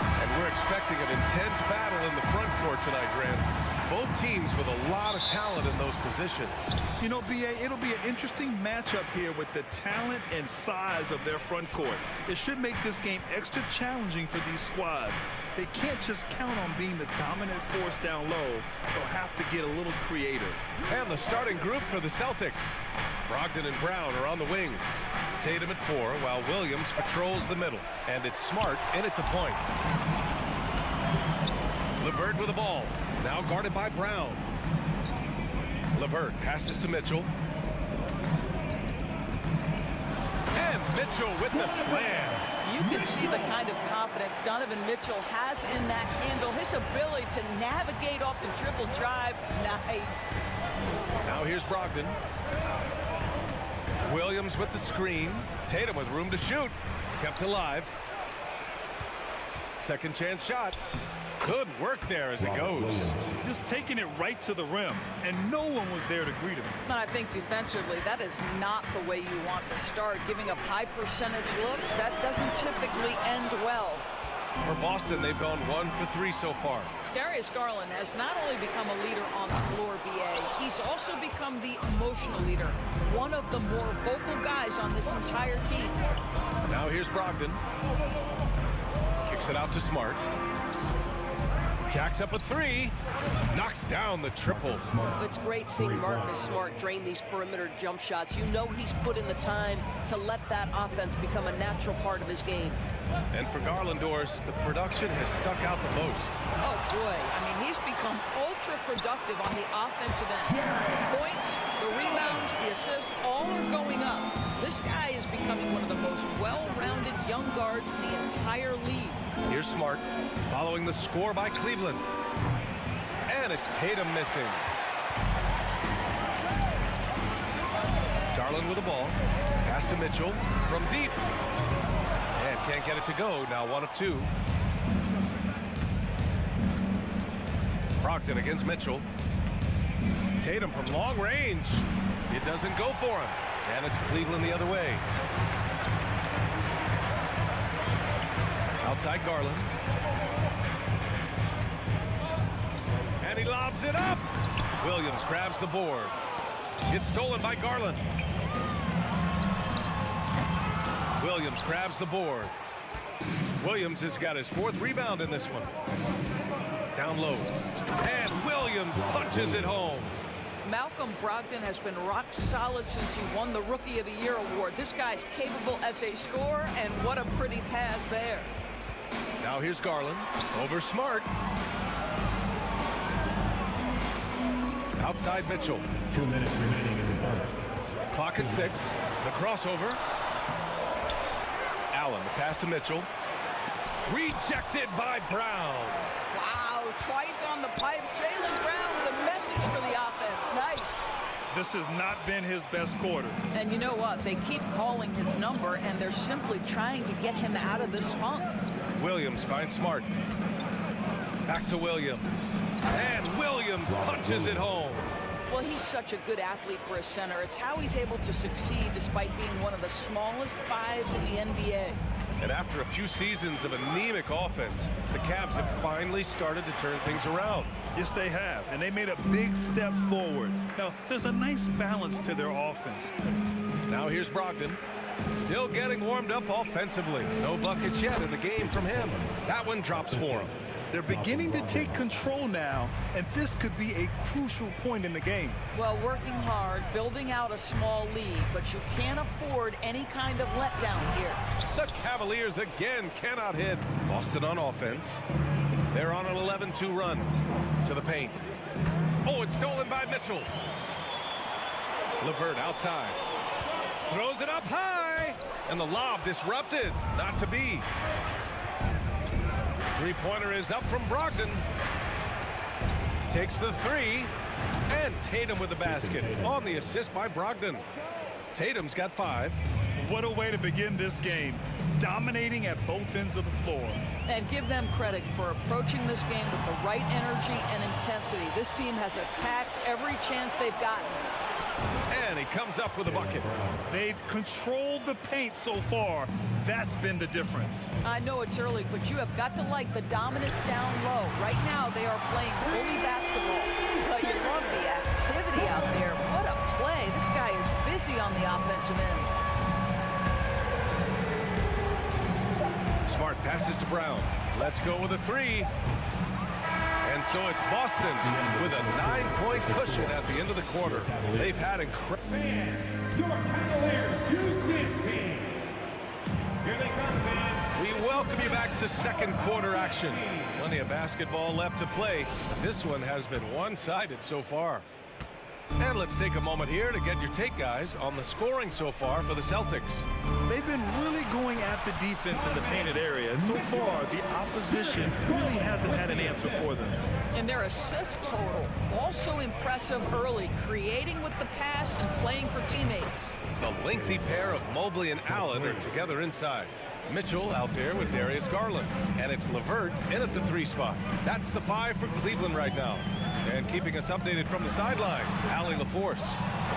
And we're expecting an intense battle in the front court tonight, Grant. Both teams with a lot of talent in those positions. You know, B.A., it'll be an interesting matchup here with the talent and size of their front court. It should make this game extra challenging for these squads. They can't just count on being the dominant force down low. They'll have to get a little creative. And the starting group for the Celtics. Brogdon and Brown are on the wings. Tatum at 4, while Williams patrols the middle. And it's Smart in at the point. LeVert with the ball. Now guarded by Brown. LeVert passes to Mitchell. And Mitchell with the slam. You can see the kind of confidence Donovan Mitchell has in that handle. His ability to navigate off the dribble drive. Nice. Now here's Brogdon. Williams with the screen. Tatum with room to shoot. Kept alive. Second chance shot. Good work there as it goes. Just taking it right to the rim, and no one was there to greet him. I think defensively, that is not the way you want to start. Giving up high percentage looks, that doesn't typically end well. For Boston, they've gone 1 for 3 so far. Darius Garland has not only become a leader on the floor, B.A., he's also become the emotional leader. One of the more vocal guys on this entire team. Now here's Brogdon. Kicks it out to Smart. Jacks up a 3. Knocks down the triple. It's great seeing Marcus Smart drain these perimeter jump shots. You know he's put in the time to let that offense become a natural part of his game. And for Garlandors, the production has stuck out the most. Oh, boy. I mean, he's become ultra productive on the offensive end. Points, the rebounds, the assists, all are going up. This guy is becoming one of the most well-rounded young guards in the entire league. Here's Smart, following the score by Cleveland. And it's Tatum missing. Garland with the ball. Pass to Mitchell from deep. And can't get it to go. Now 1 of 2. Brogdon against Mitchell. Tatum from long range. It doesn't go for him. And it's Cleveland the other way. Outside Garland. And he lobs it up. Williams grabs the board. It's stolen by Garland. Williams grabs the board. Williams has got his 4th rebound in this one. Down low. And Williams punches it home. Malcolm Brogdon has been rock solid since he won the Rookie of the Year award. This guy's capable as a scorer, and what a pretty pass there. Now here's Garland. Over Smart. Outside Mitchell. 2 minutes remaining in the first. Clock at 6. The crossover. Allen, the pass to Mitchell. Rejected by Brown. Wow, twice on the pipe. Jaylen Brown with a message for the offense. Nice. This has not been his best quarter. And you know what? They keep calling his number, and they're simply trying to get him out of this funk. Williams finds Smart. Back to Williams. And Williams punches it home. Well, he's such a good athlete for a center. It's how he's able to succeed despite being one of the smallest 5s in the NBA. And after a few seasons of anemic offense, the Cavs have finally started to turn things around. Yes, they have, and they made a big step forward. Now, there's a nice balance to their offense. Now here's Brogdon. Still getting warmed up offensively. No buckets yet in the game from him. That one drops for him. They're beginning to take control now, and this could be a crucial point in the game. Well, working hard, building out a small lead, but you can't afford any kind of letdown here. The Cavaliers again cannot hit. Boston on offense. They're on an 11-2 run to the paint. Oh, it's stolen by Mitchell. LeVert outside. Throws it up high. And the lob disrupted. Not to be. Three-pointer is up from Brogdon. Takes the 3. And Tatum with the basket on the assist by Brogdon. Tatum's got 5. What a way to begin this game. Dominating at both ends of the floor. And give them credit for approaching this game with the right energy and intensity. This team has attacked every chance they've gotten. And he comes up with a bucket. They've controlled the paint so far. That's been the difference. I know it's early, but you have got to like the dominance down low. Right now, they are playing bully basketball. But you love the activity out there. What a play. This guy is busy on the offensive end. Smart passes to Brown. Let's go with a three. And so it's Boston with a 9-point cushion at the end of the quarter. They've had incredible... Your Cavaliers, Houston team. Here they come, fans. We welcome you back to second quarter action. Plenty of basketball left to play. This one has been one-sided so far. And let's take a moment here to get your take, guys, on the scoring so far for the Celtics. They've been really going at the defense in the painted area. And so far, the opposition really hasn't had an answer for them. And their assist total, also impressive early, creating with the pass and playing for teammates. The lengthy pair of Mobley and Allen are together inside. Mitchell out there with Darius Garland. And it's LeVert in at the 3 spot. That's the 5 for Cleveland right now. And keeping us updated from the sideline, Allie LaForce.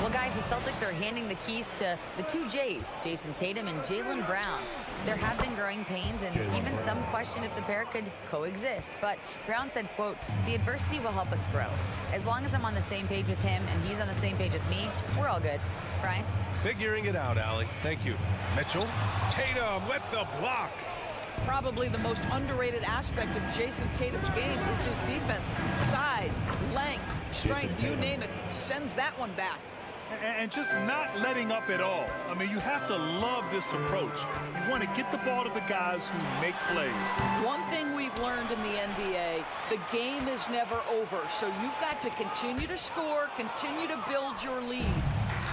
Well, guys, the Celtics are handing the keys to the 2 J's, Jason Tatum and Jaylen Brown. There have been growing pains and even some question if the pair could coexist. But Brown said, quote, "The adversity will help us grow. As long as I'm on the same page with him and he's on the same page with me, we're all good." Brian? Figuring it out, Allie. Thank you. Mitchell. Tatum with the block. Probably the most underrated aspect of Jason Tatum's game is his defense. Size, length, strength, you name it, sends that one back. And just not letting up at all. I mean, you have to love this approach. You want to get the ball to the guys who make plays. One thing we've learned in the NBA, the game is never over. So you've got to continue to score, continue to build your lead.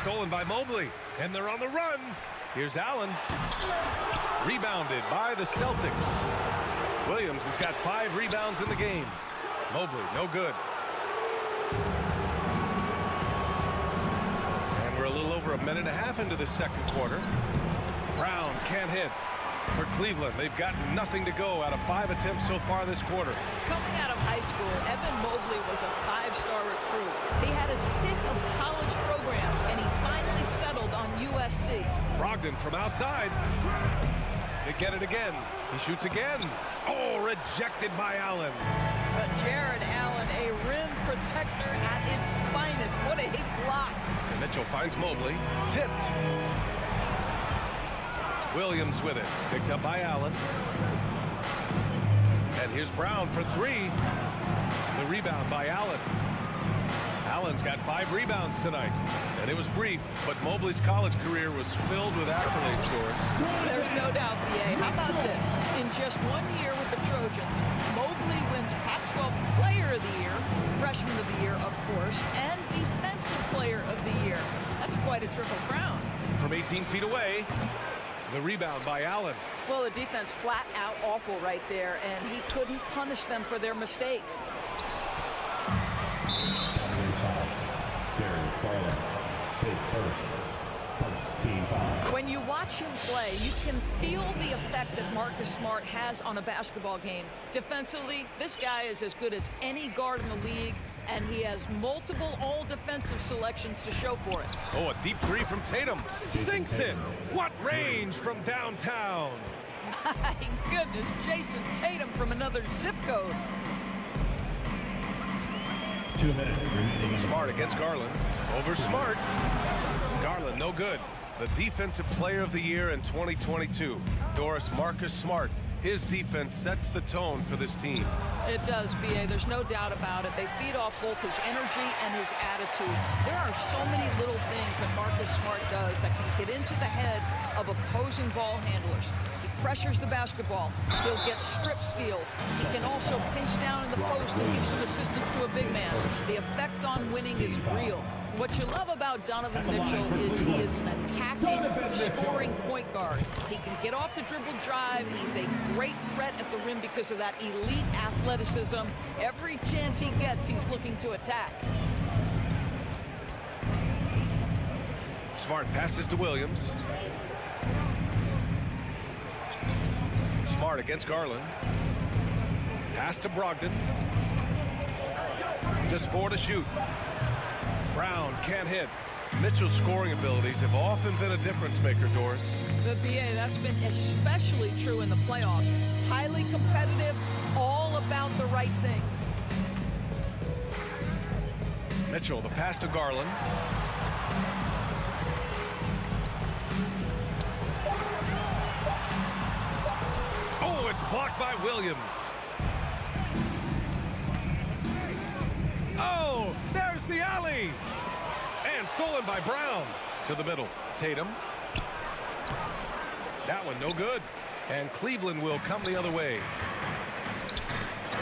Stolen by Mobley, and they're on the run. Here's Allen. Rebounded by the Celtics. Williams has got 5 rebounds in the game. Mobley, no good. And we're a little over a minute and a half into the second quarter. Brown can't hit. For Cleveland, they've got nothing to go out of 5 attempts so far this quarter. Coming out of high school, Evan Mobley was a 5-star recruit. He had his pick of college programs, and he finally settled on USC. Brogdon from outside. They get it again. He shoots again. Oh, rejected by Allen. But Jared Allen, a rim protector at its finest. What a hit block. And Mitchell finds Mobley. Tipped. Williams with it. Picked up by Allen. And here's Brown for 3. The rebound by Allen. Allen's got 5 rebounds tonight. And it was brief, but Mobley's college career was filled with accolades, Doris. There's no doubt, BA. How about this? In just 1 year with the Trojans, Mobley wins Pac-12 Player of the Year, Freshman of the Year, of course, and Defensive Player of the Year. That's quite a triple crown. From 18 feet away, the rebound by Allen. Well, the defense flat out awful right there, and he couldn't punish them for their mistake. Darius Garland, his first team foul. When you watch him play, you can feel the effect that Marcus Smart has on a basketball game. Defensively, this guy is as good as any guard in the league, and he has multiple all-defensive selections to show for it. Oh, a deep 3 from Tatum. Sinks it. What range from downtown. My goodness, Jason Tatum from another zip code. 2 minutes remaining. Smart against Garland. Over Smart. Garland, no good. The Defensive Player of the Year in 2022. Doris, Marcus Smart. His defense sets the tone for this team. It does, B.A. There's no doubt about it. They feed off both his energy and his attitude. There are so many little things that Marcus Smart does that can get into the head of opposing ball handlers. He pressures the basketball. He'll get strip steals. He can also pinch down in the post and give some assistance to a big man. The effect on winning is real. What you love about Donovan Mitchell is he is an attacking, scoring point guard. He can get off the dribble drive. He's a great threat at the rim because of that elite athleticism. Every chance he gets, he's looking to attack. Smart passes to Williams. Smart against Garland. Pass to Brogdon. Just 4 to shoot. Brown can't hit. Mitchell's scoring abilities have often been a difference maker, Doris. The BA, that's been especially true in the playoffs. Highly competitive, all about the right things. Mitchell, the pass to Garland. Oh, it's blocked by Williams. Oh, there's the alley. And stolen by Brown. To the middle. Tatum. That one no good. And Cleveland will come the other way.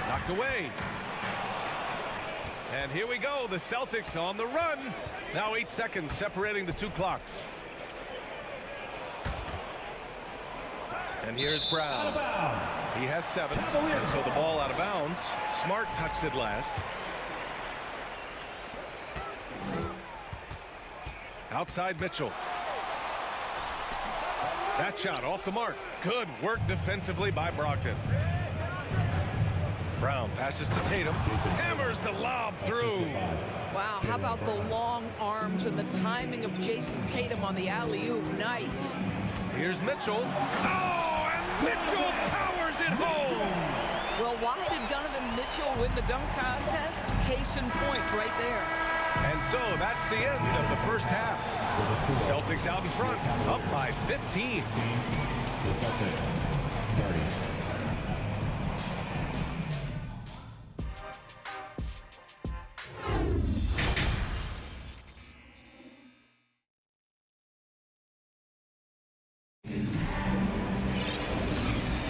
Knocked away. And here we go. The Celtics on the run. Now 8 seconds separating the two clocks. And here's Brown. He has 7. And so the ball out of bounds. Smart touched it last. Outside Mitchell. That shot off the mark. Good work defensively by Brogdon. Brown passes to Tatum. Hammers the lob through. Wow, how about the long arms and the timing of Jason Tatum on the alley-oop? Nice. Here's Mitchell. Oh, and Mitchell powers it home. Well, why did Donovan Mitchell win the dunk contest? Case in point right there. And so that's the end of the first half. Celtics out in front, up by 15. The Celtics 30.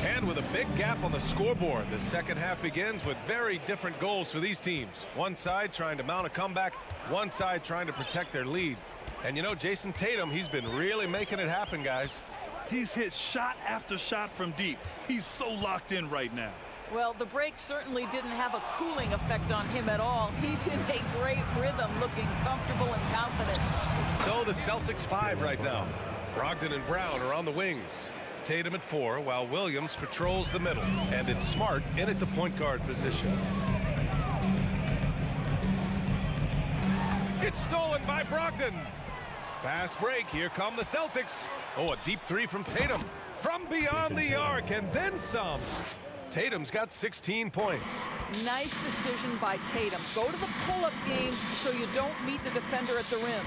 And with a big gap on the scoreboard, the second half begins with very different goals for these teams. One side trying to mount a comeback, one side trying to protect their lead. And you know, Jason Tatum, he's been really making it happen, guys. He's hit shot after shot from deep. He's so locked in right now. Well, the break certainly didn't have a cooling effect on him at all. He's in a great rhythm, looking comfortable and confident. So the Celtics 5 right now. Brogdon and Brown are on the wings. Tatum at 4, while Williams patrols the middle. And it's Smart in at the point guard position. It's stolen by Brogdon. Fast break. Here come the Celtics. Oh, a deep 3 from Tatum. From beyond the arc, and then some. Tatum's got 16 points. Nice decision by Tatum. Go to the pull-up game so you don't meet the defender at the rim.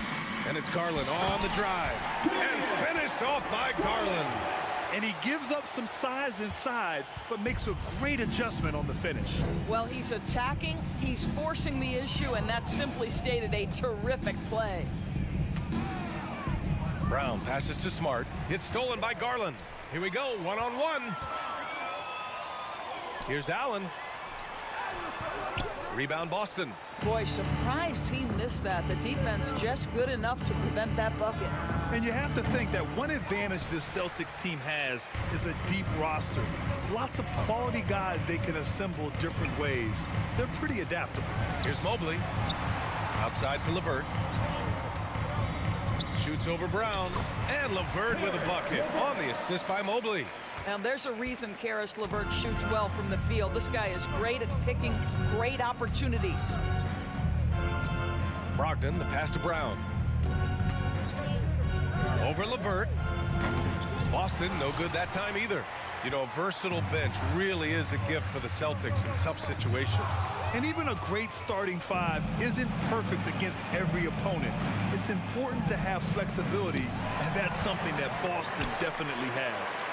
And it's Garland on the drive. And finished off by Garland. And he gives up some size inside, but makes a great adjustment on the finish. Well, he's attacking, he's forcing the issue, and that simply stated a terrific play. Brown passes to Smart. It's stolen by Garland. Here we go, one-on-one. Here's Allen. Rebound Boston. Boy, surprised he missed that. The defense just good enough to prevent that bucket. And you have to think that one advantage this Celtics team has is a deep roster. Lots of quality guys they can assemble different ways. They're pretty adaptable. Here's Mobley. Outside for LeVert. Shoots over Brown. And LeVert with a bucket on the assist by Mobley. Now, there's a reason Karis LeVert shoots well from the field. This guy is great at picking great opportunities. Brogdon, the pass to Brown. Over LeVert. Boston, no good that time either. You know, a versatile bench really is a gift for the Celtics in tough situations. And even a great starting 5 isn't perfect against every opponent. It's important to have flexibility, and that's something that Boston definitely has.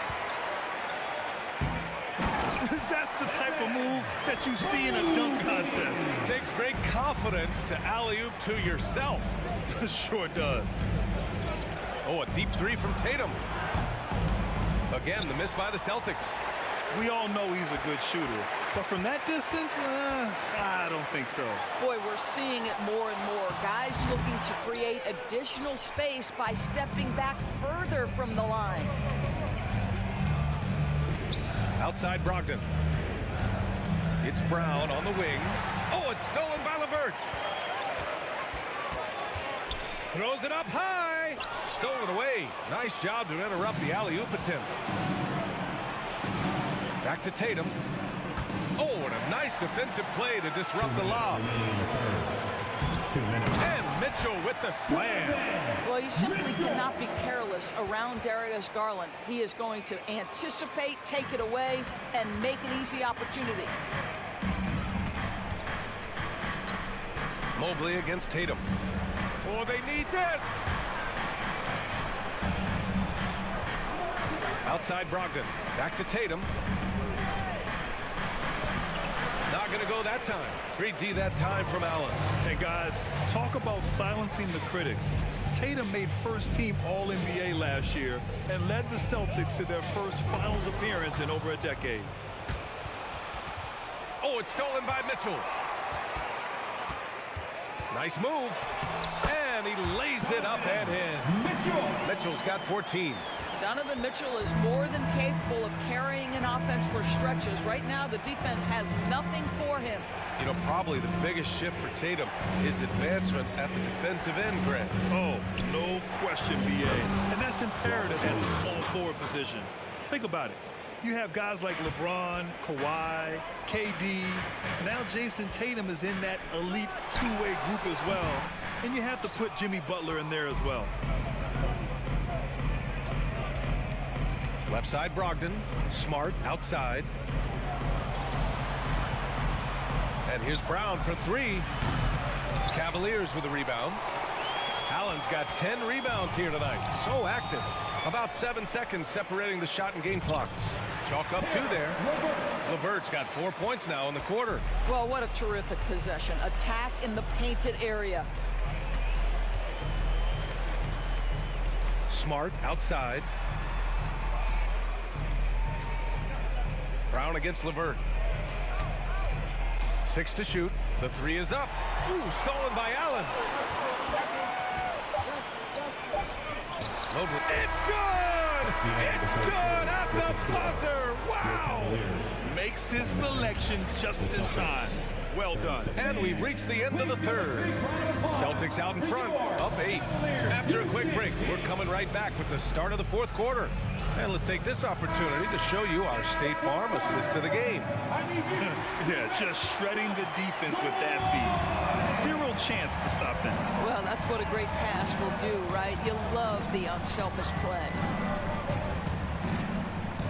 That's the type of move that you see in a dunk contest. It takes great confidence to alley-oop to yourself. Sure does. Oh, a deep 3 from Tatum. Again, the miss by the Celtics. We all know he's a good shooter, but from that distance, I don't think so. Boy, we're seeing it more and more. Guys looking to create additional space by stepping back further from the line. Outside Brogdon. It's Brown on the wing. Oh, it's stolen by LeVert. Throws it up high. Stolen away. Nice job to interrupt the alley-oop attempt. Back to Tatum. Oh, and a nice defensive play to disrupt the lob. 2 minutes. And Mitchell with the slam. Well, you simply cannot be careless around Darius Garland. He is going to anticipate, take it away, and make an easy opportunity. Mobley against Tatum. Oh, they need this. Outside Brogdon. Back to Tatum. Not going to go that time. Great D that time from Allen. Hey, guys, talk about silencing the critics. Tatum made first-team All-NBA last year and led the Celtics to their first finals appearance in over a decade. Oh, it's stolen by Mitchell. Nice move. And he lays it up and in. Mitchell's got 14. Donovan Mitchell is more than capable of carrying an offense for stretches. Right now, the defense has nothing for him. You know, probably the biggest shift for Tatum is advancement at the defensive end, Greg. Oh, no question, B.A. And that's imperative at the small forward position. Think about it. You have guys like LeBron, Kawhi, KD. Now Jason Tatum is in that elite two-way group as well. And you have to put Jimmy Butler in there as well. Left side Brogdon. Smart outside. And here's Brown for three. Cavaliers with a rebound. Allen's got 10 rebounds here tonight. So active. About 7 seconds separating the shot and game clocks. Chalk up 2 there. LeVert's got 4 points now in the quarter. Well, what a terrific possession. Attack in the painted area. Smart outside. Brown against LeVert. 6 to shoot. The 3 is up. Ooh, stolen by Allen. It's good! It's good at the buzzer! Wow! Makes his selection just in time. Well done. And we've reached the end of the third. Celtics out in front, up 8. After a quick break, we're coming right back with the start of the fourth quarter. And let's take this opportunity to show you our State Farm assist to the game. Yeah, just shredding the defense with that feed. Zero chance to stop that. Well, that's what a great pass will do, right? You'll love the unselfish play.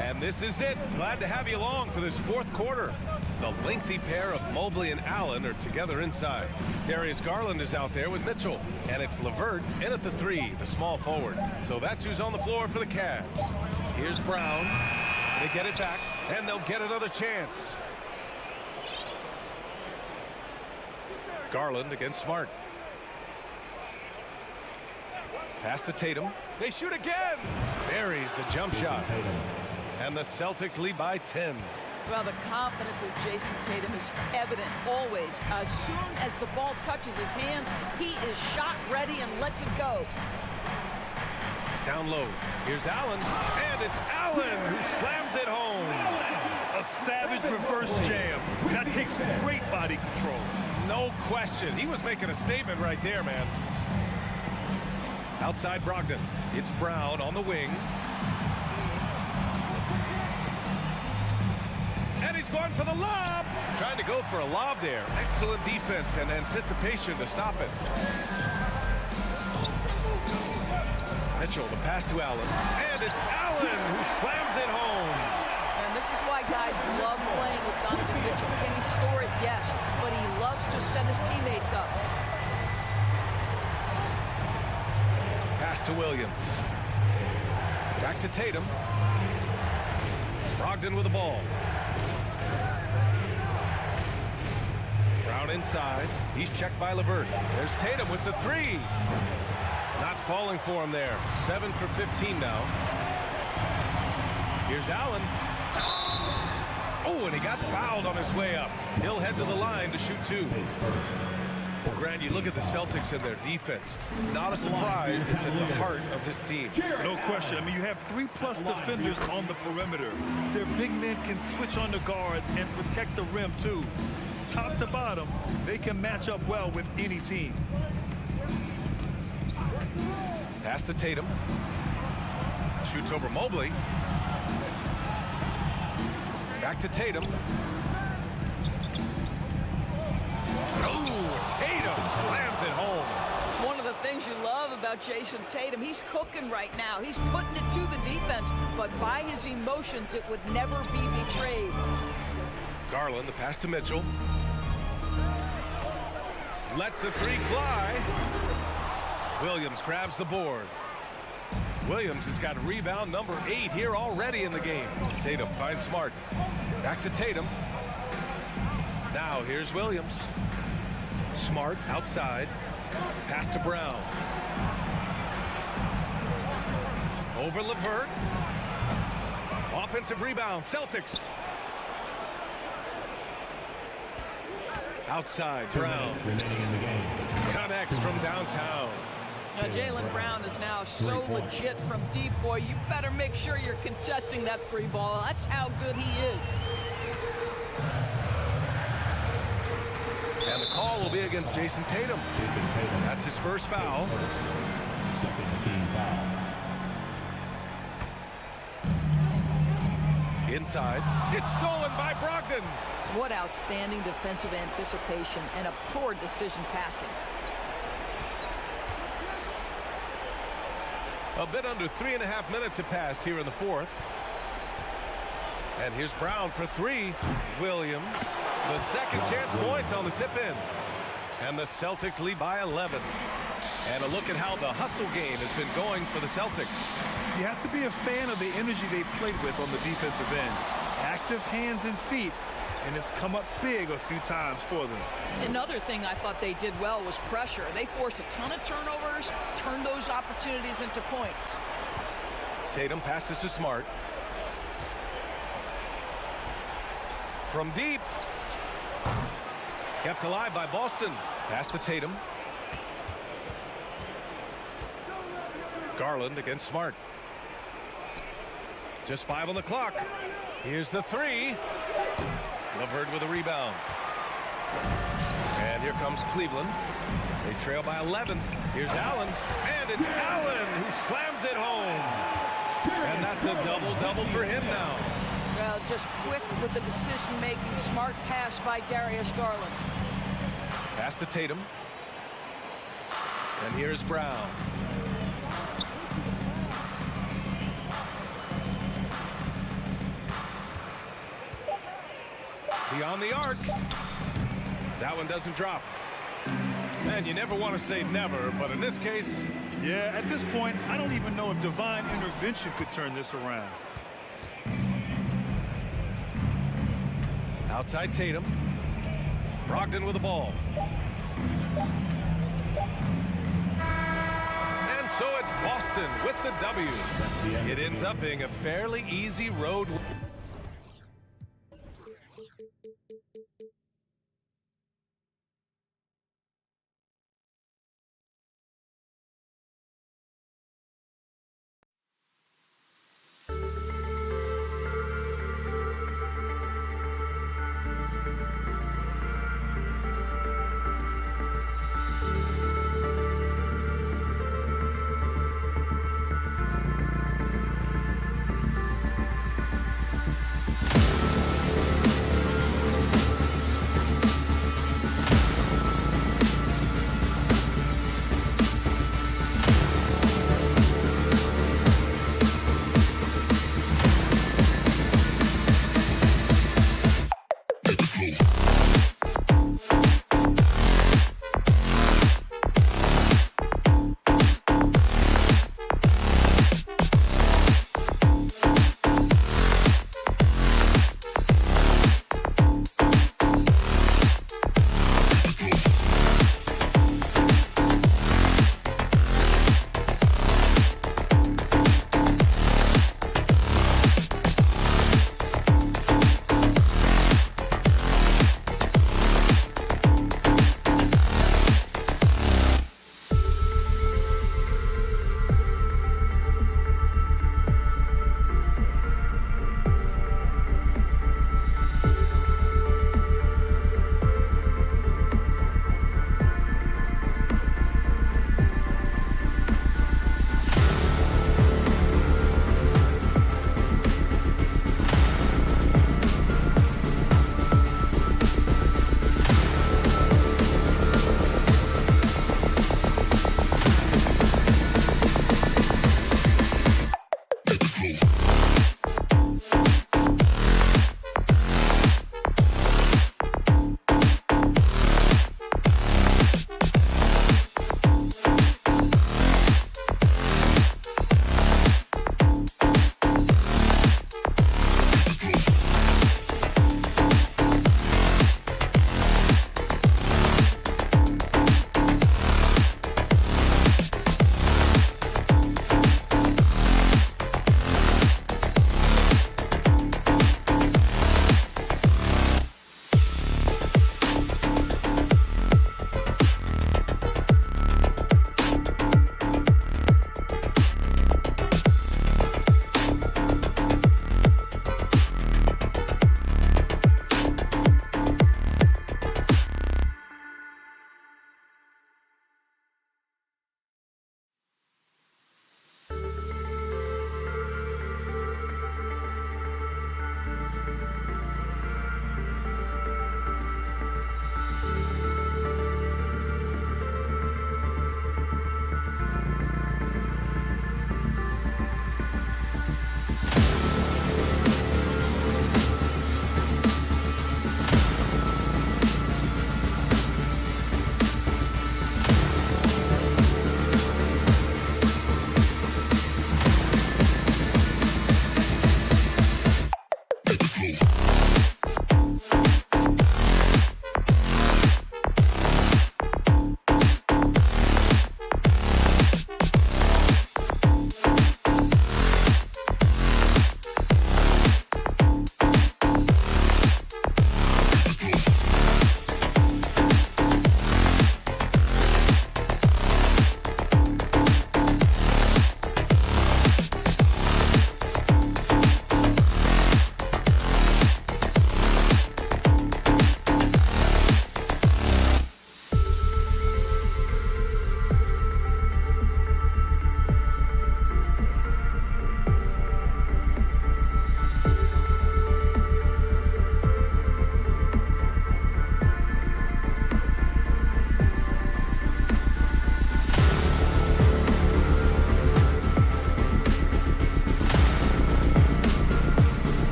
And this is it. Glad to have you along for this fourth quarter. The lengthy pair of Mobley and Allen are together inside. Darius Garland is out there with Mitchell. And it's LeVert in at the 3, the small forward. So that's who's on the floor for the Cavs. Here's Brown. They get it back, and they'll get another chance. Garland against Smart. Pass to Tatum. They shoot again. Buries the jump shot. And the Celtics lead by 10. Well, the confidence of Jason Tatum is evident always. As soon as the ball touches his hands, he is shot ready and lets it go. Down low. Here's Allen. And it's Allen who slams it home. A savage reverse jam. That takes great body control. No question. He was making a statement right there, man. Outside Brogdon. It's Brown on the wing. And he's going for the lob. Trying to go for a lob there. Excellent defense and anticipation to stop it. Mitchell, the pass to Allen. And it's Allen who slams it home. And this is why guys love playing with Donovan Mitchell. Can he score it? Yes. But he loves to set his teammates up. Pass to Williams. Back to Tatum. Brogdon with the ball. Brown inside. He's checked by LeVert. There's Tatum with the 3. Not falling for him there. 7 for 15 now. Here's Allen. Oh, and he got fouled on his way up. He'll head to the line to shoot 2. Well, Grant, you look at the Celtics and their defense. Not a surprise. It's at the heart of this team. No question. I mean, you have 3+ defenders on the perimeter. Their big men can switch on the guards and protect the rim, too. Top to bottom, they can match up well with any team. Pass to Tatum. Shoots over Mobley. Back to Tatum. Tatum slams it home. One of the things you love about Jason Tatum, he's cooking right now. He's putting it to the defense, but by his emotions, it would never be betrayed. Garland, the pass to Mitchell. Lets the three fly. Williams grabs the board. Williams has got rebound number 8 here already in the game. Tatum finds Smart. Back to Tatum. Now here's Williams. Smart outside. Pass to Brown. Over LeVert. Offensive rebound, Celtics. Outside, Brown. Connects from downtown. Now, Jaylen Brown is now so legit from deep, boy. You better make sure you're contesting that free ball. That's how good he is. And the call will be against Jason Tatum. That's his first foul. Second team foul. Inside. It's stolen by Brogdon. What outstanding defensive anticipation and a poor decision passing. A bit under 3.5 minutes have passed here in the fourth. And here's Brown for 3. Williams, the second chance points on the tip in. And the Celtics lead by 11. And a look at how the hustle game has been going for the Celtics. You have to be a fan of the energy they played with on the defensive end. Active hands and feet, and it's come up big a few times for them. Another thing I thought they did well was pressure. They forced a ton of turnovers, turned those opportunities into points. Tatum passes to Smart. From deep. Kept alive by Boston. Pass to Tatum. Garland against Smart. Just 5 on the clock. Here's the 3. LeVert with a rebound. And here comes Cleveland. They trail by 11. Here's Allen. And it's Allen who slams it home. And that's a double-double for him now. Well, just quick with the decision-making. Smart pass by Darius Garland. Pass to Tatum. And here's Brown. Beyond the arc. That one doesn't drop. Man, you never want to say never, but in this case... Yeah, at this point, I don't even know if divine intervention could turn this around. Outside Tatum. Brogdon with the ball. And so it's Boston with the W. It ends up being a fairly easy road.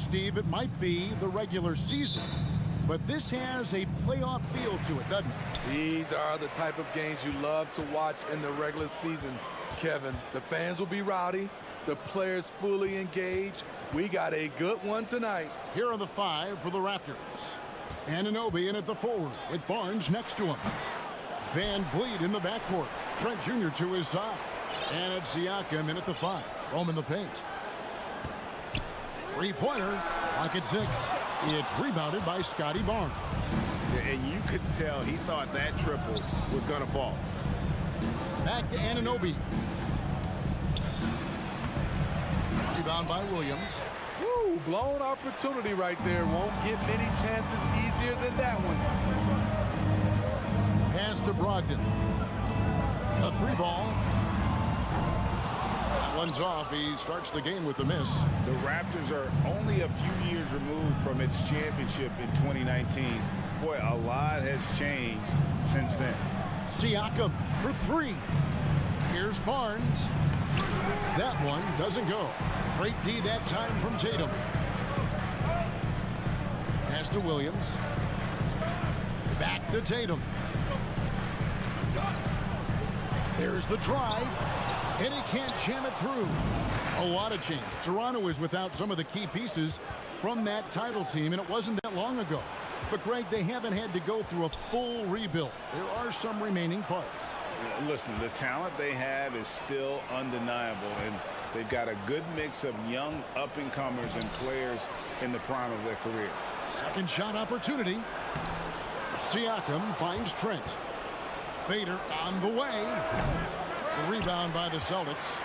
Steve, it might be the regular season, but this has a playoff feel to it, doesn't it? These are the type of games you love to watch in the regular season, Kevin. The fans will be rowdy, the players fully engaged. We got a good one tonight. Here are the 5 for the Raptors. Anunoby in at the forward with Barnes next to him. Van Vliet in the backcourt. Trent Jr. to his side. And it's Siakam in at the 5. Home in the paint. Three-pointer. Pocket 6. It's rebounded by Scotty Barnes. And you could tell he thought that triple was going to fall. Back to Anunoby. Rebound by Williams. Woo, blown opportunity right there. Won't get many chances easier than that one. Pass to Brogdon. A 3-ball. That one's off. He starts the game with a miss. The Raptors are only a few years removed from its championship in 2019. Boy, a lot has changed since then. Siakam for 3. Here's Barnes. That one doesn't go. Great D that time from Tatum. Pass to Williams. Back to Tatum. There's the drive. And he can't jam it through. A lot of change. Toronto is without some of the key pieces from that title team, and it wasn't that long ago. But, Greg, they haven't had to go through a full rebuild. There are some remaining parts. Listen, the talent they have is still undeniable, and they've got a good mix of young up-and-comers and players in the prime of their career. Second shot opportunity. Siakam finds Trent. Fader on the way. The rebound by the Celtics.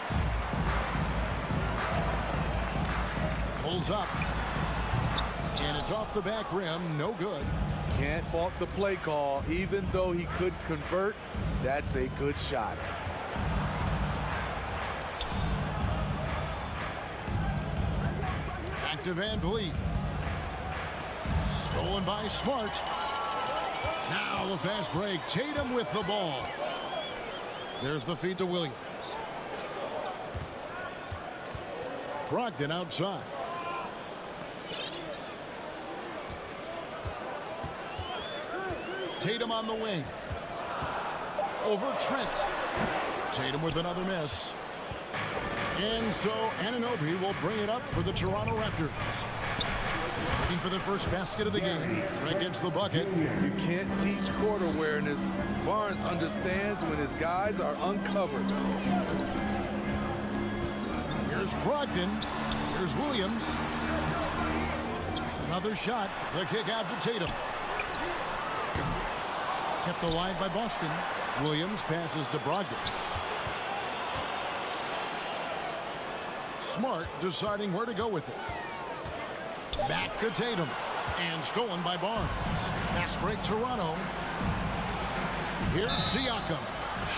Pulls up. And it's off the back rim. No good. Can't fault the play call. Even though he could convert, that's a good shot. Back to Van Vliet. Stolen by Smart. Now the fast break. Tatum with the ball. There's the feed to Williams. Brogdon outside. Tatum on the wing. Over Trent. Tatum with another miss. And so Anunoby will bring it up for the Toronto Raptors. Looking for the first basket of the game. Trent gets the bucket. You can't teach court awareness. Barnes understands when his guys are uncovered. Here's Brogdon. Here's Williams. Another shot. The kick out to Tatum. Kept alive by Boston. Williams passes to Brogdon. Smart deciding where to go with it. Back to Tatum. And stolen by Barnes. Fast break Toronto. Here's Siakam.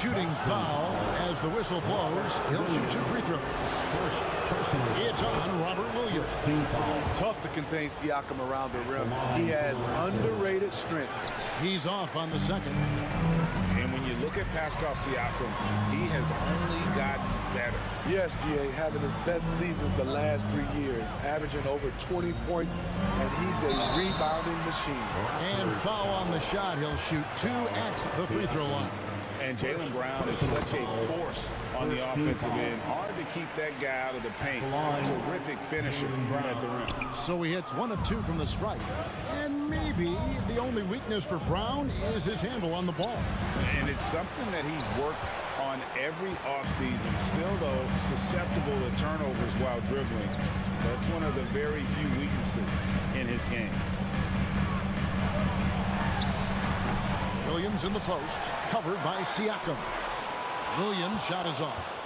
Shooting foul as the whistle blows. He'll shoot 2 free throws. It's on Robert Williams. Tough to contain Siakam around the rim. He has underrated strength. He's off on the second. And when you look at Pascal Siakam, he has only gotten better. Yes, GA, having his best seasons the last 3 years, averaging over 20 points, and he's a rebounding machine. And foul on the shot. He'll shoot 2 at the free throw line. And Jaylen Brown is such a force on the offensive end. Hard to keep that guy out of the paint. Terrific finisher at the rim. So he hits 1 of 2 from the stripe. And maybe the only weakness for Brown is his handle on the ball. And it's something that he's worked on every offseason. Still, though, susceptible to turnovers while dribbling. That's one of the very few weaknesses in his game. Williams in the post, covered by Siakam. Williams' shot is off.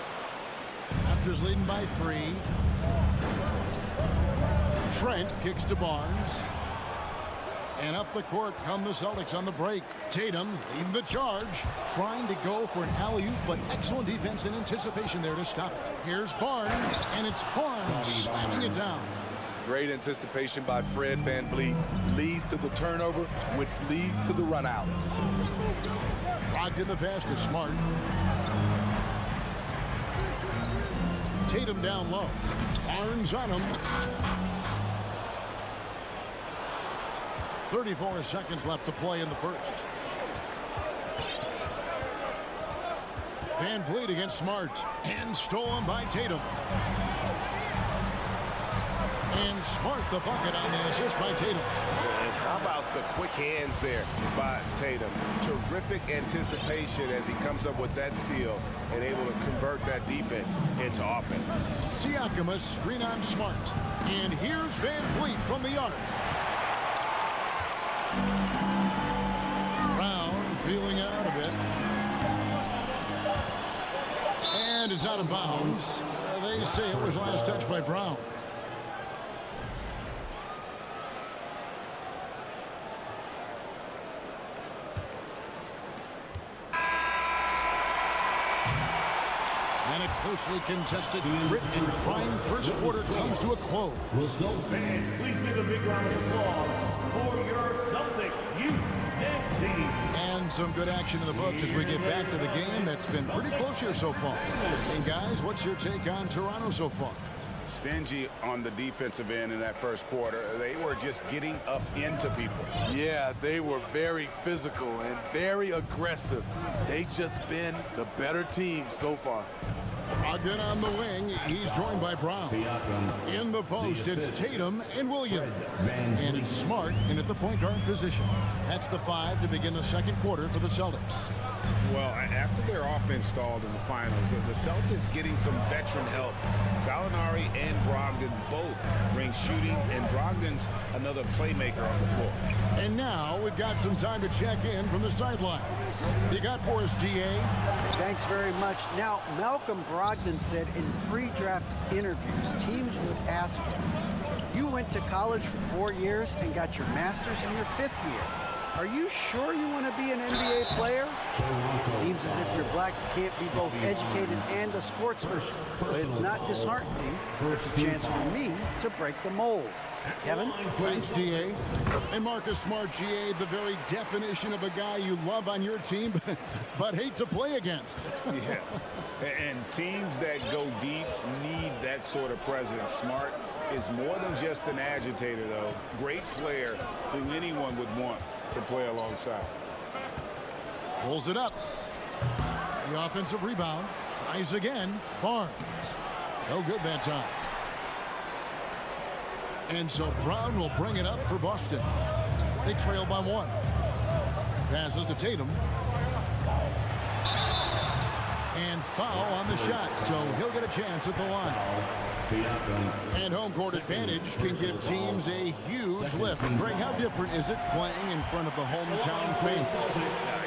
Raptors leading by 3. Trent kicks to Barnes. And up the court come the Celtics on the break. Tatum leading the charge, trying to go for an alley-oop, but excellent defense and anticipation there to stop it. Here's Barnes, and it's Barnes slamming it down. Great anticipation by Fred VanVleet leads to the turnover, which leads to the run out. Brogdon the pass to Smart. Tatum down low. Barnes on him. 34 seconds left to play in the first. Van Vliet against Smart. And stolen by Tatum. And Smart the bucket on the assist by Tatum. And how about the quick hands there by Tatum? Terrific anticipation as he comes up with that steal and able to convert that defense into offense. Siakam a screen on Smart. And here's Van Vliet from the arc. Brown feeling out a bit. And it's out of bounds. They say it was last touched by Brown. And a closely contested, grit and crime first quarter comes to a close. So fans, please give a big round of applause for your Celtics youth team. And some good action in the books as we get back to the game that's been pretty close here so far. And guys, what's your take on Toronto so far? Stingy on the defensive end in that first quarter. They were just getting up into people. Yeah, they were very physical and very aggressive. They just been the better team so far. Again on the wing, he's joined by Brown. In the post, it's Tatum and Williams. And it's Smart in at the point guard position. That's the 5 to begin the second quarter for the Celtics. Well, after their offense stalled in the finals, the Celtics getting some veteran help. Gallinari and Brogdon both bring shooting, and Brogdon's another playmaker on the floor. And now we've got some time to check in from the sideline. You got for us, DA? Thanks very much. Now, Malcolm Brogdon said in pre-draft interviews, teams would ask him, you went to college for 4 years and got your master's in your 5th year. Are you sure you want to be an NBA player? It seems as if you're black, you can't be both educated and a sportsman. But it's not disheartening. It's a chance for me to break the mold. Kevin? Thanks, DA. And Marcus Smart, GA, the very definition of a guy you love on your team, but hate to play against. Yeah. And teams that go deep need that sort of presence. Smart is more than just an agitator, though. Great player who anyone would want to play alongside. Pulls it up. The offensive rebound. Tries again. Barnes. No good that time. And so Brown will bring it up for Boston. They trail by 1. Passes to Tatum. And foul on the shot, so he'll get a chance at the line. And home court advantage can give teams a huge lift. Greg, how different is it playing in front of the hometown fans?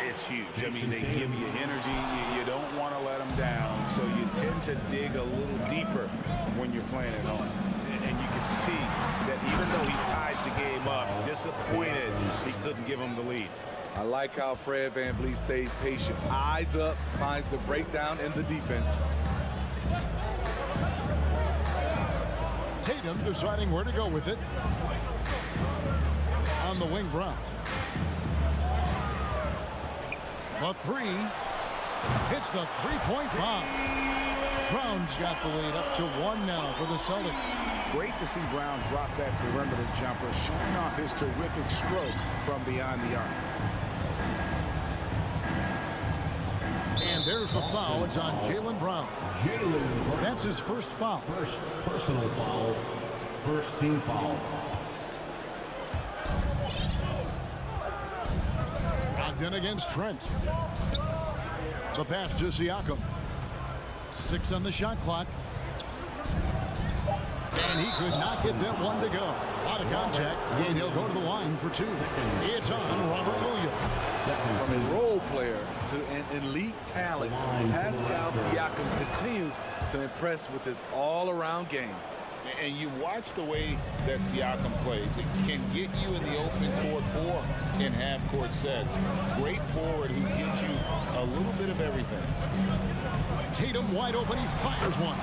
It's huge. I mean, they give you energy. You don't want to let them down, so you tend to dig a little deeper when you're playing at home. And you can see that even though he ties the game up, disappointed he couldn't give him the lead. I like how Fred VanVleet stays patient. Eyes up, finds the breakdown in the defense. Tatum deciding where to go with it. On the wing, Brown. The 3 hits the three-point bomb. Brown's got the lead up to 1 now for the Celtics. Great to see Brown drop that perimeter jumper, showing off his terrific stroke from beyond the arc. And there's the foul. It's on Jaylen Brown. That's his first foul. First personal foul. First team foul. Ogden against Trent. The pass to Siakam. 6 on the shot clock. And he could not get that one to go. Out of contact, and he'll go to the line for 2. It's on Robert Williams. From a role player to an elite talent, Pascal Siakam continues to impress with his all-around game. And you watch the way that Siakam plays. It can get you in the open court or in half-court sets. Great forward who gives you a little bit of everything. Tatum wide open. He fires one.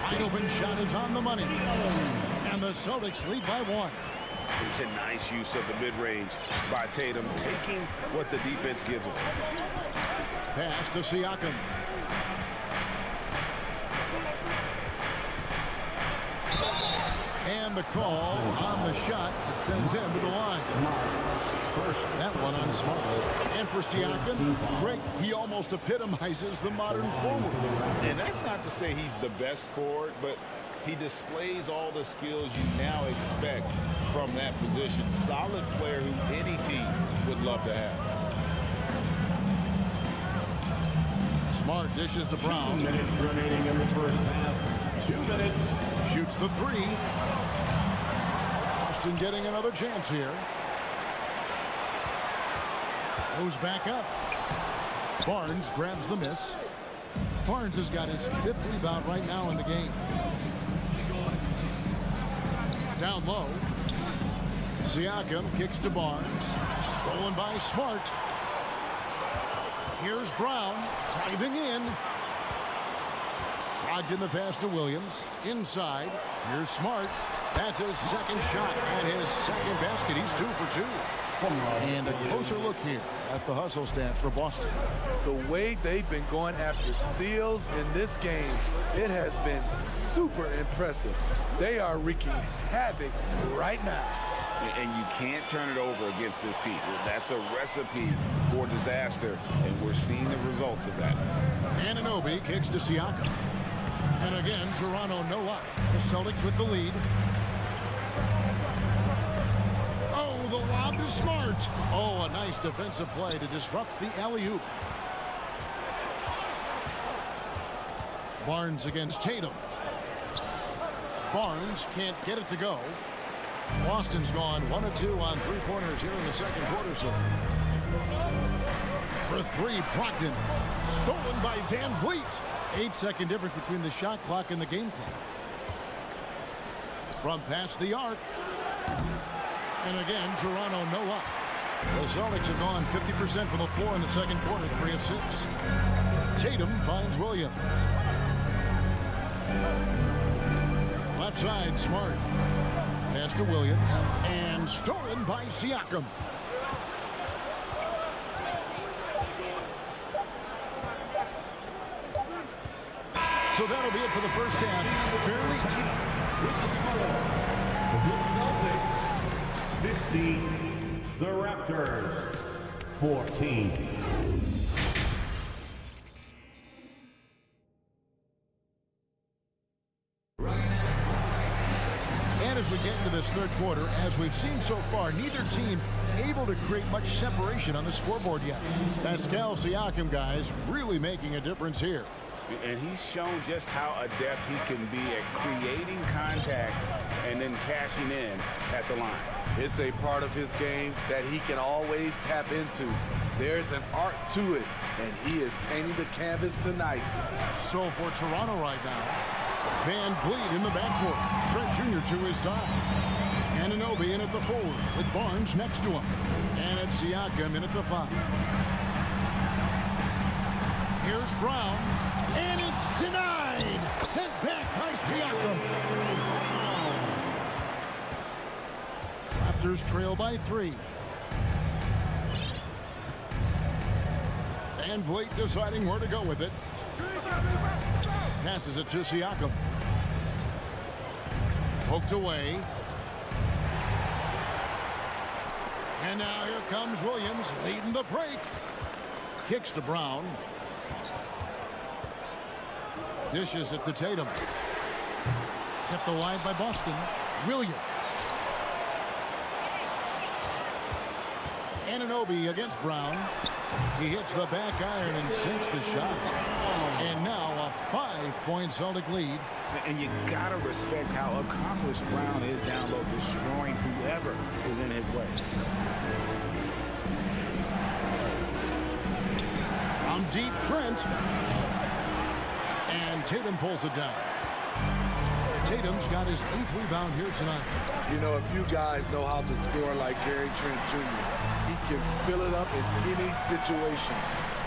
Wide open shot is on the money. And the Celtics lead by 1. A nice use of the mid-range by Tatum, taking what the defense gives him. Pass to Siakam. And And the call on the shot that sends him to the line. That one on Smart. And for Siakam, Greg, he almost epitomizes the modern forward. And that's not to say he's the best forward, but he displays all the skills you now expect from that position. Solid player who any team would love to have. Smart dishes to Brown. 2 minutes remaining in the first half. 2 minutes. Shoots the three. Boston getting another chance here. Goes back up. Barnes grabs the miss. Barnes has got his 5th rebound right now in the game. Down low. Siakam kicks to Barnes. Stolen by Smart. Here's Brown driving in. Logged in the pass to Williams. Inside. Here's Smart. That's his second shot and his second basket. He's 2 for 2. And a closer look here at the hustle stats for Boston. The way they've been going after steals in this game, it has been super impressive. They are wreaking havoc right now. And you can't turn it over against this team. That's a recipe for disaster, and we're seeing the results of that. Anunoby kicks to Siakam. And again, Toronto no up. The Celtics with the lead. Oh, the lob is Smart. Oh, a nice defensive play to disrupt the alley-oop. Barnes against Tatum. Barnes can't get it to go. Boston's gone 1 of 2 on 3-pointers here in the second quarter so far. For 3, Brogdon. Stolen by Van Vliet. 8-second difference between the shot clock and the game clock. From past the arc. And again, Toronto no up. The Celtics have gone 50% from the floor in the second quarter, 3 of 6. Tatum finds Williams. Left side, Smart. Pass to Williams. And stolen by Siakam. So that'll be it for the first half. Fairly even. The Celtics 15, the Raptors 14. And as we get into this third quarter, as we've seen so far, neither team able to create much separation on the scoreboard yet. Pascal Siakam, guys, really making a difference here. And he's shown just how adept he can be at creating contact and then cashing in at the line. It's a part of his game that he can always tap into. There's an art to it, and he is painting the canvas tonight. So for Toronto right now, Van Vliet in the backcourt. Trent Jr. to his side. Anunoby in at the forward with Barnes next to him. And it's Siakam in at the 5. Here's Brown. And it's denied. Sent back by Siakam. Raptors trail by 3. Van Vliet deciding where to go with it. Passes it to Siakam. Poked away. And now here comes Williams leading the break. Kicks to Brown. Dishes it to Tatum. Kept alive by Boston. Williams. Anunoby against Brown. He hits the back iron and sinks the shot. And now a 5-point Celtic lead. And you gotta respect how accomplished Brown is down low, destroying whoever is in his way. From deep, Trent. And Tatum pulls it down. Tatum's got his 8th rebound here tonight. You know, if you guys know how to score like Gary Trent Jr., he can fill it up in any situation,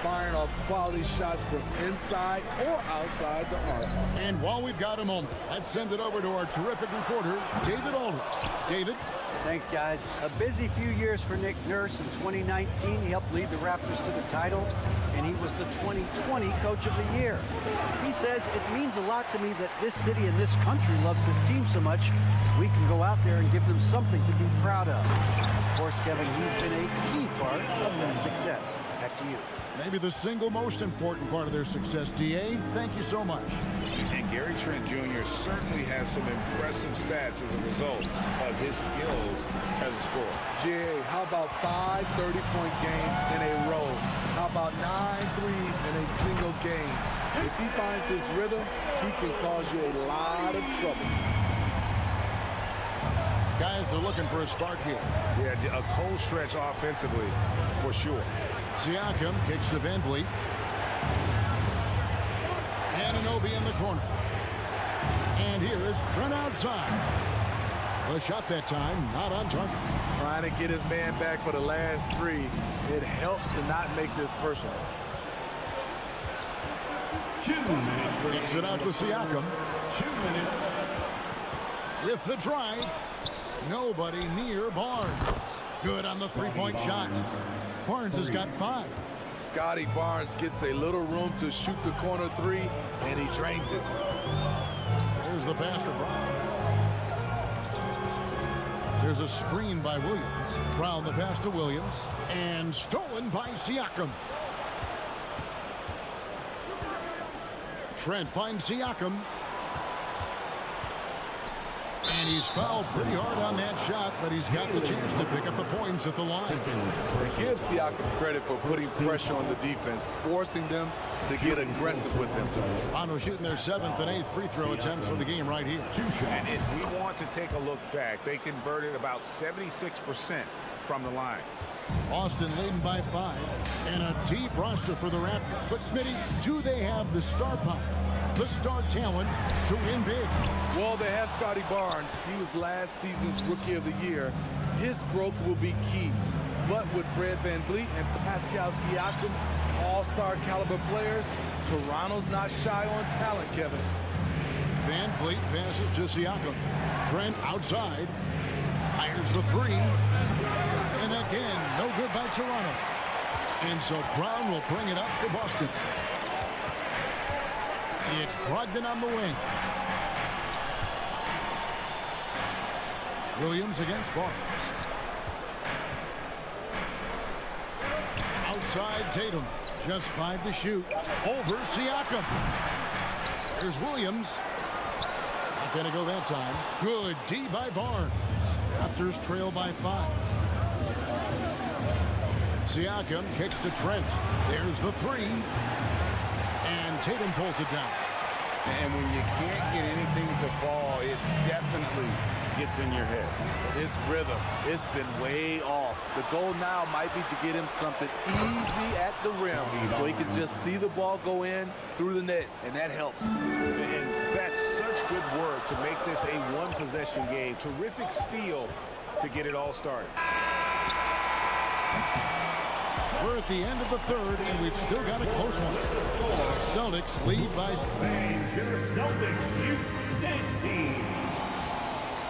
firing off quality shots from inside or outside the arc. And while we've got a moment, let's send it over to our terrific reporter, David Aldridge. David? Thanks, guys. A busy few years for Nick Nurse. In 2019, he helped lead the Raptors to the title. and he was the 2020 Coach of the Year. He says, it means a lot to me that this city and this country loves this team so much. We can go out there and give them something to be proud of. Of course, Kevin, he's been a key part of that success. Back to you. Maybe the single most important part of their success, D.A. Thank you so much. And Gary Trent Jr. certainly has some impressive stats as a result of his skills as a scorer. GA, how about 5 30-point games in a row? How about 9 threes in a single game? If he finds his rhythm, he can cause you a lot of trouble. Guys are looking for a spark here. Yeah, a cold stretch offensively, for sure. Siakam kicks to Van Vliet. Anunoby in the corner. And here is Trent outside. The shot that time, not on target. Trying to get his man back for the last 3. It helps to not make this personal. 2 minutes. Kicks it out to Siakam. 2 minutes. With the drive. Nobody near Barnes. Good on the three-point shot. Barnes has got 5. Scotty Barnes gets a little room to shoot the corner 3, and he drains it. There's the pass to Brown. There's a screen by Williams. Brown the pass to Williams. And stolen by Siakam. Trent finds Siakam. And he's fouled pretty hard on that shot, but he's got the chance to pick up the points at the line. They give Siakam credit for putting pressure on the defense, forcing them to get aggressive with him. Toronto shooting their 7th and 8th free throw attempts for the game right here. And if we want to take a look back, they converted about 76% from the line. Boston leading by 5. And a deep roster for the Raptors. But Smitty, do they have the star power, the star talent to win big? Well, they have Scotty Barnes. He was last season's Rookie of the Year. His growth will be key. But with Fred VanVleet and Pascal Siakam, all-star caliber players, Toronto's not shy on talent, Kevin. VanVleet passes to Siakam. Trent outside. Fires the 3. And again, no good by Toronto. And so Brown will bring it up for Boston. It's Brogdon on the wing. Williams against Barnes. Outside Tatum. Just 5 to shoot. Over Siakam. Here's Williams. Not going to go that time. Good D by Barnes. Raptors trail by 5. Siakam kicks to Trent. There's the 3. And Tatum pulls it down. And when you can't get anything to fall, it definitely gets in your head. His rhythm, it's been way off. The goal now might be to get him something easy at the rim so he can just see the ball go in through the net, and that helps. And that's such good work to make this a one-possession game. Terrific steal to get it all started. We're at the end of the 3rd, and we've still got a close one. Celtics lead by 3. Your Celtics, you 16.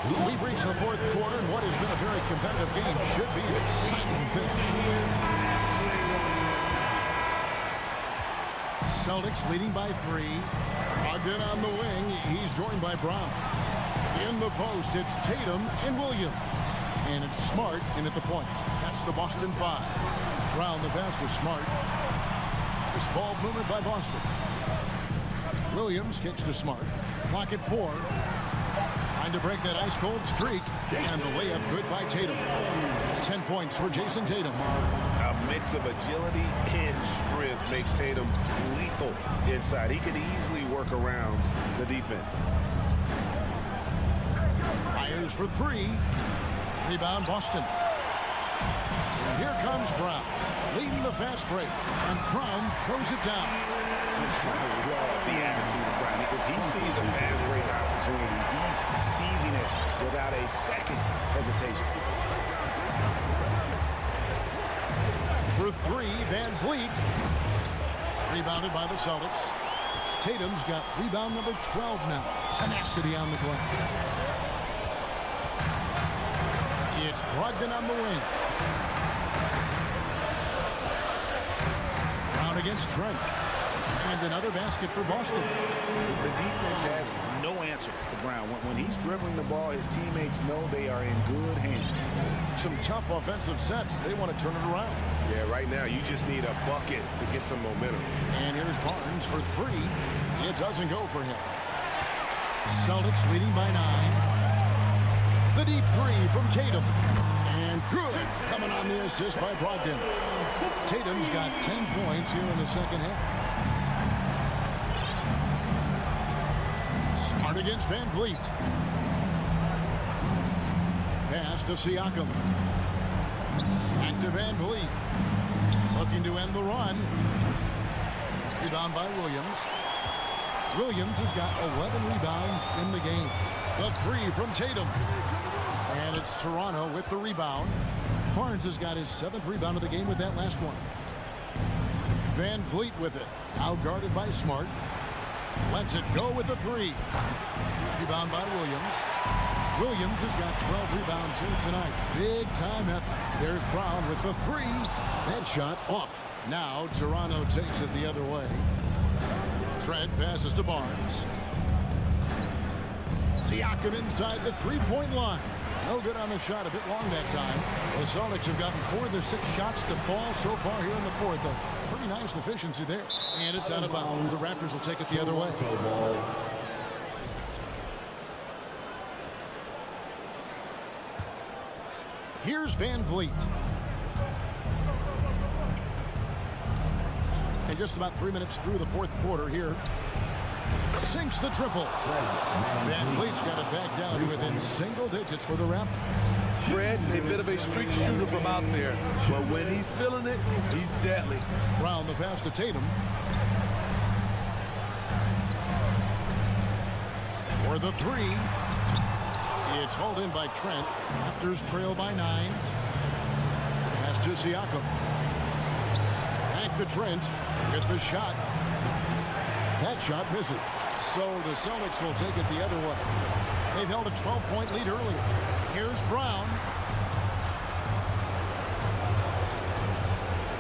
We've reached the 4th quarter, and what has been a very competitive game should be an exciting finish. Celtics leading by 3. Brogdon on the wing. He's joined by Brown. In the post, it's Tatum and Williams. And it's Smart in at the point. That's the Boston 5. Brown the pass to Smart. This ball movement by Boston. Williams kicks to Smart. Clock at 4. Trying to break that ice-cold streak. And the layup good by Tatum. 10 points for Jason Tatum. A mix of agility and strength makes Tatum lethal inside. He can easily work around the defense. Fires for 3. Rebound Boston. And here comes Brown. Leading the fast break. And Brown throws it down. I love the attitude of Brown. If he sees a fast break opportunity, he's seizing it without a second's hesitation. For 3, Van Vliet. Rebounded by the Celtics. Tatum's got rebound number 12 now. Tenacity on the glass. It's Brogdon on the wing. Brown against Trent. And another basket for Boston. The defense has no answer for Brown. When he's dribbling the ball, his teammates know they are in good hands. Some tough offensive sets. They want to turn it around. Yeah, right now you just need a bucket to get some momentum. And here's Barnes for three. It doesn't go for him. Celtics leading by 9. The deep three from Tatum. And good. Coming on the assist by Brogdon. Tatum's got 10 points here in the second half. Smart against Van Vliet. Pass to Siakam. Back to Van Vliet. Looking to end the run. Rebound by Williams. Williams has got 11 rebounds in the game. The three from Tatum. And it's Toronto with the rebound. Horens has got his 7th rebound of the game with that last one. Van Vliet with it. Outguarded by Smart. Lets it go with the three. Rebound by Williams. Williams has got 12 rebounds here tonight. Big time effort. There's Brown with the three. That shot off. Now Toronto takes it the other way. Trent passes to Barnes. Siakam inside the three-point line. No good on the shot. A bit long that time. The Celtics have gotten 4 of their 6 shots to fall so far here in the fourth. A pretty nice efficiency there. And it's out of bounds. The Raptors will take it the other way. Here's Van Vliet. And just about 3 minutes through the fourth quarter here. Sinks the triple. Van Vliet's got it back down to within single digits for the Raptors. Fred's a bit of a streak shooter from out there, but when he's feeling it, he's deadly. Brown the pass to Tatum. For the three. It's hauled in by Trent. Raptors trail by 9. Pass to Siakam. Back to Trent with the shot. That shot misses. So the Celtics will take it the other way. They've held a 12-point lead earlier. Here's Brown.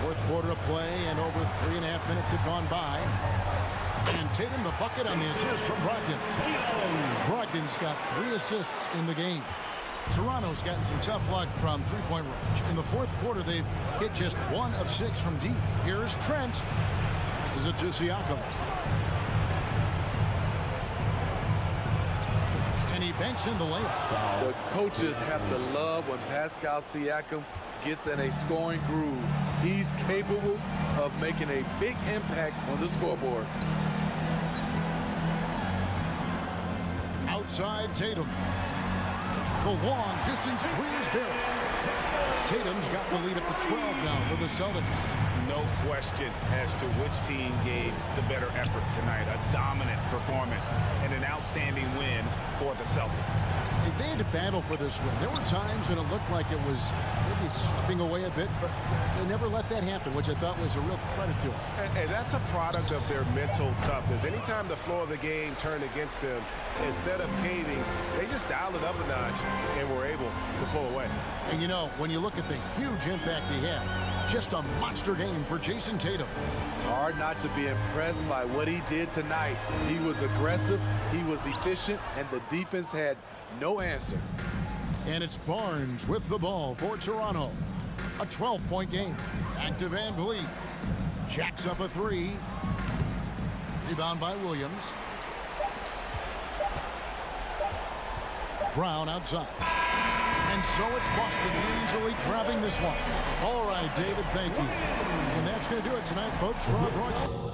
Fourth quarter of play, and over 3.5 minutes have gone by. And Tatum the bucket on the assist from Brogdon. Brogdon's got 3 assists in the game. Toronto's gotten some tough luck from three-point range. In the fourth quarter, they've hit just 1 of 6 from deep. Here's Trent. This is it to Siakam. And he banks in the layup. The coaches have to love when Pascal Siakam gets in a scoring groove. He's capable of making a big impact on the scoreboard. Outside Tatum. The long distance three is buried. Tatum's got the lead up to 12 now for the Celtics. No question as to which team gave the better effort tonight. A dominant performance and an outstanding win for the Celtics. They had to battle for this win. There were times when it looked like it was maybe slipping away a bit, but they never let that happen, which I thought was a real credit to them. And that's a product of their mental toughness. Anytime the floor of the game turned against them, instead of caving, they just dialed it up a notch and were able to pull away. And you know, when you look at the huge impact he had, just a monster game for Jason Tatum. Hard not to be impressed by what he did tonight. He was aggressive, he was efficient, and the defense had no answer. And it's Barnes with the ball for Toronto. A 12-point game. Back to Van Vliet. Jacks up a three. Rebound by Williams. Brown outside. And so it's Boston easily grabbing this one. All right, David, thank you. And that's going to do it tonight, folks, for our broadcast.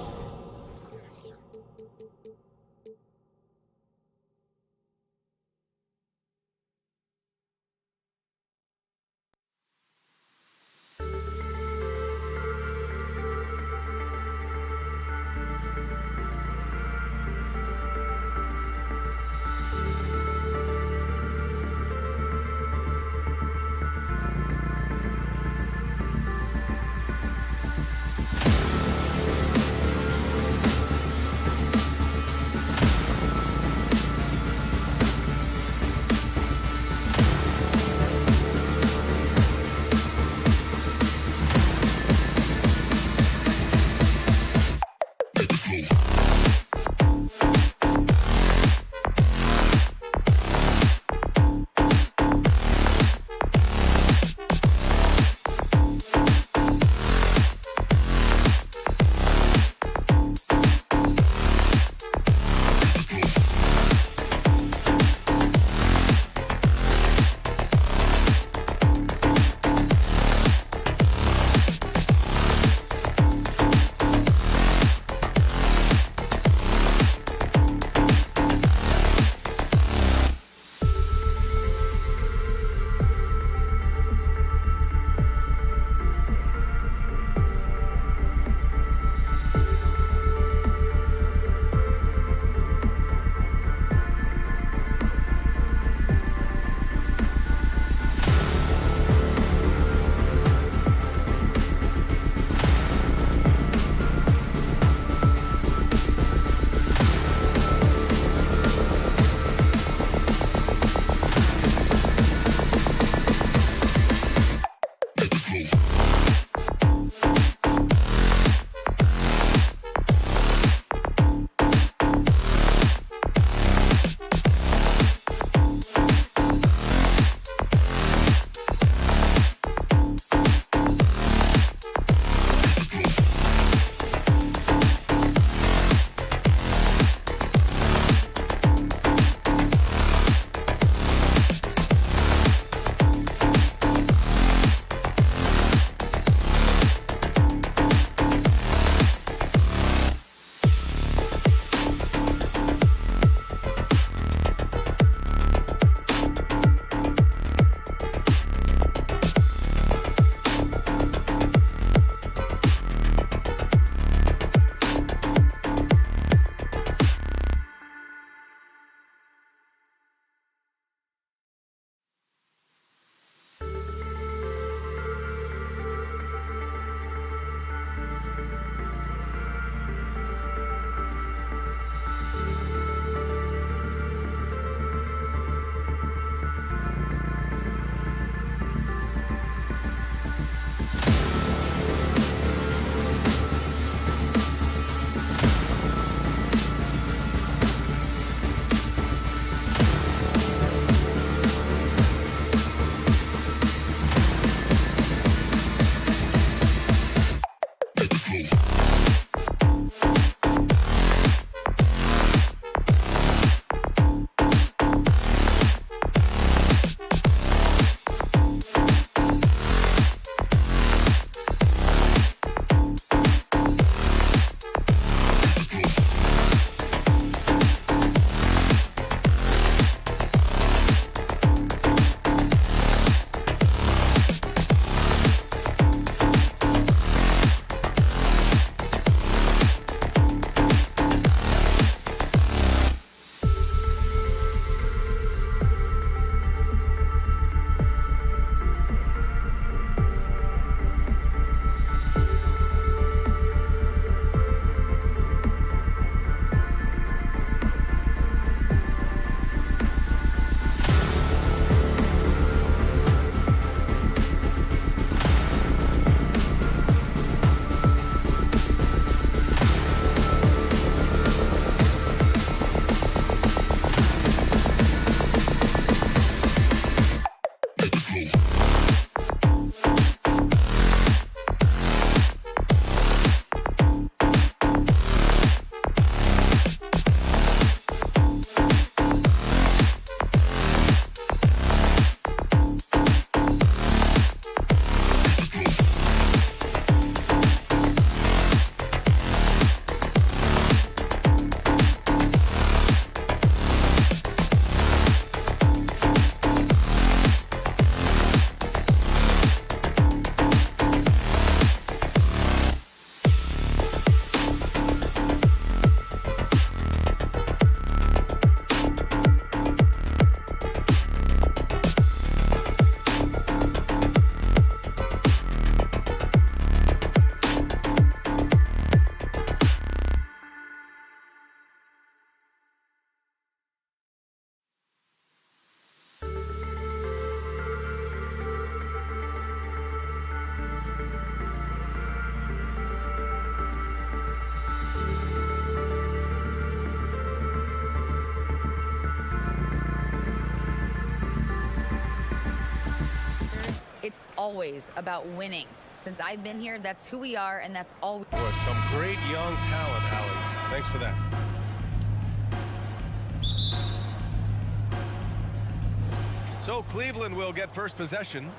always about winning. Since I've been here, that's who we are, and that's all we... Boy, some great young talent, Alan. Thanks for that. So Cleveland will get first possession.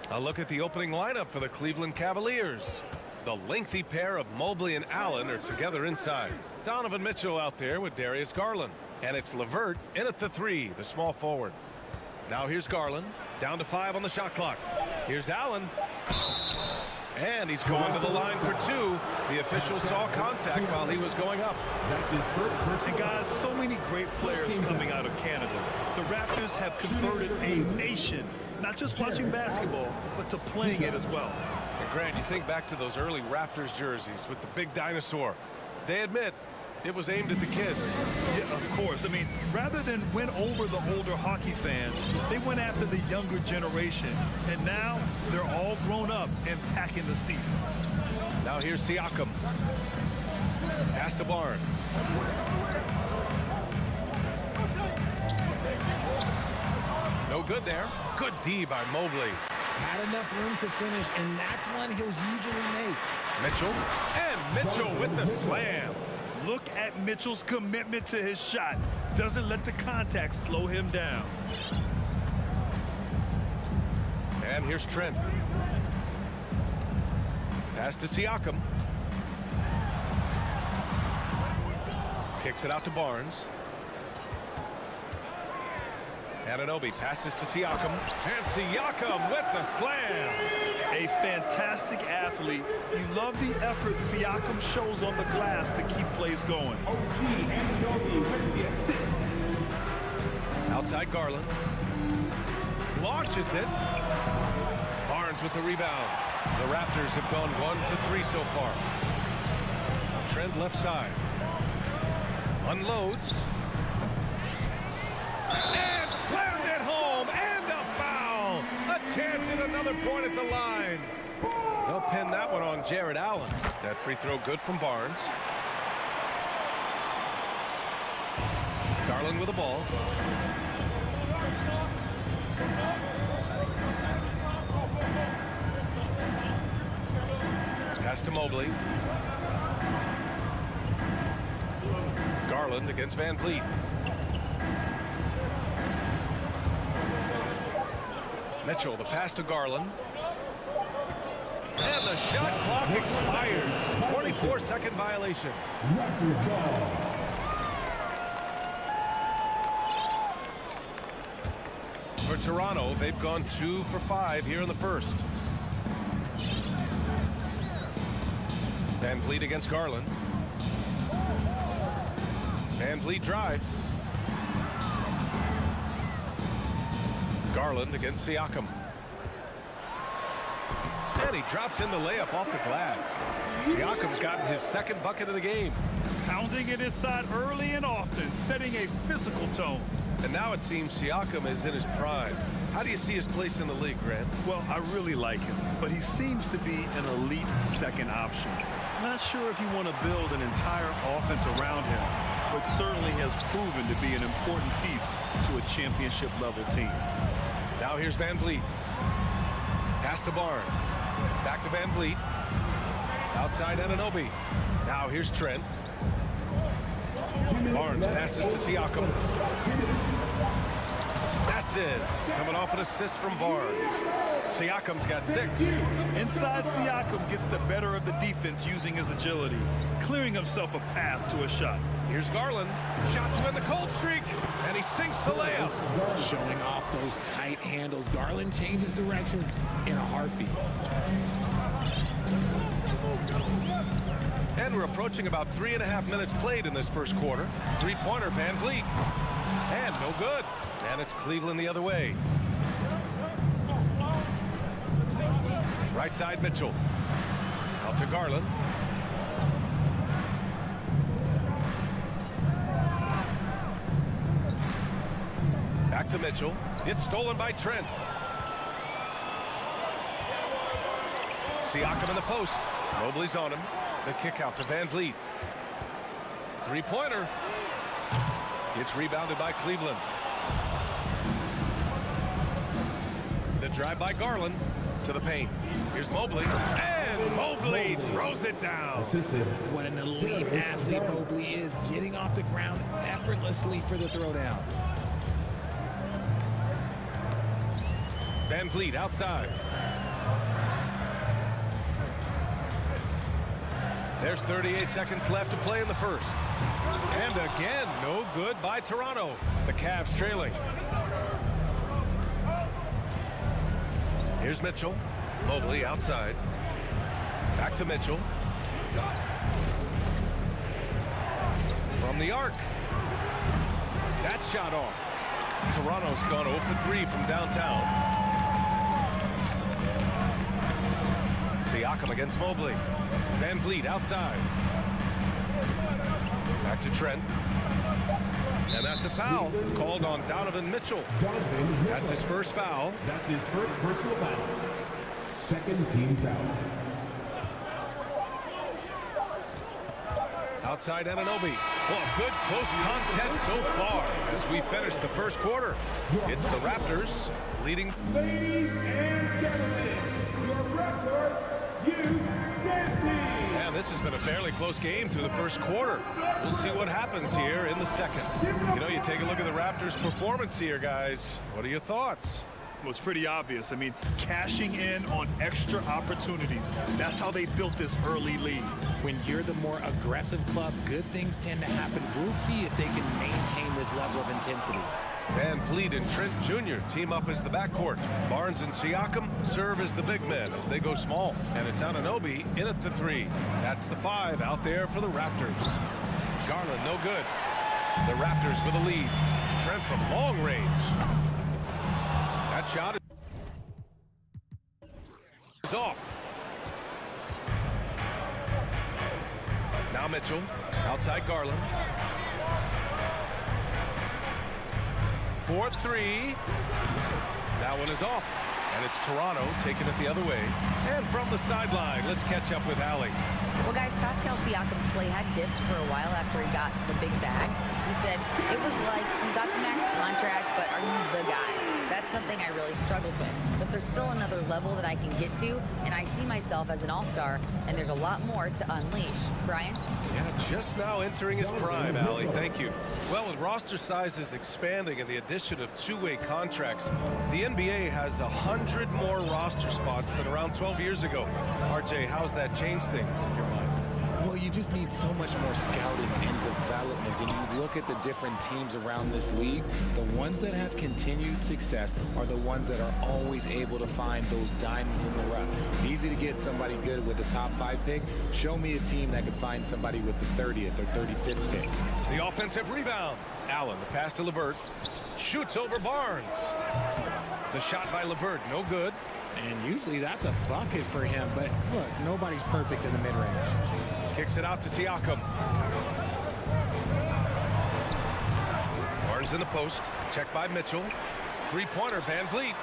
A look at the opening lineup for the Cleveland Cavaliers. The lengthy pair of Mobley and Allen are together inside. Donovan Mitchell out there with Darius Garland. And it's LeVert in at the 3, the small forward. Now here's Garland, down to 5 on the shot clock. Here's Allen. And he's going to the line for 2. The official saw contact while he was going up. And guys, so many great players coming out of Canada. The Raptors have converted a nation, not just watching basketball, but to playing it as well. And Grant, you think back to those early Raptors jerseys with the big dinosaur. They admit it was aimed at the kids. Yeah, of course. I mean, rather than win over the older hockey fans, they went after the younger generation. And now they're all grown up and packing the seats. Now here's Siakam. Pass to Barnes. No good there. Good D by Mobley. Had enough room to finish, and that's one he'll usually make. Mitchell. And Mitchell with the slam. Look at Mitchell's commitment to his shot. Doesn't let the contact slow him down. And here's Trent. Pass to Siakam. Kicks it out to Barnes. Anunoby passes to Siakam. And Siakam with the slam. A fantastic athlete. You love the effort Siakam shows on the glass to keep plays going. Outside Garland. Launches it. Barnes with the rebound. The Raptors have gone 1 for 3 so far. Trent left side. Unloads. And slammed it home. And a foul. A chance at another point at the line. They'll pin that one on Jared Allen. That free throw good from Barnes. Garland with the ball. Pass to Mobley. Garland against Van Vliet. Mitchell, the pass to Garland. And the shot clock expires. 24-second violation. For Toronto, they've gone 2 for 5 here in the first. Van Vliet against Garland. Van Vliet drives. Garland against Siakam. And he drops in the layup off the glass. Siakam's gotten his second bucket of the game. Pounding it inside early and often, setting a physical tone. And now it seems Siakam is in his prime. How do you see his place in the league, Grant? Well, I really like him, but he seems to be an elite second option. Not sure if you want to build an entire offense around him, but certainly has proven to be an important piece to a championship-level team. Now here's Van Vliet. Pass to Barnes. Back to Van Vliet. Outside Anunoby. Now here's Trent. Barnes passes to Siakam. That's it. Coming off an assist from Barnes. Siakam's got 6. Inside, Siakam gets the better of the defense using his agility, clearing himself a path to a shot. Here's Garland. Shot to end the cold streak. And he sinks the layup. Showing off those tight handles. Garland changes directions in a heartbeat. And we're approaching about 3.5 minutes played in this first quarter. Three-pointer, Van Vliet. And no good. And it's Cleveland the other way. Right side, Mitchell. Out to Garland. Back to Mitchell. It's stolen by Trent. Siakam in the post. Mobley's on him. The kick out to Van Vliet. Three-pointer. It's rebounded by Cleveland. a drive by Garland to the paint. Here's Mobley, and Mobley throws it down. What an elite athlete Mobley is, getting off the ground effortlessly for the throwdown. Van Vliet outside. There's 38 seconds left to play in the first. And again, no good by Toronto. The Cavs trailing. Here's Mitchell. Mobley outside. Back to Mitchell. From the arc. That shot off. Toronto's gone 0 for 3 from downtown. Siakam against Mobley. Van Vliet outside. Back to Trent. And that's a foul called on Donovan Mitchell. That's his first foul. That's his first personal foul. Second team foul. Outside Anunoby. Well, a good close contest so far as we finish the first quarter. It's the Raptors leading. Ladies and gentlemen, your Raptors youth dance team. And this has been a fairly close game through the first quarter. We'll see what happens here in the second. You know, you take a look at the Raptors' performance here, guys. What are your thoughts? Well, it's pretty obvious. I mean, cashing in on extra opportunities. That's how they built this early lead. When you're the more aggressive club, good things tend to happen. We'll see if they can maintain this level of intensity. Van Vliet and Trent Jr. team up as the backcourt. Barnes and Siakam serve as the big men as they go small. And it's Anunoby in at the 3. That's the 5 out there for the Raptors. Garland, no good. The Raptors with a lead. Trent from long range. That shot is off. Now Mitchell, outside Garland. 4-3. That one is off. And it's Toronto taking it the other way. And from the sideline, let's catch up with Allie. Well, guys, Pascal Siakam's play had dipped for a while after he got the big bag. He said, it was like, you got the max contract, but are you the guy? That's something I really struggled with. But there's still another level that I can get to, and I see myself as an all-star, and there's a lot more to unleash. Brian? Yeah, just now entering his prime, Allie. Thank you. Well, with roster sizes expanding and the addition of two-way contracts, the NBA has 100 more roster spots than around 12 years ago. RJ, how's that changed things in your mind? Well, you just need so much more scouting and development. And you look at the different teams around this league, the ones that have continued success are the ones that are always able to find those diamonds in the rough. It's easy to get somebody good with the top 5 pick. Show me a team that can find somebody with the 30th or 35th pick. The offensive rebound. Allen, the pass to LeVert. Shoots over Barnes. The shot by LeVert, no good. And usually that's a bucket for him. But look, nobody's perfect in the mid-range. Kicks it out to Siakam. Barnes in the post. Checked by Mitchell. Three-pointer, Van Vliet.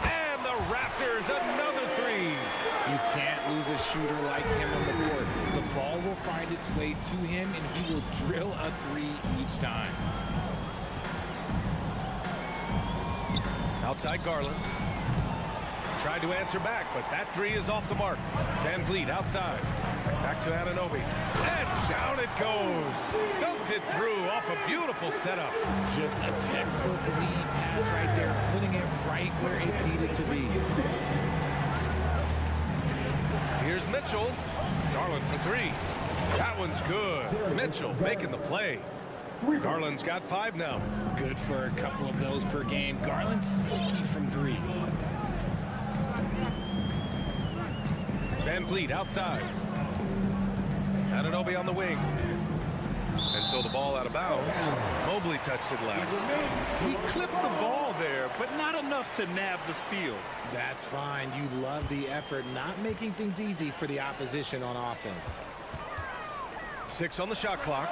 And the Raptors, another 3. You can't lose a shooter like him on the court. The ball will find its way to him, and he will drill a 3 each time. Outside Garland. Tried to answer back, but that 3 is off the mark. Van Vliet outside. Back to Anunoby. And down it goes. Dunked it through off a beautiful setup. Just a textbook lead pass right there, putting it right where it needed to be. Here's Mitchell. Garland for 3. That one's good. Mitchell making the play. Garland's got 5 now. Good for a couple of those per game. Garland silky from 3. Van Vliet outside. Anunoby on the wing. And so the ball out of bounds. Mobley touched it last. He clipped the ball there, but not enough to nab the steal. That's fine. You love the effort, not making things easy for the opposition on offense. 6 on the shot clock.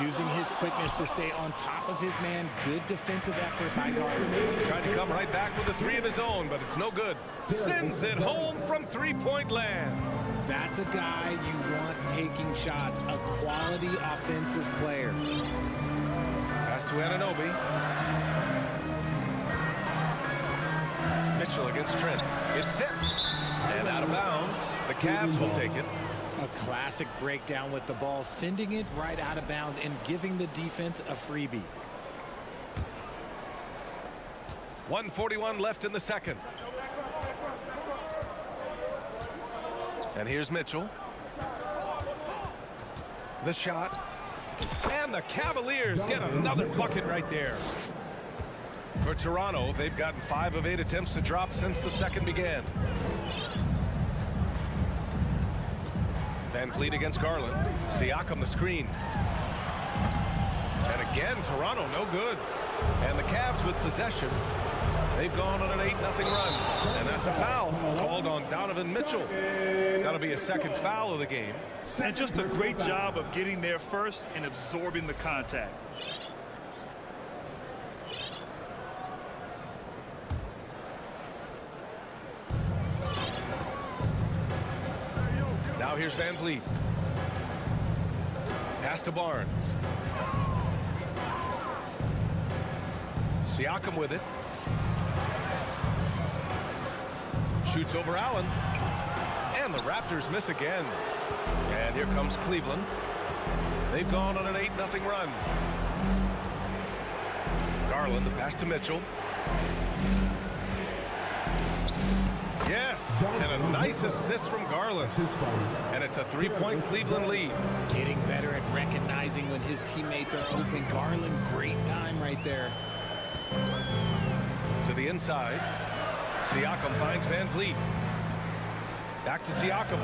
Using his quickness to stay on top of his man. Good defensive effort by Garland. Tried to come right back with a 3 of his own, but it's no good. Sends it home from three-point land. That's a guy you want taking shots. A quality offensive player. Pass to Anunoby. Mitchell against Trent. It's tipped. And out of bounds. The Cavs will take it. A classic breakdown with the ball, sending it right out of bounds and giving the defense a freebie. 1:41 left in the second. And here's Mitchell. The shot. And the Cavaliers get another bucket right there. For Toronto, they've gotten 5 of 8 attempts to drop since the second began. Van Vliet against Garland. Siakam the screen. And again, Toronto no good. And the Cavs with possession. They've gone on an 8-0 run. And that's a foul called on Donovan Mitchell. That'll be a second foul of the game. And just a great job of getting there first and absorbing the contact. Now here's Van Vliet. Pass to Barnes. Siakam with it. Shoots over Allen. And the Raptors miss again. And here comes Cleveland. They've gone on an 8-0 run. Garland, the pass to Mitchell. Yes, and a nice assist from Garland. And it's a 3-point Cleveland lead. Getting better at recognizing when his teammates are open. Garland, great time right there. To the inside. Siakam finds Van Vliet. Back to Siakam.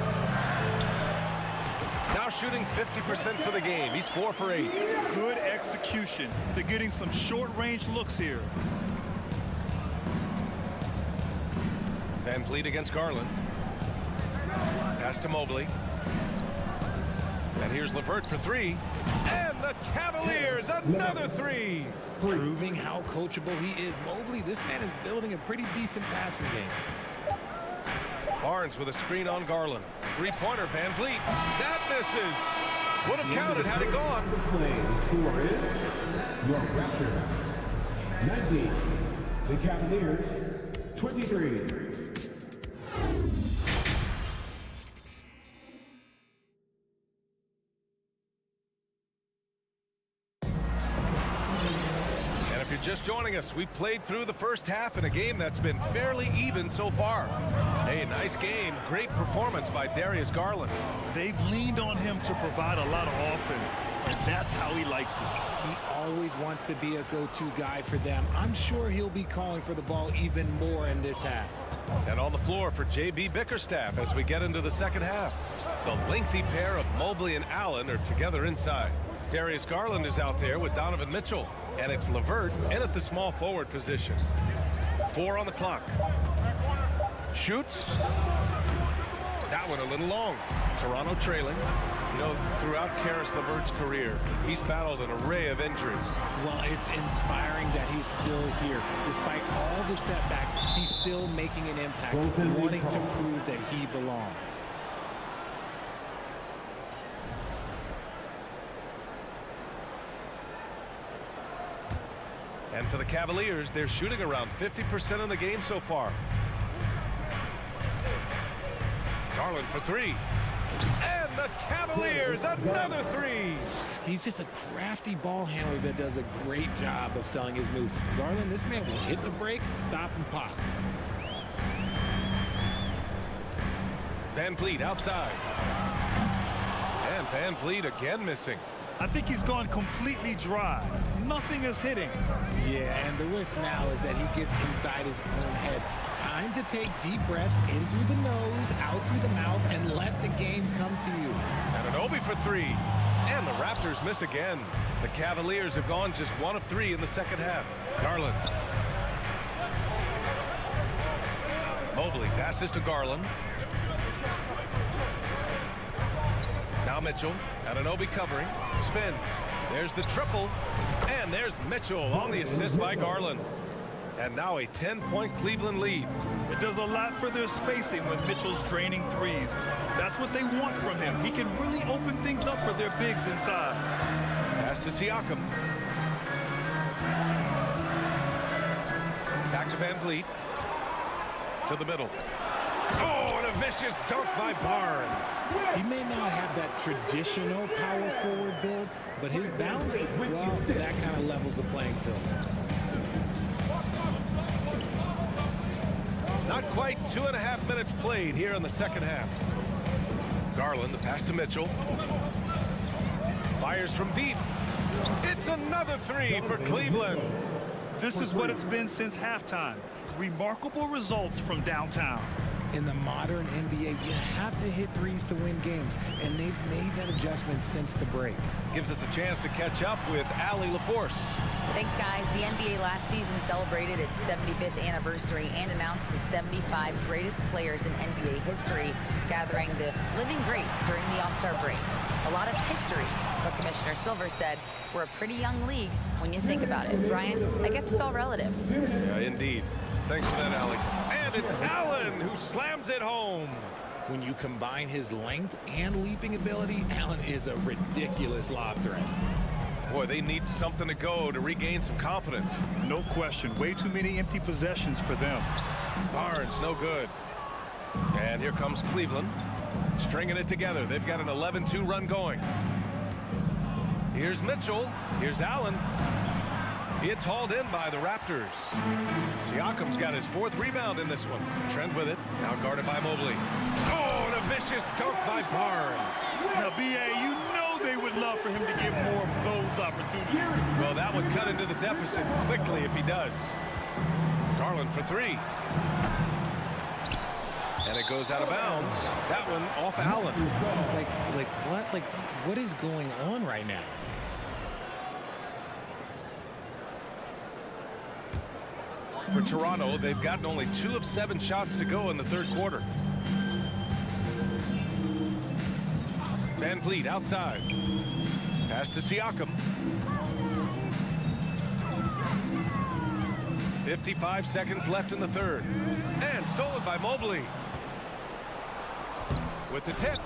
Now shooting 50% for the game. He's 4 for 8. Good execution. They're getting some short-range looks here. Van Vliet against Garland. Pass to Mobley. And here's LeVert for 3. And the Cavaliers, another 3. Proving how coachable he is. Mobley, this man is building a pretty decent passing game. Barnes with a screen on Garland. 3-pointer, Van Vliet. That misses. Would have counted had it gone. The score is your Raptors 19, the Cavaliers 23. Just joining us, we played through the first half in a game that's been fairly even so far. Hey, nice game. Great performance by Darius Garland. They've leaned on him to provide a lot of offense, and that's how he likes it. He always wants to be a go-to guy for them. I'm sure he'll be calling for the ball even more in this half. And on the floor for J.B. Bickerstaff as we get into the second half. The lengthy pair of Mobley and Allen are together inside. Darius Garland is out there with Donovan Mitchell. And it's LeVert in at the small forward position. 4 on the clock. Shoots. That one a little long. Toronto trailing. You know, throughout Karis LeVert's career, he's battled an array of injuries. Well, it's inspiring that he's still here. Despite all the setbacks, he's still making an impact, wanting to prove that he belongs. And for the Cavaliers, they're shooting around 50% in the game so far. Garland for 3. And the Cavaliers, another 3. He's just a crafty ball handler that does a great job of selling his moves. Garland, this man will hit the break, stop, and pop. Van Vliet outside. And Van Vliet again missing. I think he's gone completely dry. Nothing is hitting. Yeah, and the risk now is that he gets inside his own head. Time to take deep breaths in through the nose, out through the mouth, and let the game come to you. Anunoby for 3. And the Raptors miss again. The Cavaliers have gone just 1 of 3 in the second half. Garland. Mobley passes to Garland. Now Mitchell. Anunoby covering. Spins. There's the triple. And there's Mitchell on the assist by Garland. And now a 10-point Cleveland lead. It does a lot for their spacing when Mitchell's draining threes. That's what they want from him. He can really open things up for their bigs inside. Pass to Siakam. Back to Van Vliet. To the middle. Oh, and a vicious dunk by Barnes. He may not have that traditional power forward build, but his bounce, well, that kind of levels the playing field. Not quite 2.5 minutes played here in the second half. Garland, the pass to Mitchell. Fires from deep. It's another three for Cleveland. This is what it's been since halftime. Remarkable results from downtown. In the modern NBA, you have to hit threes to win games, and they've made that adjustment since the break. Gives us a chance to catch up with Allie LaForce. Thanks, guys. The NBA last season celebrated its 75th anniversary and announced the 75 greatest players in NBA history, gathering the living greats during the All-Star break. A lot of history, but Commissioner Silver said we're a pretty young league when you think about it. Brian, I guess it's all relative. Yeah, indeed. Thanks for that, Allie. And it's Allen who slams it home. When you combine his length and leaping ability, Allen is a ridiculous lob threat. Boy, they need something to go to regain some confidence. No question. Way too many empty possessions for them. Barnes, no good. And here comes Cleveland, stringing it together. They've got an 11-2 run going. Here's Mitchell. Here's Allen. It's hauled in by the Raptors. Siakam's got his 4th rebound in this one. Trent with it, now guarded by Mobley. Oh, and a vicious dunk by Barnes. Now, B.A., you know they would love for him to get more of those opportunities. Well, that would cut into the deficit quickly if he does. Garland for 3. And it goes out of bounds. That one off Allen. What is going on right now? For Toronto, they've gotten only 2 of 7 shots to go in the third quarter. Van Vliet outside. Pass to Siakam. 55 seconds left in the third. And stolen by Mobley. With the tip.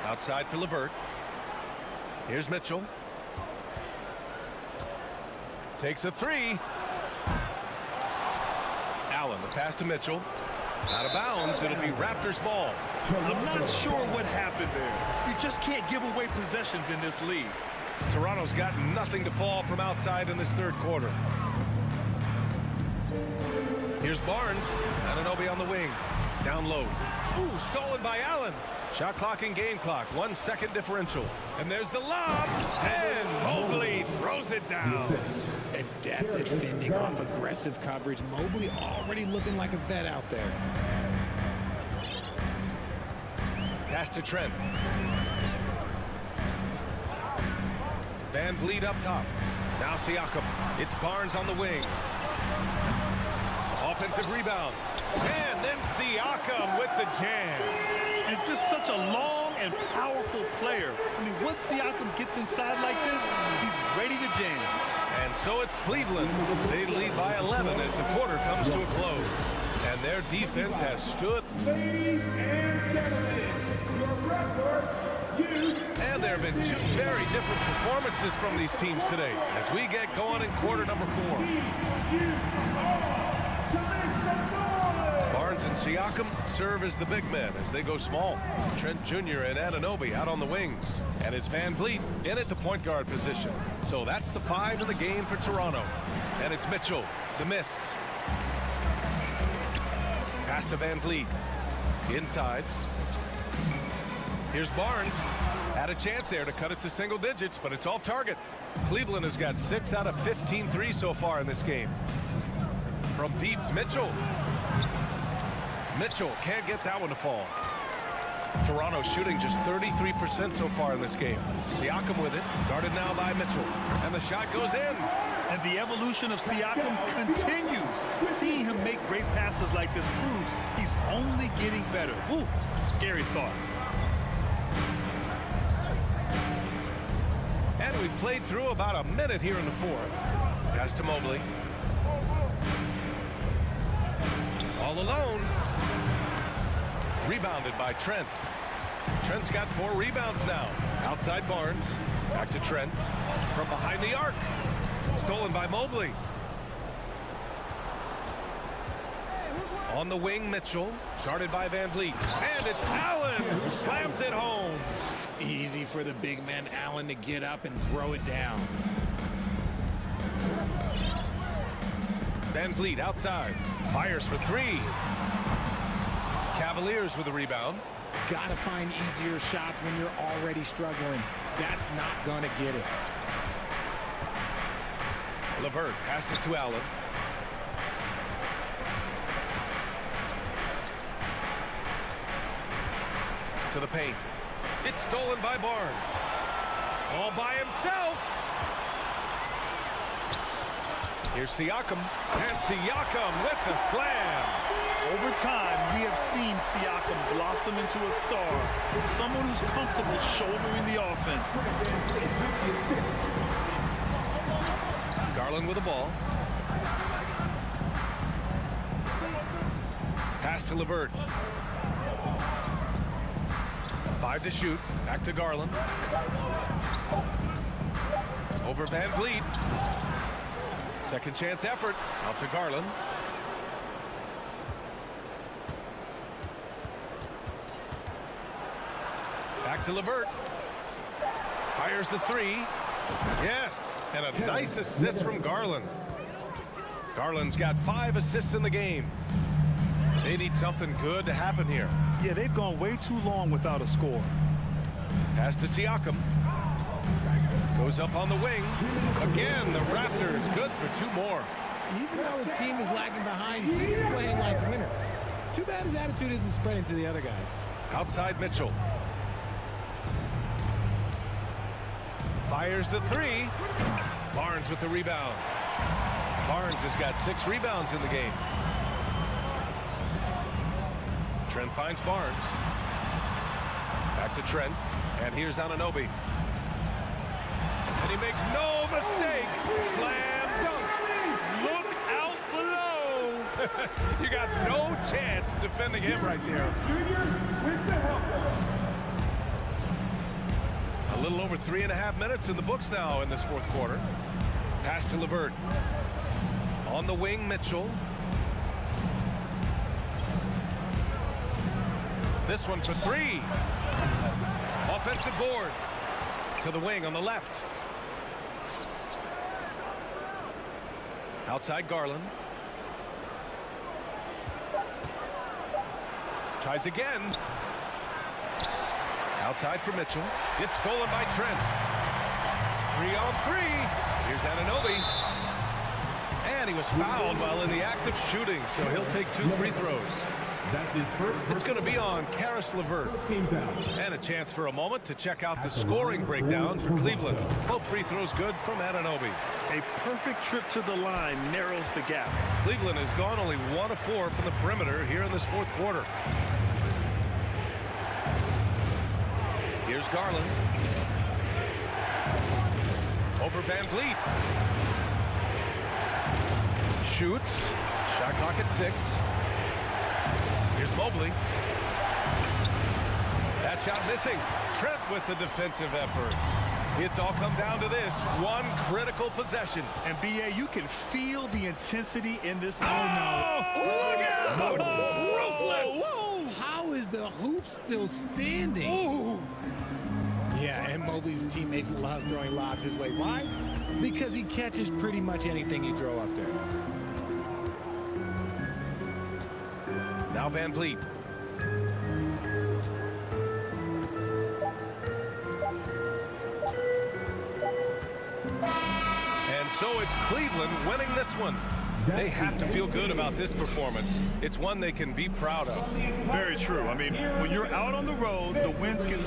Outside for LeVert. Here's Mitchell. Takes a 3. Allen, the pass to Mitchell. Out of bounds. It'll be Raptors ball. I'm not sure what happened there. You just can't give away possessions in this league. Toronto's got nothing to fall from outside in this third quarter. Here's Barnes. Anunoby on the wing. Down low. Ooh, stolen by Allen. Shot clock and game clock. 1 second differential. And there's the lob. And Mobley throws it down. Adept at fending off aggressive coverage. Mobley already looking like a vet out there. Pass to Trent. Van Vliet up top. Now Siakam. It's Barnes on the wing. Offensive rebound. And then Siakam with the jam. He's just such a long and powerful player. I mean, once Siakam gets inside like this, he's ready to jam. And so it's Cleveland. They lead by 11 as the quarter comes to a close. And their defense has stood. Ladies and gentlemen, your record, And there have been 2 very different performances from these teams today as we get going in quarter number 4. Barnes and Siakam serve as the big men as they go small. Trent Jr. and Anunoby out on the wings. And it's Van Vliet in at the point guard position. So that's the 5 in the game for Toronto. And it's Mitchell, the miss. Pass to Van Vliet. Inside. Here's Barnes. Had a chance there to cut it to single digits, but it's off target. Cleveland has got 6 out of 15 threes so far in this game. From deep, Mitchell. Mitchell can't get that one to fall. Toronto shooting just 33% so far in this game. Siakam with it, guarded now by Mitchell. And the shot goes in. And the evolution of Siakam continues. Seeing him make great passes like this proves he's only getting better. Ooh, scary thought. And we played through about a minute here in the fourth. Pass to Mobley. All alone. Rebounded by Trent. Trent's got 4 rebounds now. Outside Barnes. Back to Trent. From behind the arc. Stolen by Mobley. On the wing, Mitchell, guarded by Van Vliet. And it's Allen who slams it home. Easy for the big man Allen to get up and throw it down. Van Vliet outside. Fires for three. Cavaliers with the rebound. Gotta find easier shots when you're already struggling. That's not gonna get it. LeVert passes to Allen. To the paint. It's stolen by Barnes. All by himself. Here's Siakam. And Siakam with the slam. Over time, we have seen Siakam blossom into a star. Someone who's comfortable shouldering the offense. Garland with the ball. Pass to LeVert. 5 to shoot. Back to Garland. Over Van Vliet. Second chance effort. Out to Garland. Back to LeVert. Fires the three. Yes. And a nice assist from Garland. Garland's got 5 assists in the game. They need something good to happen here. Yeah, they've gone way too long without a score. Pass to Siakam. Goes up on the wing. Again, the Raptors good for 2 more. Even though his team is lagging behind, he's playing like a winner. Too bad his attitude isn't spreading to the other guys. Outside Mitchell. Fires the three. Barnes with the rebound. Barnes has got 6 rebounds in the game. Trent finds Barnes. Back to Trent. And here's Anunoby. And he makes no mistake. Slam dunk. Look out below. You got no chance of defending him right there. A little over 3.5 minutes in the books now in this fourth quarter. Pass to LeVert. On the wing, Mitchell. This one for 3. Offensive board. To the wing on the left. Outside Garland. Tries again. Outside for Mitchell. It's stolen by Trent. 3-on-3. Here's Anunoby. And he was fouled while in the act of shooting, so he'll take 2 free throws. That's his first. It's going to be on Karis LeVert. And a chance for a moment to check out the scoring breakdown for Cleveland. Both free throws good from Anunoby. A perfect trip to the line narrows the gap. Cleveland has gone only 1 of 4 from the perimeter here in this fourth quarter. Here's Garland. Over Van Vliet. Shoots. Shot clock at 6. Here's Mobley. That shot missing. Trent with the defensive effort. It's all come down to this one critical possession. And B.A., you can feel the intensity in this moment. Look out! Ruthless! Whoa! How is the hoop still standing? Ooh. Yeah, and Mobley's teammates love throwing lobs his way. Why? Because he catches pretty much anything you throw up there. Now Van Vliet. And so it's Cleveland winning this one. They have to feel good about this performance. It's one they can be proud of. Very true. I mean, when you're out on the road, the wins can...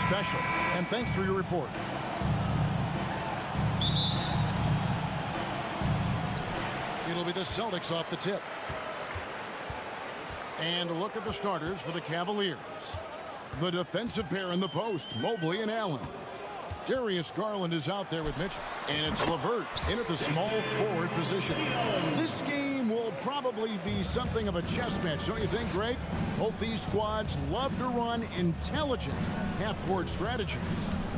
special. And thanks for your report. It'll be the Celtics off the tip. And look at the starters for the Cavaliers. The defensive pair in the post, Mobley and Allen. Darius Garland is out there with Mitchell. And it's LeVert in at the small forward position. This game will probably be something of a chess match, don't you think, Greg? Both these squads love to run intelligent half-court strategies.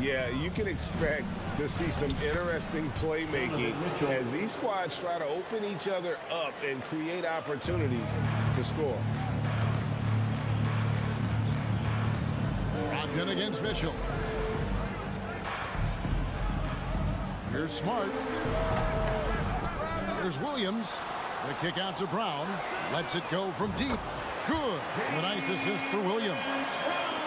Yeah, you can expect to see some interesting playmaking as these squads try to open each other up and create opportunities to score. Brogdon against Mitchell. Here's Smart. Here's Williams. The kick out to Brown. Lets it go from deep. Good. A nice assist for Williams.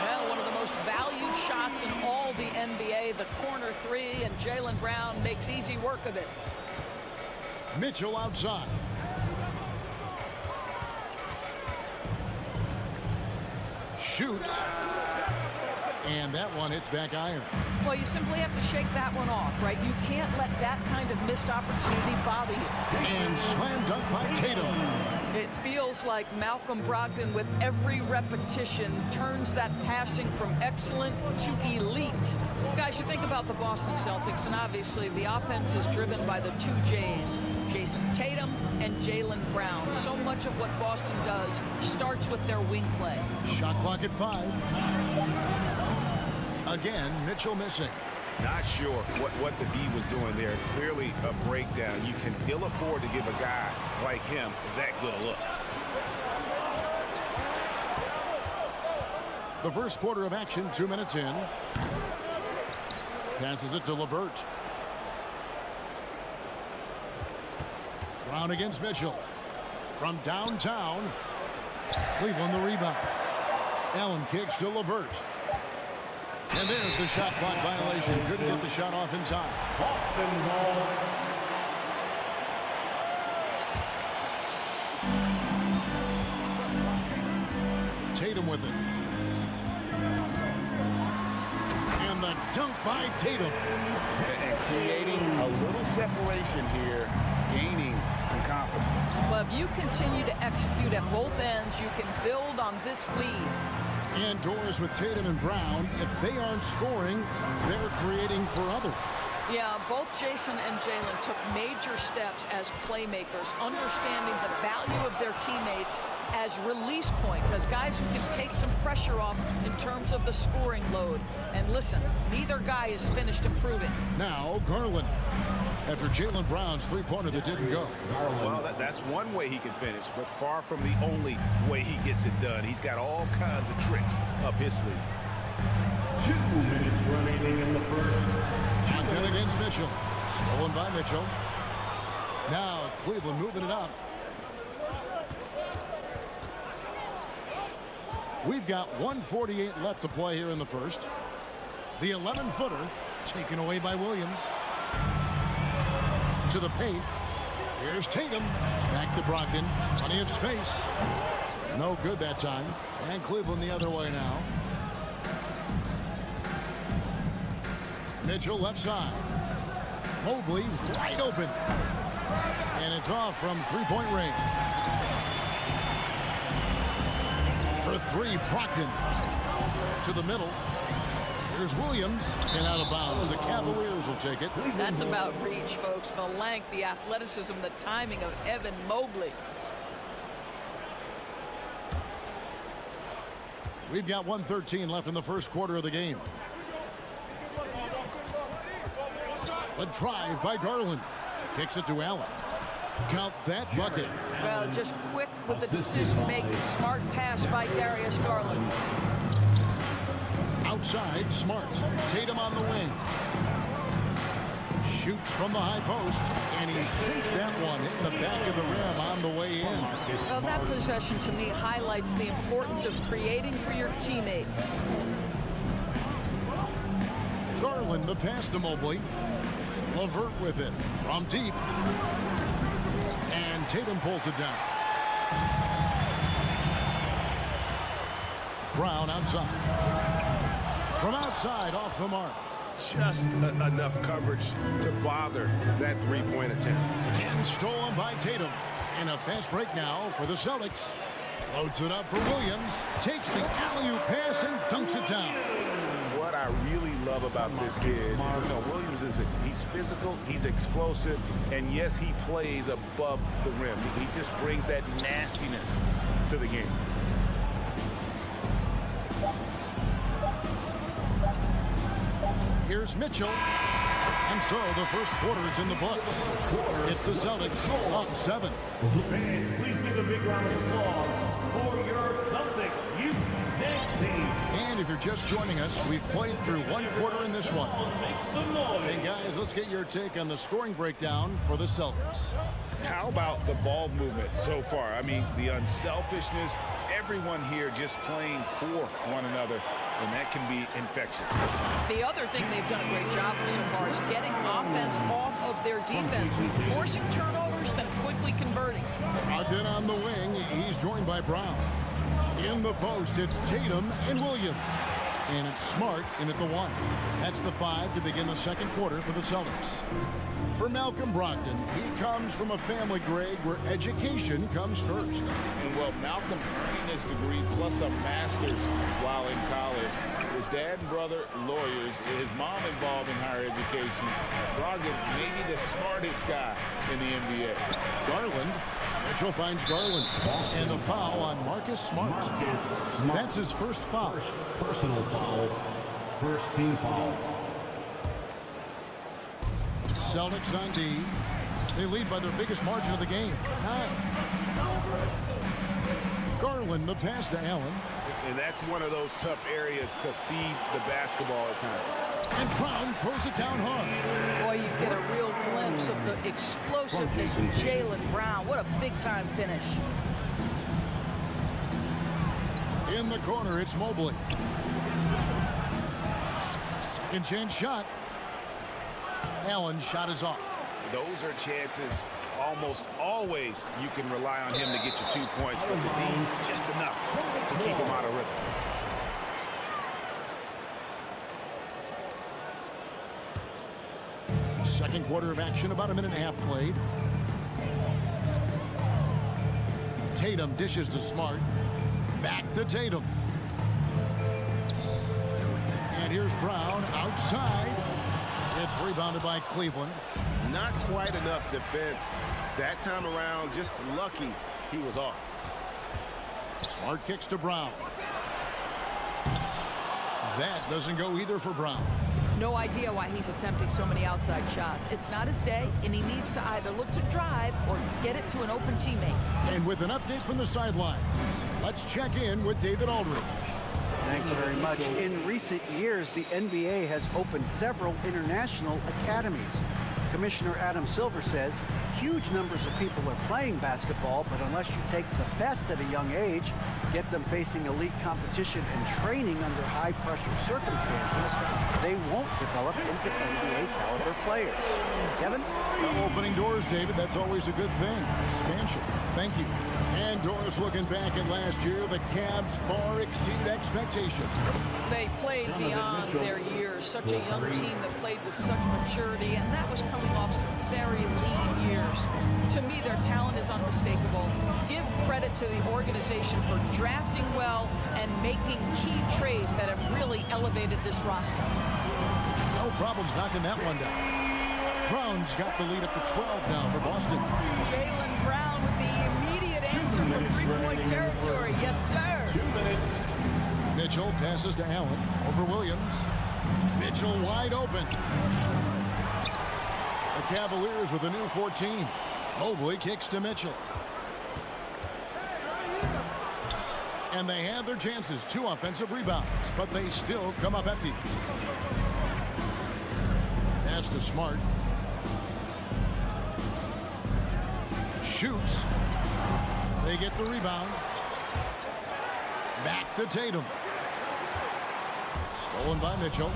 Well, one of the most valued shots in all the NBA, the corner three, and Jaylen Brown makes easy work of it. Mitchell outside. Shoots. And that one hits back iron. Well, you simply have to shake that one off, right? You can't let that kind of missed opportunity bother you. And slam dunk by Tatum. It feels like Malcolm Brogdon, with every repetition, turns that passing from excellent to elite. Guys, you think about the Boston Celtics, and obviously the offense is driven by the two J's, Jason Tatum and Jaylen Brown. So much of what Boston does starts with their wing play. Shot clock at 5. Again, Mitchell missing. Not sure what the D was doing there. Clearly a breakdown. You can ill afford to give a guy like him that good a look. The first quarter of action, 2 minutes in. Passes it to LeVert. Brown against Mitchell. From downtown. Cleveland the rebound. Allen kicks to LeVert. And there's the shot clock violation. Couldn't get the shot off in time. Boston ball. Tatum with it. And the dunk by Tatum. And creating a little separation here, gaining some confidence. Well, if you continue to execute at both ends, you can build on this lead. Indoors with Tatum and Brown. If they aren't scoring, they're creating for others. Yeah, both Jason and Jaylen took major steps as playmakers, understanding the value of their teammates as release points, as guys who can take some pressure off in terms of the scoring load. And listen, neither guy is finished improving. Now, Garland. After Jaylen Brown's three-pointer that didn't go. Well, that's one way he can finish, but far from the only way he gets it done. He's got all kinds of tricks up his sleeve. 2 minutes remaining in the first. Brogdon against Mitchell. Stolen by Mitchell. Now Cleveland moving it up. We've got 1:48 left to play here in the first. The 11-footer taken away by Williams. To the paint. Here's Tatum. Back to Brogdon. Plenty of space. No good that time. And Cleveland the other way now. Mitchell left side. Mobley wide open. And it's off from three-point range. For three, Brogdon. To the middle. Here's Williams, and out of bounds. The Cavaliers will take it. That's about reach, folks. The length, the athleticism, the timing of Evan Mobley. We've got 1:13 left in the first quarter of the game. A drive by Garland. Kicks it to Allen. Count that bucket. Well, just quick with the decision-making. Smart pass by Darius Garland. Outside, Smart. Tatum on the wing. Shoots from the high post, and he sinks that one in the back of the rim on the way in. Well, that possession to me highlights the importance of creating for your teammates. Garland, the pass to Mobley. LeVert with it from deep. And Tatum pulls it down. Brown outside. From outside, off the mark. just enough coverage to bother that three-point attempt. And stolen by Tatum. And a fast break now for the Celtics. Floats it up for Williams. Takes the alley-oop pass and dunks it down. What I really love about this kid, Williams he's physical, he's explosive, and yes, he plays above the rim. He just brings that nastiness to the game. Here's Mitchell. And so the first quarter is in the books. It's the Celtics up 7. Fans, please give a big round of applause for your Celtics youth next team. And if you're just joining us, we've played through one quarter in this one. Make some noise. Hey guys, let's get your take on the scoring breakdown for the Celtics. How about the ball movement so far? I mean, the unselfishness, everyone here just playing for one another, and that can be infectious. The other thing they've done a great job of so far is getting offense off of their defense, forcing turnovers, then quickly converting. Brogdon on the wing. He's joined by Brown. In the post, it's Tatum and Williams. And it's Smart in at the 1. That's the 5 to begin the second quarter for the Celtics. For Malcolm Brogdon, he comes from a family, Greg, where education comes first. And well, Malcolm earning his degree plus a master's while in college. His dad and brother, lawyers. His mom involved in higher education. Brogdon, maybe the smartest guy in the NBA. Garland. Mitchell finds Garland. And the foul on Marcus Smart. That's his first foul. Personal foul. First team foul. Celtics on D. They lead by their biggest margin of the game, 9. Garland, the pass to Allen. And that's one of those tough areas to feed the basketball at times. And Brown throws it down hard. Boy, you get a real glimpse of the explosiveness of Jaylen Brown. What a big-time finish. In the corner, it's Mobley. Second chance shot. Allen's shot is off. Those are chances almost always you can rely on him to get you 2 points, but the D's just enough to keep him out of rhythm. Second quarter of action, about a minute and a half played. Tatum dishes to Smart. Back to Tatum. And here's Brown outside. It's rebounded by Cleveland. Not quite enough defense that time around. Just lucky he was off. Smart kicks to Brown. That doesn't go either for Brown. No idea why he's attempting so many outside shots. It's not his day, and he needs to either look to drive or get it to an open teammate. And with an update from the sideline, let's check in with David Aldridge. Thanks very much. In recent years, the NBA has opened several international academies. Commissioner Adam Silver says huge numbers of people are playing basketball, but unless you take the best at a young age, get them facing elite competition and training under high-pressure circumstances, they won't develop into NBA-caliber players. Kevin? Well, opening doors, David. That's always a good thing. Expansion. Thank you. And Doris, looking back at last year, the Cavs far exceeded expectations. They played beyond their years. Such a young team that played with such maturity, and that was coming off some very lean years. To me, their talent is unmistakable. Give credit to the organization for drafting well and making key trades that have really elevated this roster. No problems knocking that one down. Brown's got the lead up to 12 now for Boston. Jaylen Brown with the immediate answer from three-point territory. Yes, sir. 2 minutes. Mitchell passes to Allen over Williams. Mitchell wide open. The Cavaliers with a new 14. Mobley kicks to Mitchell. And they have their chances. 2 offensive rebounds, but they still come up empty. Pass to Smart. Shoots. They get the rebound. Back to Tatum. Stolen by Mitchell.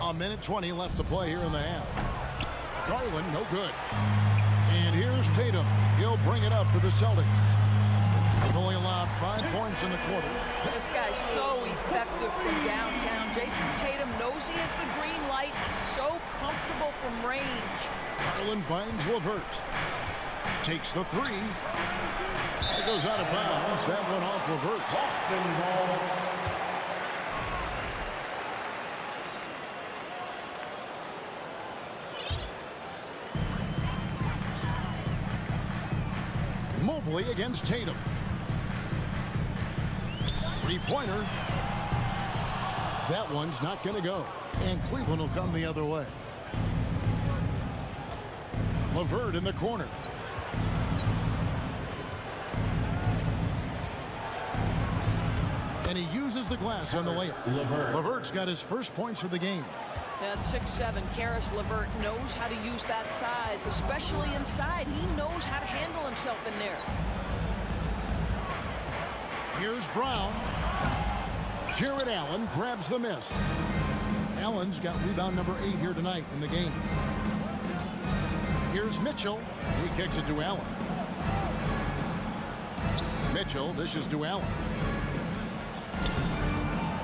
A minute 20 left to play here in the half. Garland, no good. And here's Tatum. He'll bring it up for the Celtics. They've only allowed 5 points in the quarter. This guy's so effective from downtown. Jason Tatum knows he has the green light. He's so comfortable from range. Garland finds LeVert. Takes the three. It goes out of bounds. That went off LeVert. Boston ball. Mobley against Tatum. Three-pointer. That one's not going to go. And Cleveland will come the other way. LeVert in the corner. And he uses the glass on the layup. LeVert's got his first points of the game. At 6'7", Karis LeVert knows how to use that size, especially inside. He knows how to handle himself in there. Here's Brown. Jarrett Allen grabs the miss. Allen's got rebound number 8 here tonight in the game. Here's Mitchell. He kicks it to Allen. Mitchell dishes to Allen.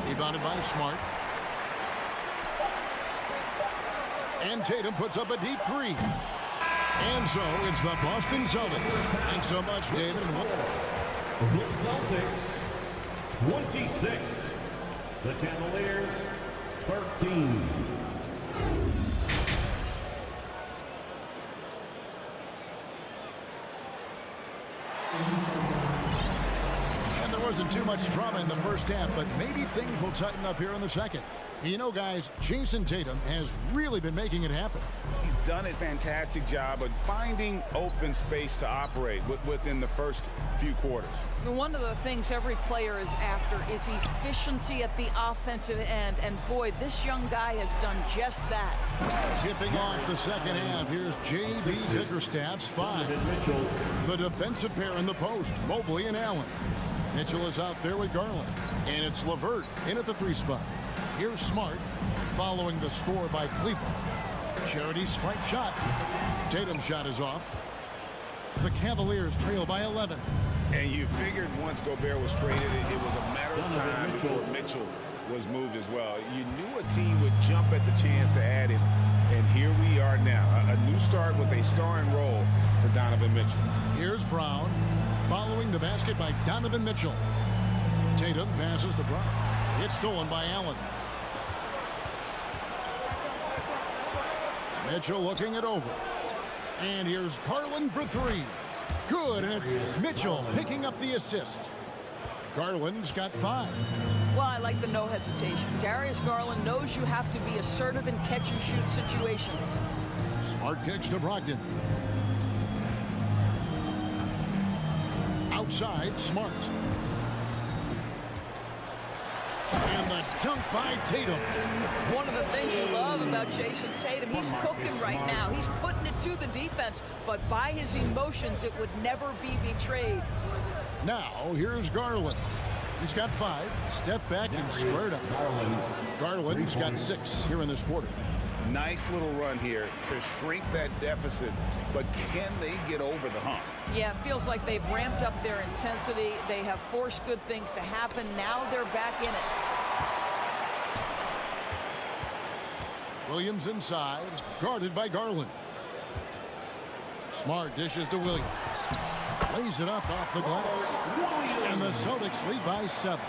Rebounded by Smart. And Tatum puts up a deep three. And so it's the Boston Celtics. Thanks so much, David. The Celtics, 26. The Cavaliers, 13. And there wasn't too much drama in the first half, but maybe things will tighten up here in the second. You know, guys, Jason Tatum has really been making it happen. He's done a fantastic job of finding open space to operate within the first few quarters. One of the things every player is after is efficiency at the offensive end. And boy, this young guy has done just that. Tipping off the second half, here's J.B. Bickerstaff's 5. The defensive pair in the post, Mobley and Allen. Mitchell is out there with Garland. And it's LeVert in at the 3 spot. Here's Smart following the score by Cleveland. Charity stripe shot. Tatum's shot is off. The Cavaliers trail by 11. And you figured once Gobert was traded, it was a matter of time before Mitchell was moved as well. You knew a team would jump at the chance to add him. And here we are now. A new start with a starring role for Donovan Mitchell. Here's Brown following the basket by Donovan Mitchell. Tatum passes to Brown. It's stolen by Allen. Mitchell looking it over. And here's Garland for 3. Good, and it's Mitchell picking up the assist. Garland's got 5. Well, I like the no hesitation. Darius Garland knows you have to be assertive in catch-and-shoot situations. Smart kicks to Brogdon. Outside, Smart. And the dunk by Tatum. One of the things you love about Jason Tatum, he's cooking right now. He's putting it to the defense, but by his emotions, it would never be betrayed. Now, here's Garland. He's got 5. Step back and squared up. Garland's got 6 here in this quarter. Nice little run here to shrink that deficit, but can they get over the hump? Yeah, it feels like they've ramped up their intensity. They have forced good things to happen. Now they're back in it. Williams inside, guarded by Garland. Smart dishes to Williams. Lays it up off the glass. And the Celtics lead by 7.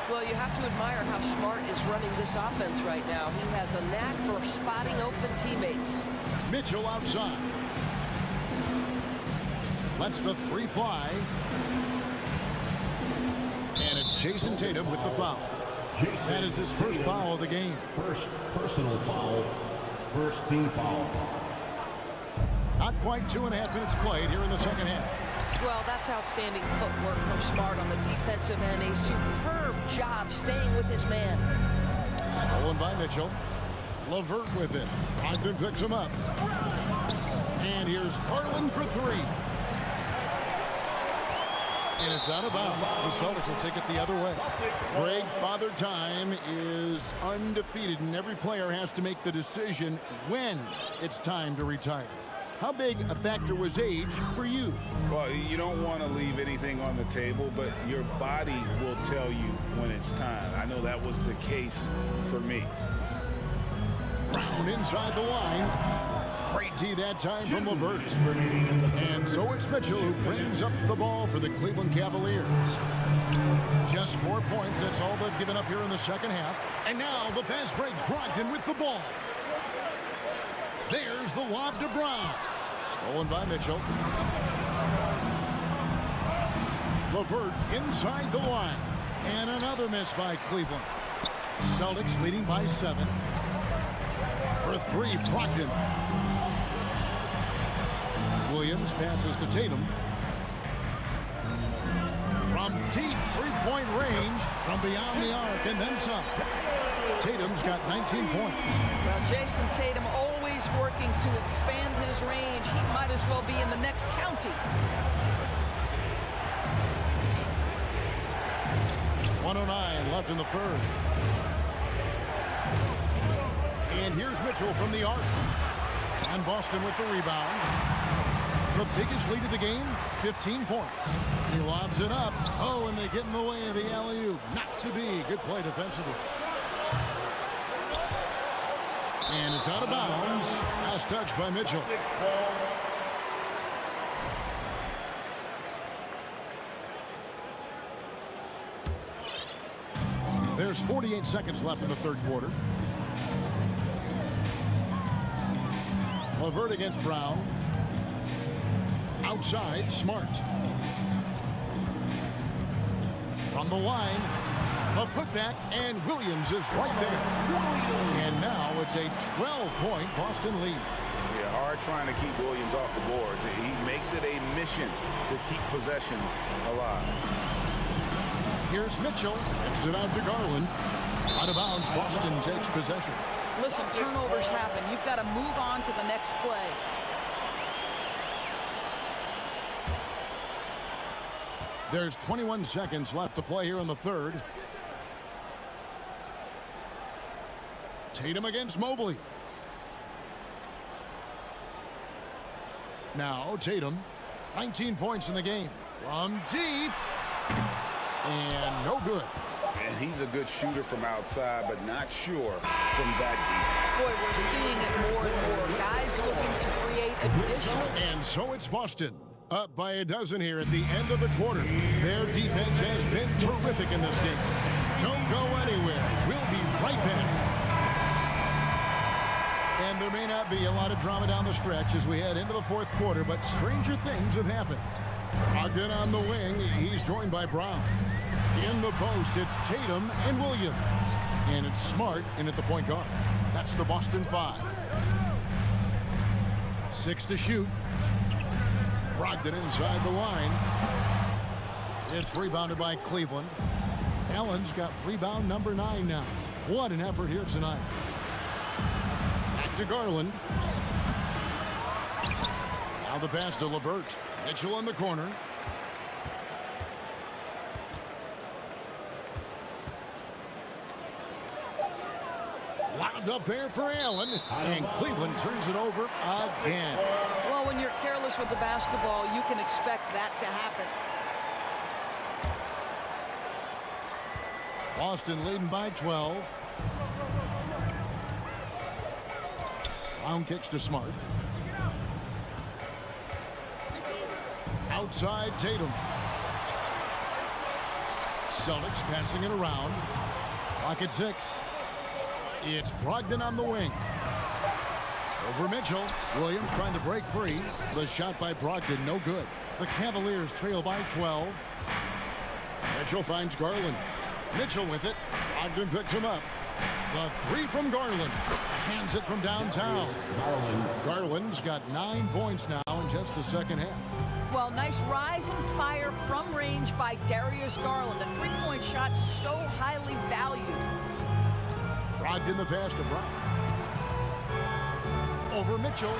Well, you have to admire how Smart is running this offense right now. He has a knack for spotting open teammates. Mitchell outside. Lets the 3 fly. And it's Jason Tatum with the foul. That is his first foul of the game. First personal foul. First team foul. Not quite 2.5 minutes played here in the second half. Well, that's outstanding footwork from Smart on the defensive end. A superb job staying with his man. Stolen by Mitchell. LeVert with it. Brogdon picks him up. And here's Garland for 3. And it's out of bounds. The Celtics will take it the other way. Greg, Father Time is undefeated, and every player has to make the decision when it's time to retire. How big a factor was age for you? Well, you don't want to leave anything on the table, but your body will tell you when it's time. I know that was the case for me. Brown inside the line. Great D that time from LeVert. And so it's Mitchell who brings up the ball for the Cleveland Cavaliers. Just 4 points, that's all they've given up here in the second half. And now the fast break, Brogdon with the ball. There's the lob to Brown. Stolen by Mitchell. LeVert inside the line. And another miss by Cleveland. Celtics leading by 7. For 3, Brogdon. Williams passes to Tatum. From deep three-point range, from beyond the arc, and then some. Tatum's got 19 points. Well, Jason Tatum always working to expand his range. He might as well be in the next county. 1:09 left in the third. And here's Mitchell from the arc. And Boston with the rebound. The biggest lead of the game, 15 points. He lobs it up. Oh, and they get in the way of the alley-oop. Not to be. Good play defensively. And it's out of bounds. Last touch by Mitchell. There's 48 seconds left in the third quarter. LeVert against Brown. Outside, Smart. From the line, a putback, and Williams is right there. And now it's a 12-point Boston lead. Yeah, hard trying to keep Williams off the boards. He makes it a mission to keep possessions alive. Here's Mitchell. Gives it out to Garland. Out of bounds, Boston takes possession. Listen, turnovers happen. You've got to move on to the next play. There's 21 seconds left to play here in the third. Tatum against Mobley. Now Tatum, 19 points in the game. From deep. And no good. And he's a good shooter from outside, but not sure from that deep. Boy, we're seeing it more and more. Guys looking to create additional. And so it's Boston. Up by a dozen here at the end of the quarter. Their defense has been terrific in this game. Don't go anywhere. We'll be right back. And there may not be a lot of drama down the stretch as we head into the fourth quarter, but stranger things have happened. Ogden on the wing. He's joined by Brown. In the post, it's Tatum and Williams. And it's Smart in at the point guard. That's the Boston 5. 6 to shoot. Brogdon inside the line. It's rebounded by Cleveland. Allen's got rebound number 9 now. What an effort here tonight. Back to Garland. Now the pass to LeVert. Mitchell in the corner. Lobbed up there for Allen. And Cleveland turns it over again. Well, when you're careless with the basketball, you can expect that to happen. Boston leading by 12. Brown kicks to Smart. Outside Tatum. Celtics passing it around. Clock at 6. It's Brogdon on the wing. Over Mitchell. Williams trying to break free. The shot by Brogdon, no good. The Cavaliers trail by 12. Mitchell finds Garland. Mitchell with it. Brogdon picks him up. The 3 from Garland. Hands it from downtown. Garland's got 9 points now in just the second half. Well, nice rise and fire from range by Darius Garland. The three-point shot so highly valued. Brogdon the pass to Brown. Over Mitchell.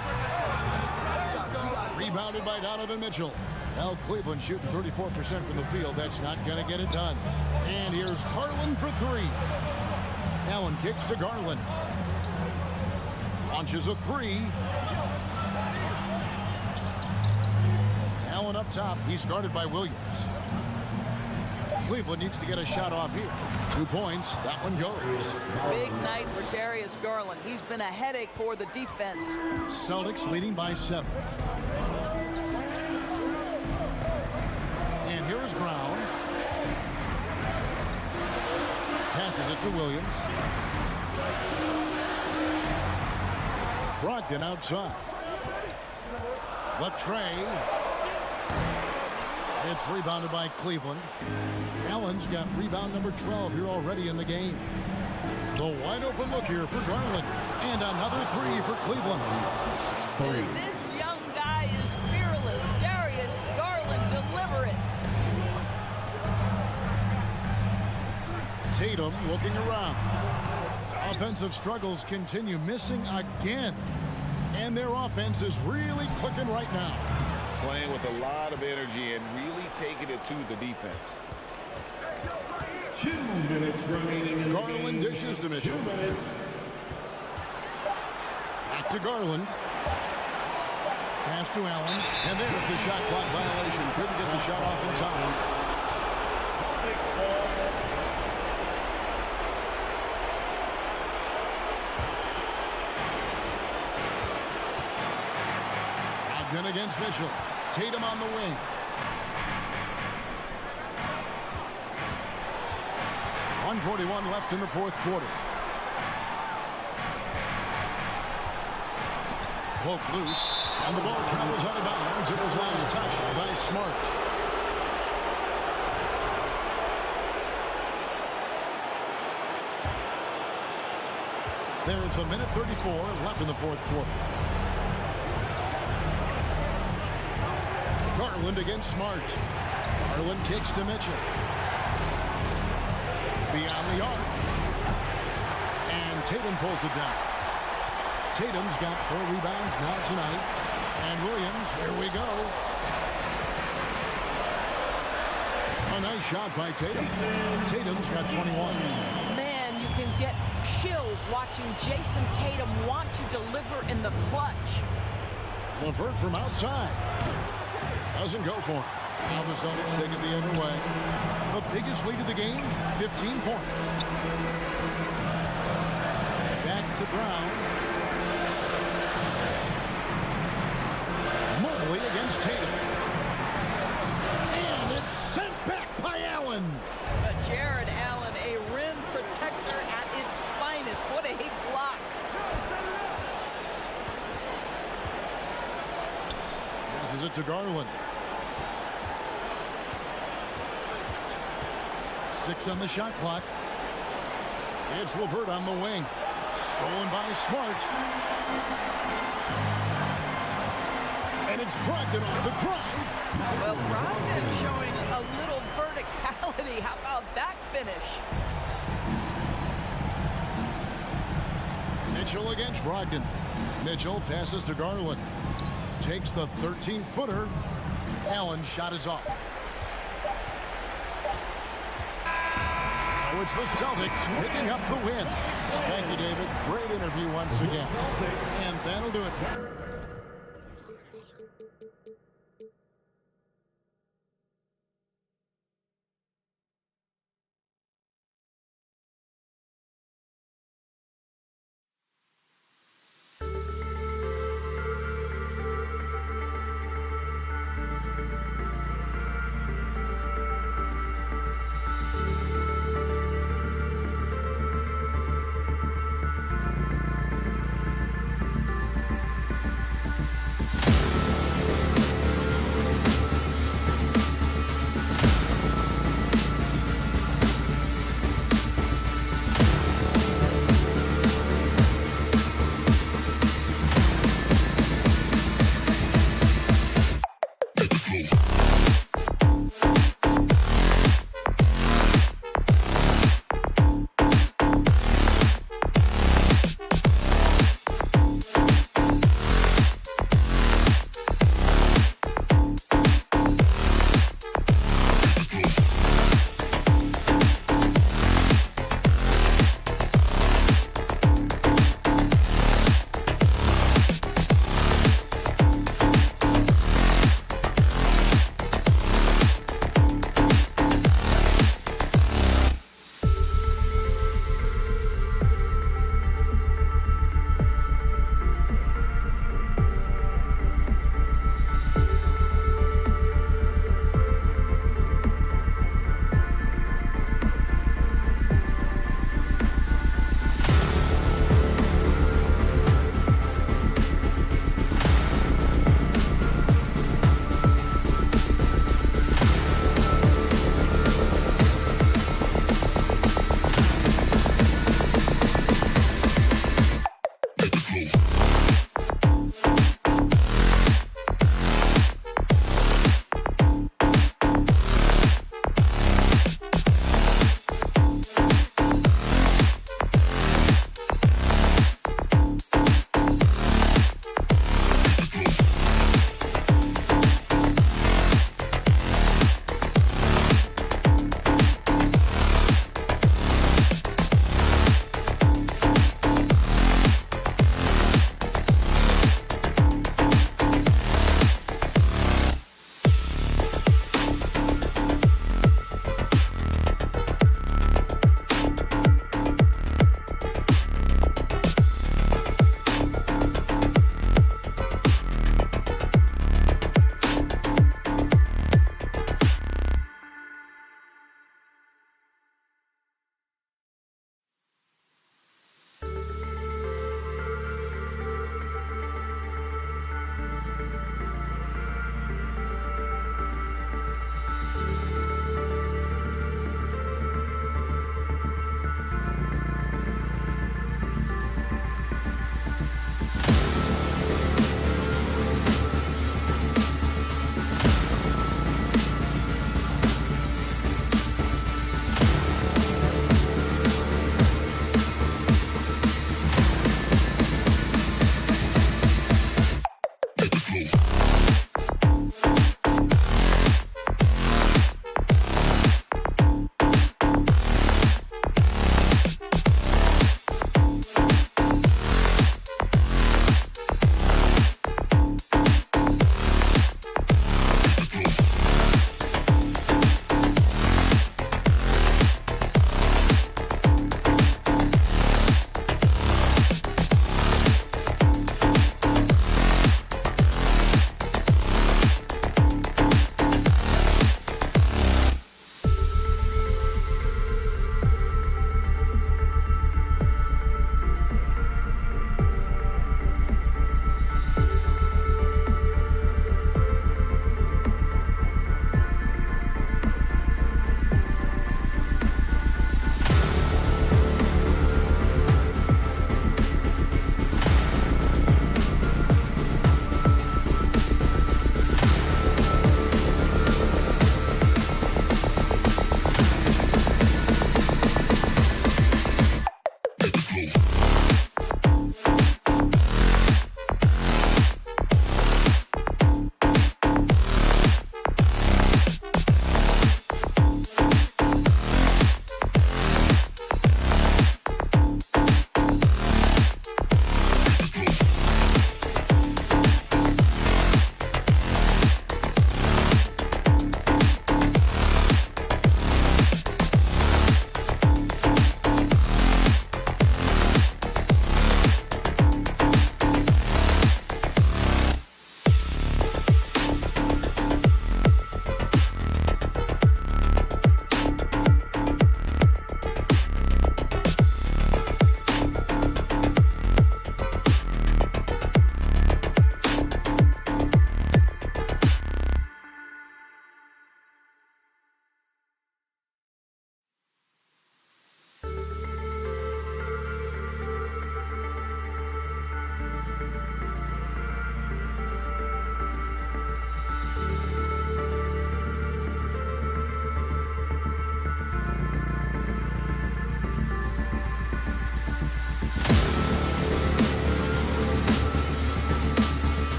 Rebounded by Donovan Mitchell. Well, Cleveland shooting 34% from the field. That's not going to get it done. And here's Garland for 3. Allen kicks to Garland. Launches a 3. up top. He's guarded by Williams. Cleveland needs to get a shot off here. 2 points. That one goes. Big night for Darius Garland. He's been a headache for the defense. Celtics leading by 7. And here is Brown. Passes it to Williams. Brogdon outside. The tray. It's rebounded by Cleveland. Allen's got rebound number 12 here already in the game. The wide open look here for Garland. And another 3 for Cleveland. This young guy is fearless. Darius Garland, deliver it. Tatum looking around. Offensive struggles continue, missing again. And their offense is really clicking right now. Playing with a lot of energy and really taking it to the defense. 2 minutes remaining in the game. Garland dishes to Mitchell. 2 minutes. Back to Garland. Pass to Allen. And there's the shot clock violation. Couldn't get the shot off in time. Ogden against Mitchell. Tatum on the wing. .141 left in the fourth quarter. Poke loose, and the ball travels out of bounds. It was last touched by Smart. There is a minute 34 left in the fourth quarter. Garland against Smart. Garland kicks to Mitchell. Beyond the arc. And Tatum pulls it down. Tatum's got 4 rebounds now tonight. And Williams, here we go. A nice shot by Tatum. Tatum's got 21. Man, you can get chills watching Jason Tatum want to deliver in the clutch. LeVert from outside. Doesn't go for it. Now the Celtics take it the other way. The biggest lead of the game, 15 points. Back to Brown. Mobley against Tatum. And it's sent back by Allen. Jared Allen, a rim protector at its finest. What a block. Passes it to Garland. 6 on the shot clock. It's LeVert on the wing. Stolen by Smart. And it's Brogdon off the drive. Well, Brogdon showing a little verticality. How about that finish? Mitchell against Brogdon. Mitchell passes to Garland. Takes the 13-footer. Allen's shot is off. So it's the Celtics picking up the win. Thank you, David. Great interview once again. And that'll do it.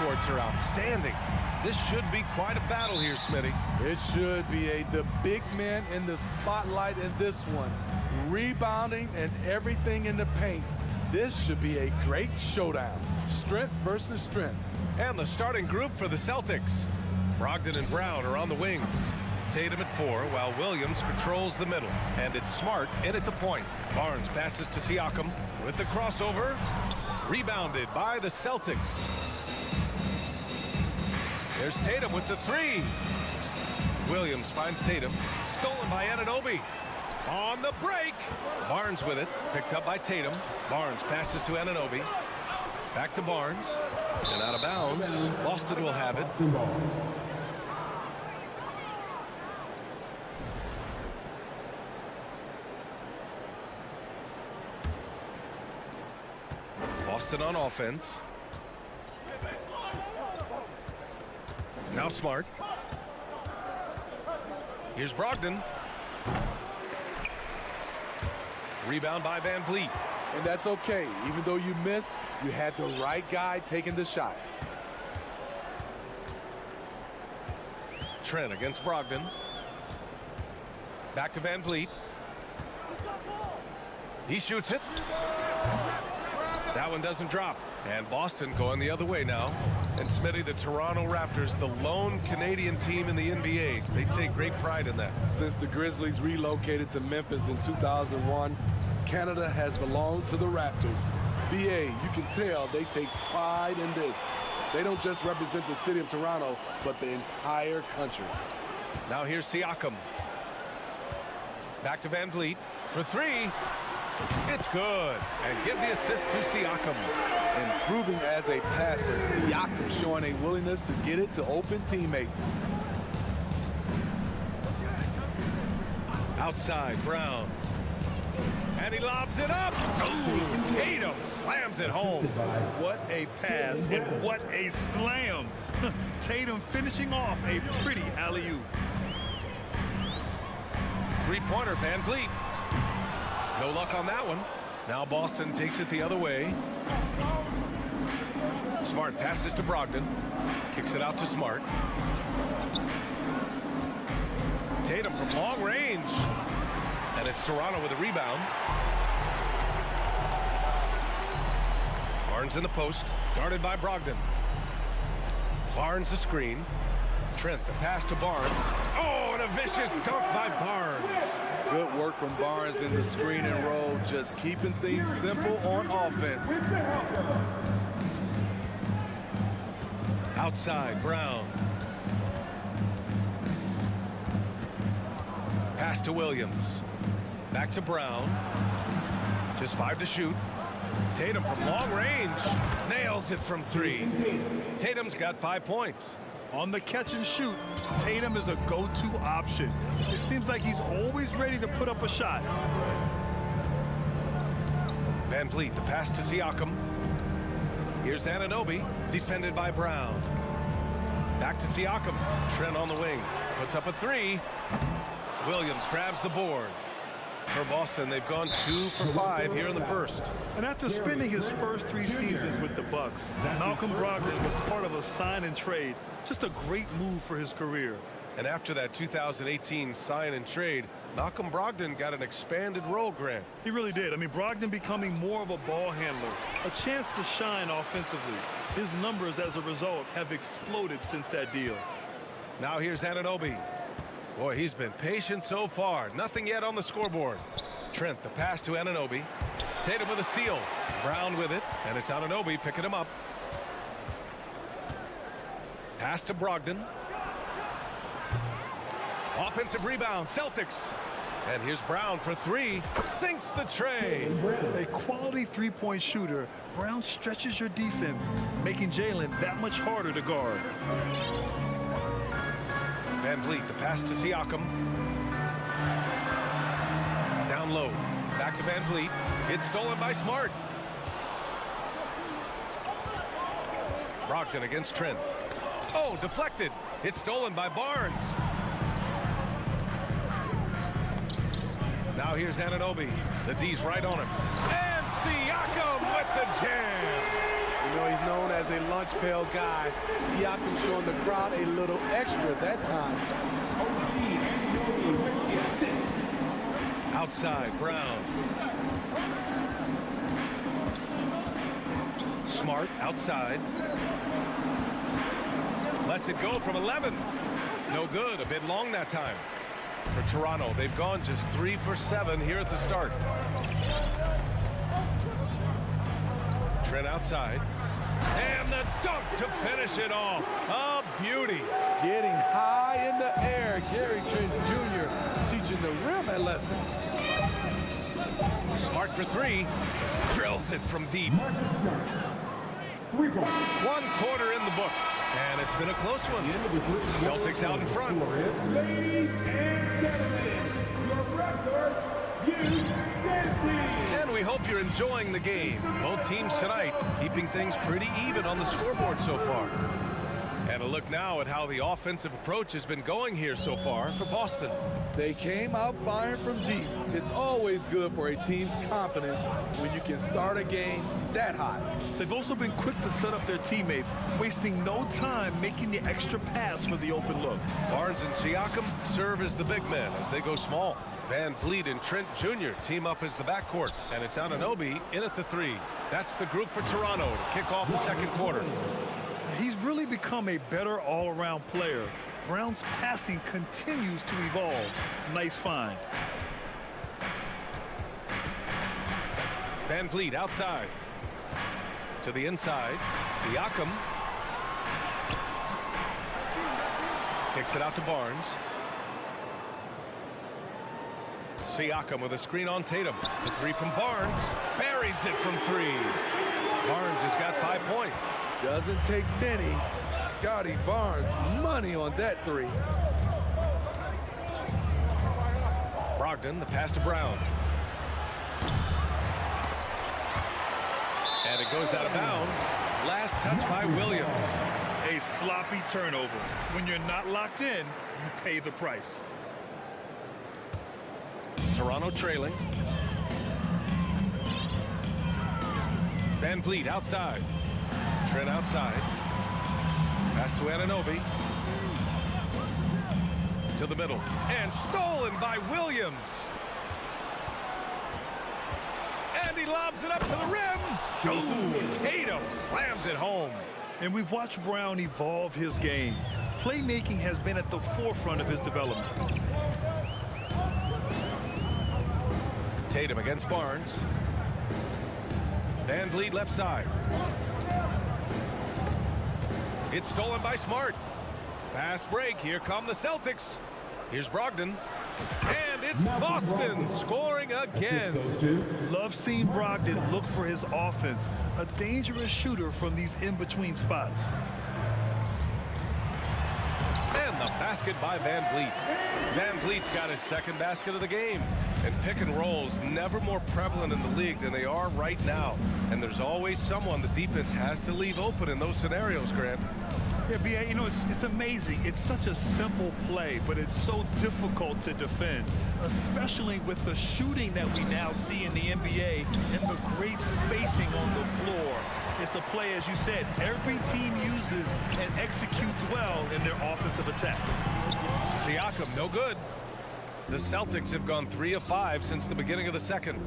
courts are outstanding. This should be quite a battle here, Smitty. It should be. The big man in the spotlight in this one. Rebounding and everything in the paint. This should be a great showdown. Strength versus strength. And the starting group for the Celtics. Brogdon and Brown are on the wings. Tatum at 4, while Williams patrols the middle. And it's Smart in at the point. Barnes passes to Siakam with the crossover. Rebounded by the Celtics. There's Tatum with the 3. Williams finds Tatum. Stolen by Anunoby. On the break. Barnes with it. Picked up by Tatum. Barnes passes to Anunoby. Back to Barnes. And out of bounds. Boston will have it. Boston on offense. Now Smart. Here's Brogdon. Rebound by Van Vliet. And that's okay. Even though you miss, you had the right guy taking the shot. Trent against Brogdon. Back to Van Vliet. He shoots it. That one doesn't drop. And Boston going the other way now. And Smitty, the Toronto Raptors, the lone Canadian team in the NBA. They take great pride in that. Since the Grizzlies relocated to Memphis in 2001, Canada has belonged to the Raptors. BA, you can tell they take pride in this. They don't just represent the city of Toronto, but the entire country. Now here's Siakam. Back to Van Vliet for 3. It's good. And give the assist to Siakam. Improving as a passer, Siakam showing a willingness to get it to open teammates. Outside, Brown. And he lobs it up. Oh, Tatum slams it home. What a pass and what a slam. Tatum finishing off a pretty alley-oop. Three-pointer, Van Vliet. No luck on that one. Now Boston takes it the other way. Smart passes to Brogdon. Kicks it out to Smart. Tatum from long range. And it's Toronto with a rebound. Barnes in the post. Guarded by Brogdon. Barnes the screen. Trent the pass to Barnes. Oh, and a vicious dunk by Barnes. Good work from Barnes in the screen and roll, just keeping things simple on offense. Outside, Brown. Pass to Williams. Back to Brown. Just 5 to shoot. Tatum from long range. Nails it from 3. Tatum's got 5 points. On the catch and shoot, Tatum is a go-to option. It seems like he's always ready to put up a shot. Van Vliet, the pass to Siakam. Here's Anunoby, defended by Brown. Back to Siakam. Trent on the wing. Puts up a 3. Williams grabs the board. For Boston, they've gone 2 for 5 here in the first. And after spending his first 3 seasons with the Bucks, Malcolm Brogdon was part of a sign and trade. Just a great move for his career. And after that 2018 sign and trade, Malcolm Brogdon got an expanded role, Grant. He really did. I mean, Brogdon becoming more of a ball handler, a chance to shine offensively. His numbers as a result have exploded since that deal. Now here's Anunoby. Boy, he's been patient so far. Nothing yet on the scoreboard. Trent, the pass to Anunoby. Tatum with a steal. Brown with it, and it's Anunoby picking him up. Pass to Brogdon. Offensive rebound, Celtics. And here's Brown for 3. Sinks the tray. A quality three-point shooter, Brown stretches your defense, making Jalen that much harder to guard. Van Vliet, the pass to Siakam. Down low. Back to Van Vliet. It's stolen by Smart. Brogdon against Trent. Oh, deflected. It's stolen by Barnes. Now here's Anunoby. The D's right on him. And Siakam with the jam. You know, he's known as a lunch pail guy. Siakam showing the crowd a little extra that time. Outside, Brown. Smart outside. Lets it go from 11. No good. A bit long that time. For Toronto, they've gone just 3 for 7 here at the start. Trent outside. And the dunk to finish it off. A beauty. Getting high in the air. Gary Trent Jr. teaching the rim a lesson. Smart for 3. Drills it from deep. 3 points. 1 quarter in the books. And it's been a close one. Celtics out in front. Ladies and gentlemen, your Raptors, and we hope you're enjoying the game. Both teams tonight keeping things pretty even on the scoreboard so far. And a look now at how the offensive approach has been going here so far for Boston. They came out firing from deep. It's always good for a team's confidence when you can start a game that hot. They've also been quick to set up their teammates, wasting no time making the extra pass for the open look. Barnes and Siakam serve as the big men as they go small. Van Vliet and Trent Jr. team up as the backcourt, and it's Anunoby in at the 3. That's the group for Toronto to kick off the second quarter. He's really become a better all-around player. Brown's passing continues to evolve. Nice find. Van Vliet outside. To the inside. Siakam. Kicks it out to Barnes. Siakam with a screen on Tatum. The 3 from Barnes. Buries it from 3. Barnes has got 5 points. Doesn't take many. Scotty Barnes, money on that 3. Brogdon Brogdon, the pass to Brown. And it goes out of bounds. Last touch by Williams. A sloppy turnover. When you're not locked in, you pay the price. Toronto trailing. Van Vliet outside. Trent outside. Pass to Anunoby. To the middle. And stolen by Williams. And he lobs it up to the rim. Oh, Tatum slams it home. And we've watched Brown evolve his game. Playmaking has been at the forefront of his development. Tatum against Barnes. Van Vliet left side. It's stolen by Smart. Fast break. Here come the Celtics. Here's Brogdon. And it's Boston scoring again. Love seeing Brogdon look for his offense. A dangerous shooter from these in-between spots. And the basket by Van Vliet. Van Vliet's got his second basket of the game. And pick and rolls never more prevalent in the league than they are right now. And there's always someone the defense has to leave open in those scenarios, Grant. Yeah, B.A., you know, it's amazing. It's such a simple play, but it's so difficult to defend, especially with the shooting that we now see in the NBA and the great spacing on the floor. It's a play, as you said, every team uses and executes well in their offensive attack. Siakam, no good. The Celtics have gone 3 of 5 since the beginning of the second.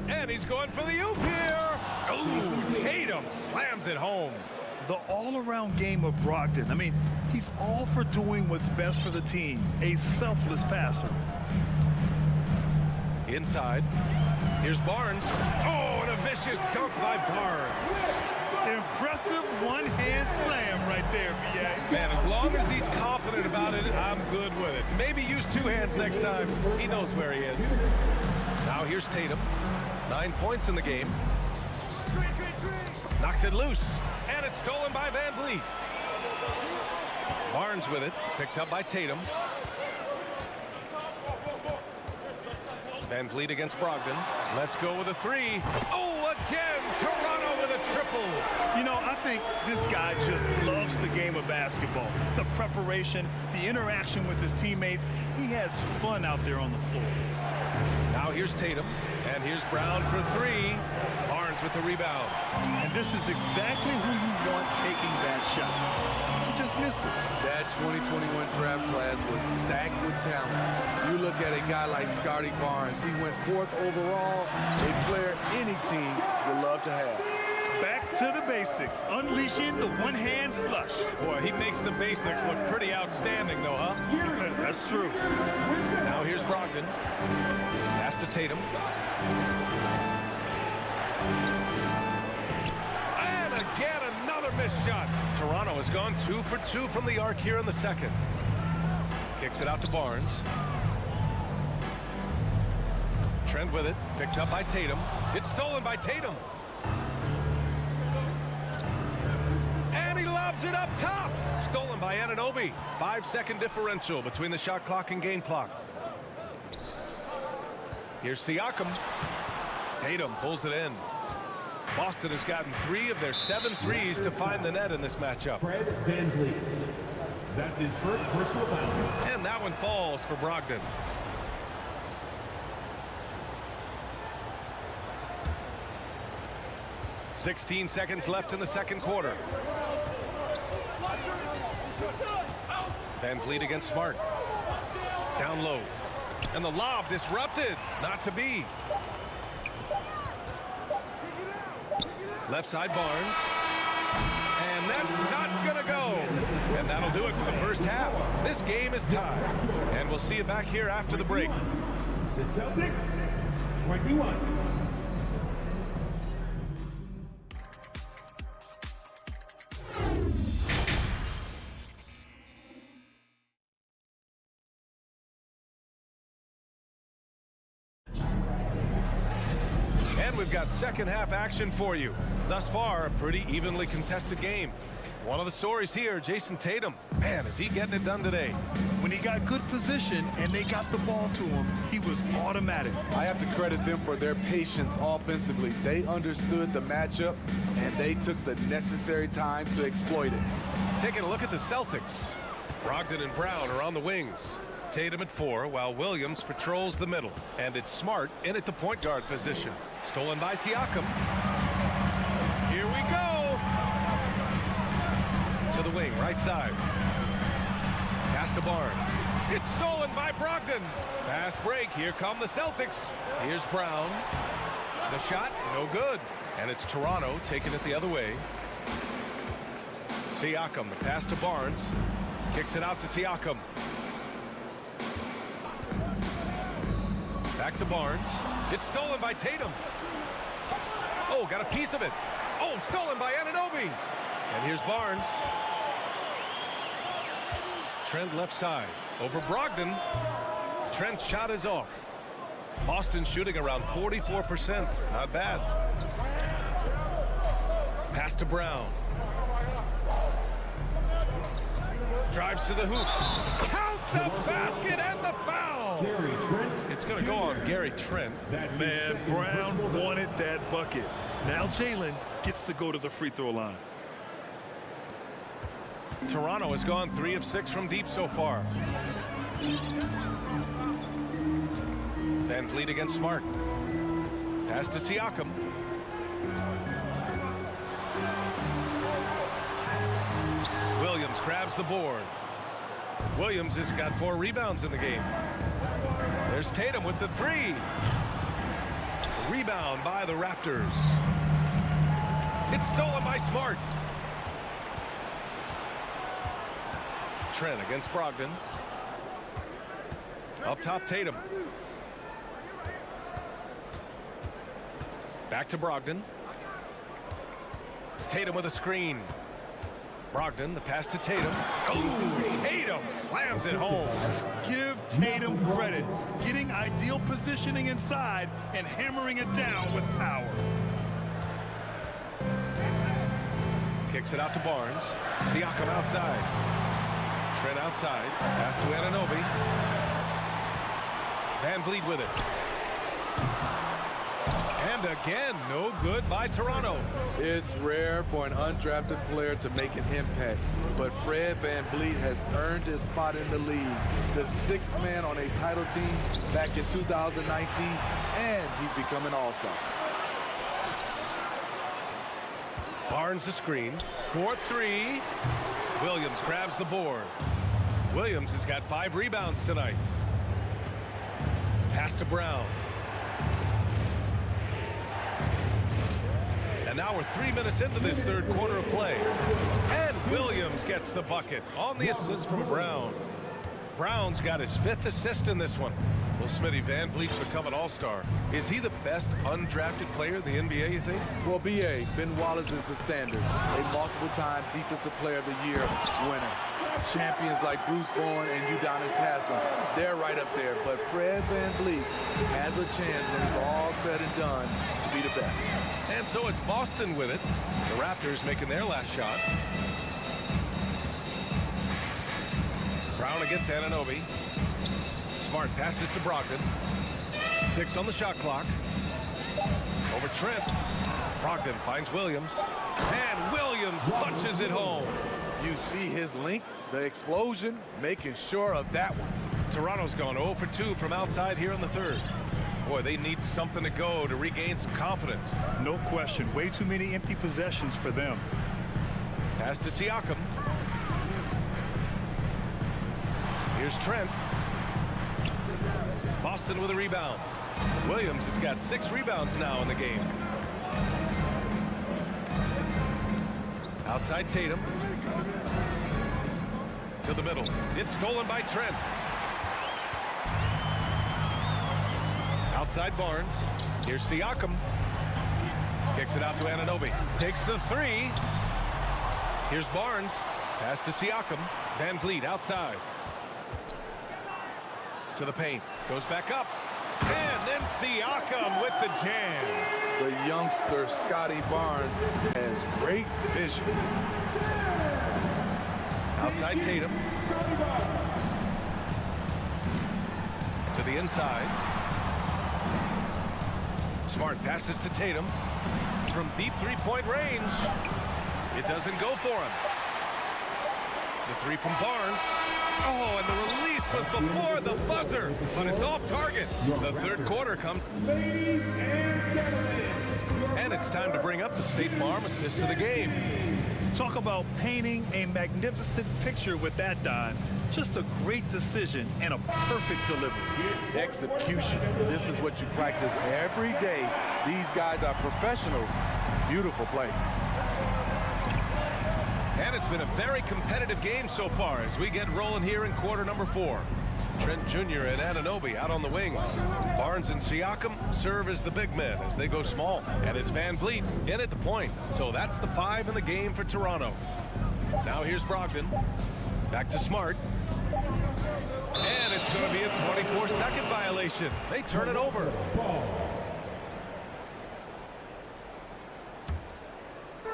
And he's going for the oop here. Oh, Tatum slams it home. The all-around game of Brogdon. I mean, he's all for doing what's best for the team. A selfless passer. Inside. Here's Barnes. Oh, and a vicious dunk by Barnes. Impressive one-hand slam right there, B.A. Man, as long as he's confident about it, I'm good with it. Maybe use 2 hands next time. He knows where he is. Now here's Tatum. 9 points in the game. Knocks it loose. And it's stolen by Van Vliet. Barnes with it. Picked up by Tatum. Van Vliet against Brogdon. Let's go with a 3. Oh, again, Toronto with a triple. You know, I think this guy just loves the game of basketball. The preparation, the interaction with his teammates. He has fun out there on the floor. Now here's Tatum. And here's Brown for 3. Barnes with the rebound. And this is exactly who you want taking that shot. He just missed it. That 2021 draft class was stacked with talent. You look at a guy like Scotty Barnes. He went 4th overall. A player any team would love to have. Back to the basics. Unleashing the one-hand flush. Boy, he makes the basics look pretty outstanding, though, huh? That's true. Now here's Brogdon. Pass to Tatum. And again, another missed shot. Toronto has gone 2 for 2 from the arc here in the second. Kicks it out to Barnes. Trent with it. Picked up by Tatum. It's stolen by Tatum. And he lobs it up top. Stolen by Anunoby. 5-second differential between the shot clock and game clock. Here's Siakam. Tatum pulls it in. Boston has gotten 3 of their 7 threes to find the net in this matchup. Fred Van Vliet. That's his first personal foul. And that one falls for Brogdon. .16 seconds left in the second quarter. Van Vliet against Smart. Down low. And the lob disrupted. Not to be. Left side Barnes. And that's not going to go. And that'll do it for the first half. This game is tied. And we'll see you back here after the break. The Celtics, 21. We've got second half action for you. Thus far, a pretty evenly contested game. One of the stories here, Jason Tatum. Man, is he getting it done today. When he got good position and they got the ball to him, he was automatic. I have to credit them for their patience offensively. They understood the matchup, and they took the necessary time to exploit it. Taking a look at the Celtics. Brogdon and Brown are on the wings. Tatum at 4, while Williams patrols the middle. And it's Smart in at the point guard position. Stolen by Siakam. Here we go. To the wing, right side. Pass to Barnes. It's stolen by Brogdon. Fast break. Here come the Celtics. Here's Brown. The shot, no good. And it's Toronto taking it the other way. Siakam, the pass to Barnes. Kicks it out to Siakam. Back to Barnes. It's stolen by Tatum. Oh, got a piece of it. Oh, stolen by Anunoby. And here's Barnes. Trent left side. Over Brogdon. Trent's shot is off. Boston shooting around 44%. Not bad. Pass to Brown. Drives to the hoop. Count the basket and the foul. It's going to go on Gary Trent. Man, Brown wanted that bucket. Now Jalen gets to go to the free throw line. Toronto has gone 3 of 6 from deep so far. Van Vliet against Smart. Pass to Siakam. Williams grabs the board. Williams has got 4 rebounds in the game. There's Tatum with the 3. Rebound by the Raptors. It's stolen by Smart. Trent against Brogdon. Up top, Tatum. Back to Brogdon. Tatum with a screen. Brogdon, the pass to Tatum. Oh, Tatum slams it home. Give Tatum credit. Getting ideal positioning inside and hammering it down with power. Kicks it out to Barnes. Siakam outside. Trent outside. Pass to Anunoby. Van Vliet with it. And again, no good by Toronto. It's rare for an undrafted player to make an impact, but Fred Van Vliet has earned his spot in the league. The 6th man on a title team back in 2019, and he's become an all-star. Barnes the screen. 4-3. Williams grabs the board. Williams has got 5 rebounds tonight. Pass to Brown. And now we're 3 minutes into this third quarter of play. And Williams gets the bucket on the assist from Brown. Brown's got his 5th assist in this one. Well, Smitty, Van Vliet's become an all-star. Is he the best undrafted player in the NBA, you think? Well, B.A., Ben Wallace is the standard. A multiple-time Defensive Player of the Year winner. Champions like Bruce Bowen and Udonis Haslem, they're right up there. But Fred Van Vliet has a chance when it's all said and done to be the best. And so it's Boston with it. The Raptors making their last shot. Brown against Anunoby. Smart passes to Brogdon. 6 on the shot clock. Over Trent. Brogdon finds Williams. And Williams punches it home. You see his link, the explosion, making sure of that one. Toronto's gone 0 for 2 from outside here in the third. Boy, they need something to go to regain some confidence. No question. Way too many empty possessions for them. Pass to Siakam. Here's Trent. Boston with a rebound. Williams has got 6 rebounds now in the game. Outside Tatum. To the middle. It's stolen by Trent. Outside Barnes. Here's Siakam. Kicks it out to Anunoby. Takes the 3. Here's Barnes. Pass to Siakam. Van Vliet outside. To the paint. Goes back up. And then Siakam with the jam. The youngster, Scotty Barnes, has great vision. Outside Tatum. To the inside. Smart passes to Tatum. From deep three-point range. It doesn't go for him. The three from Barnes. Oh, and the release was before the buzzer, but it's off target. The third quarter comes. And it's time to bring up the State Farm assist of the game. Talk about painting a magnificent picture with that dive. Just a great decision and a perfect delivery. Execution. This is what you practice every day. These guys are professionals. Beautiful play. And it's been a very competitive game so far as we get rolling here in quarter number 4. Trent Jr. and Anunoby out on the wings. Barnes and Siakam serve as the big men as they go small. And it's Van Vliet in at the point. So that's the 5 in the game for Toronto. Now here's Brogdon. Back to Smart. And it's going to be a 24-second violation. They turn it over.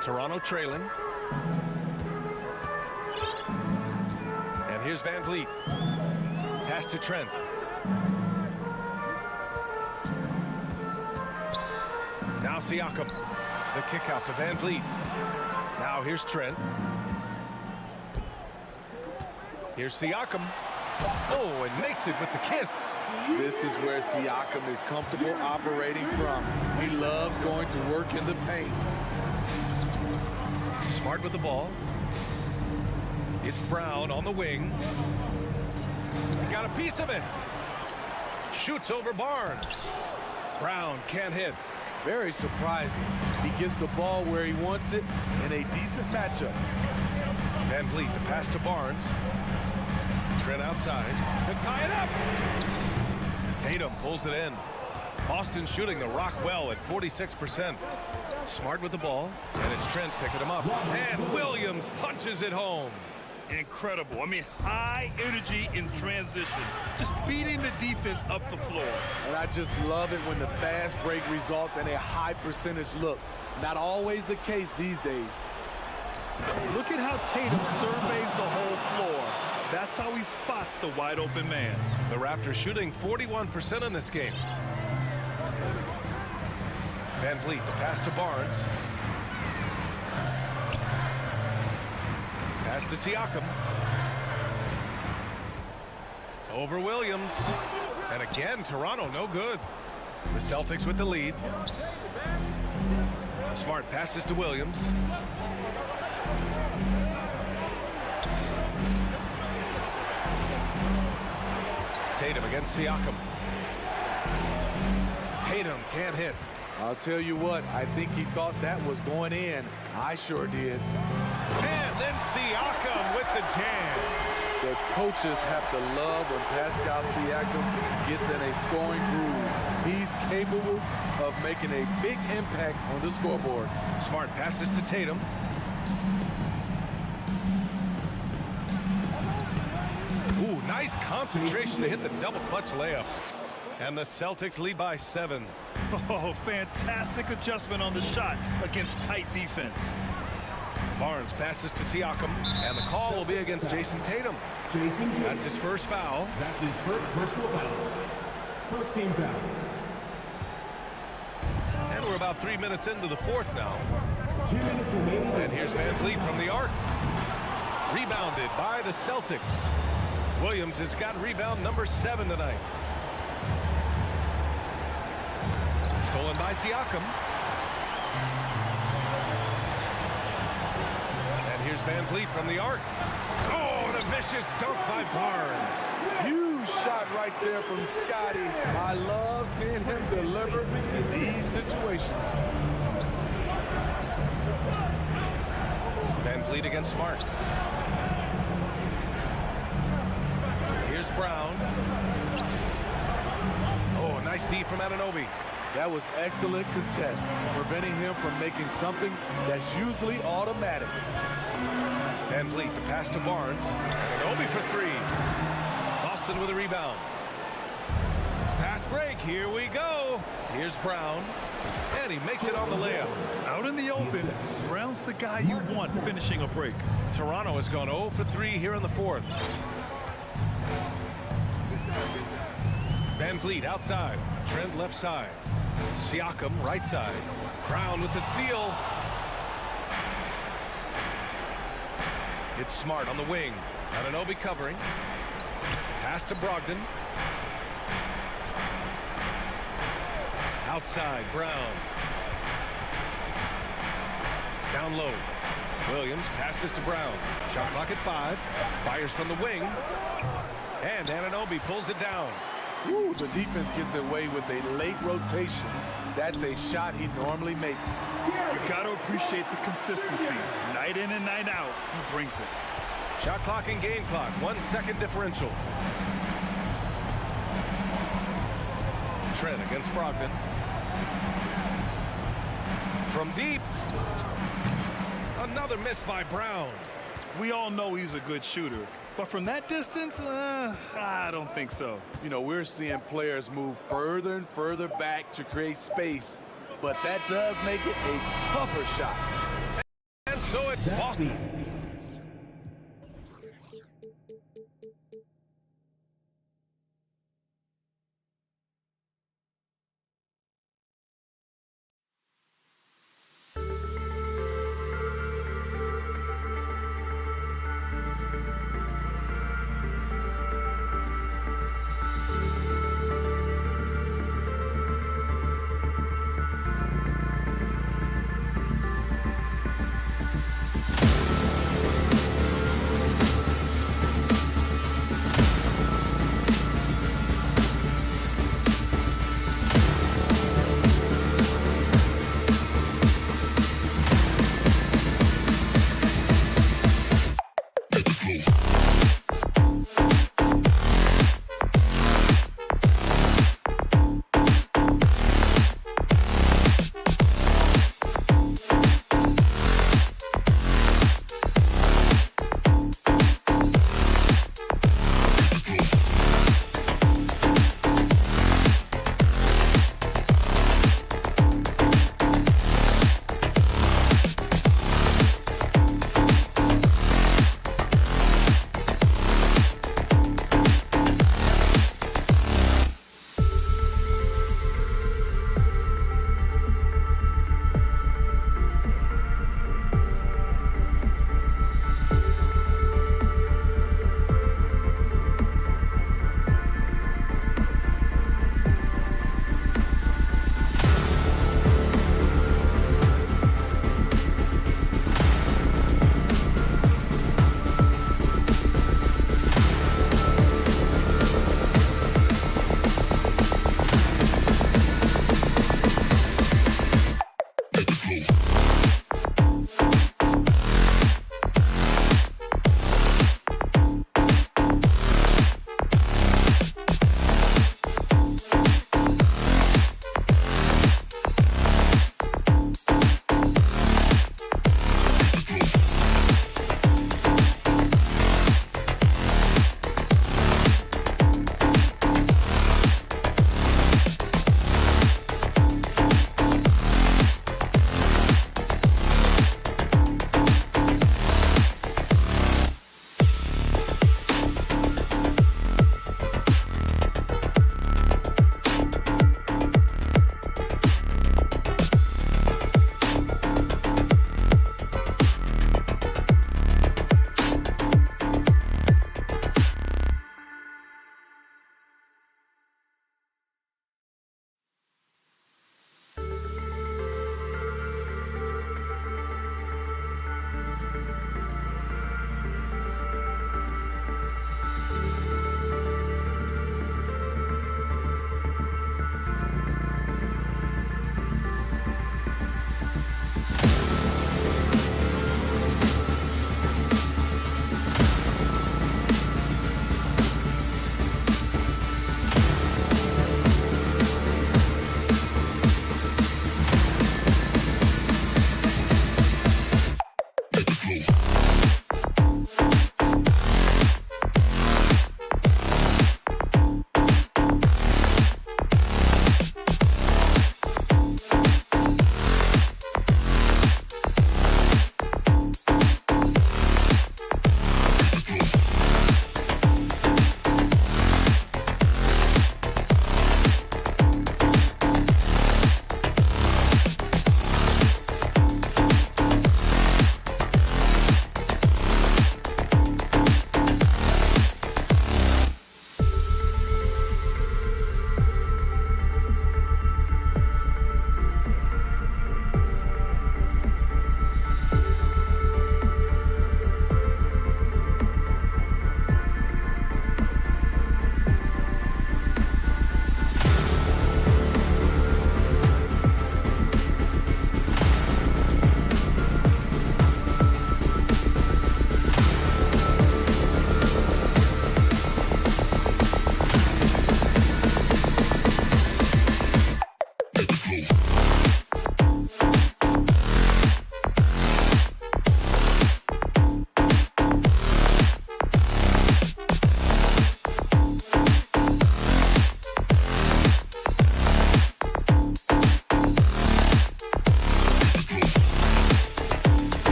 Toronto trailing. And here's Van Vliet. Pass to Trent. Now Siakam. The kick out to Van Vliet. Now here's Trent. Here's Siakam. Oh, and makes it with the kiss. This is where Siakam is comfortable operating from. He loves going to work in the paint. Smart with the ball. It's Brown on the wing. He got a piece of it. Shoots over Barnes. Brown can't hit. Very surprising. He gets the ball where he wants it in a decent matchup. Van Vliet, the pass to Barnes. Trent outside to tie it up. Tatum pulls it in. Boston shooting the rock well at 46%. Smart with the ball, and it's Trent picking him up. And Williams punches it home. Incredible. I mean, high energy in transition. Just beating the defense up the floor. And I just love it when the fast break results in a high percentage look. Not always the case these days. Look at how Tatum surveys the whole floor. That's how he spots the wide open man. The Raptors shooting 41% in this game. Van Vliet, the pass to Barnes. Pass to Siakam. Over Williams. And again, Toronto no good. The Celtics with the lead. Smart passes to Williams. Tatum against Siakam. Tatum can't hit. I'll tell you what, I think he thought that was going in. I sure did. And then Siakam with the jam. The coaches have to love when Pascal Siakam gets in a scoring groove. He's capable of making a big impact on the scoreboard. Smart passes to Tatum. Ooh, nice concentration to hit the double clutch layup. And the Celtics lead by 7. Oh, fantastic adjustment on the shot against tight defense. Barnes passes to Siakam, and the call will be against Jason Tatum. That's his first foul. That's his first personal foul. First team foul. And we're about 3 minutes into the fourth now. 2 minutes remaining. And here's Van Vliet from the arc. Rebounded by the Celtics. Williams has got rebound number 7 tonight. Stolen by Siakam. And here's Van Vliet from the arc. Oh, and a vicious dunk by Barnes. Huge shot right there from Scotty. I love seeing him deliver in these situations. Van Vliet against Smart. Here's Brown. Oh, a nice D from Anunoby. That was excellent contest, preventing him from making something that's usually automatic. Van Vliet, the pass to Barnes. Anunoby for 3. Boston with a rebound. Fast break. Here we go. Here's Brown. And he makes it on the layup. Out in the open, Brown's the guy you want finishing a break. Toronto has gone 0 for 3 here in the fourth. Van Vliet outside. Trent left side. Siakam right side. Brown with the steal. It's Smart on the wing. Anunoby covering. Pass to Brogdon. Outside, Brown. Down low. Williams passes to Brown. Shot clock at 5. Fires from the wing. And Anunoby pulls it down. Ooh, the defense gets away with a late rotation. That's a shot he normally makes. You got to appreciate the consistency. Night in and night out, he brings it. Shot clock and game clock. 1 second differential. Trent against Brogdon. From deep. Another miss by Brown. We all know he's a good shooter. But from that distance, I don't think so. You know, we're seeing players move further and further back to create space. But that does make it a tougher shot. And so it's Boston.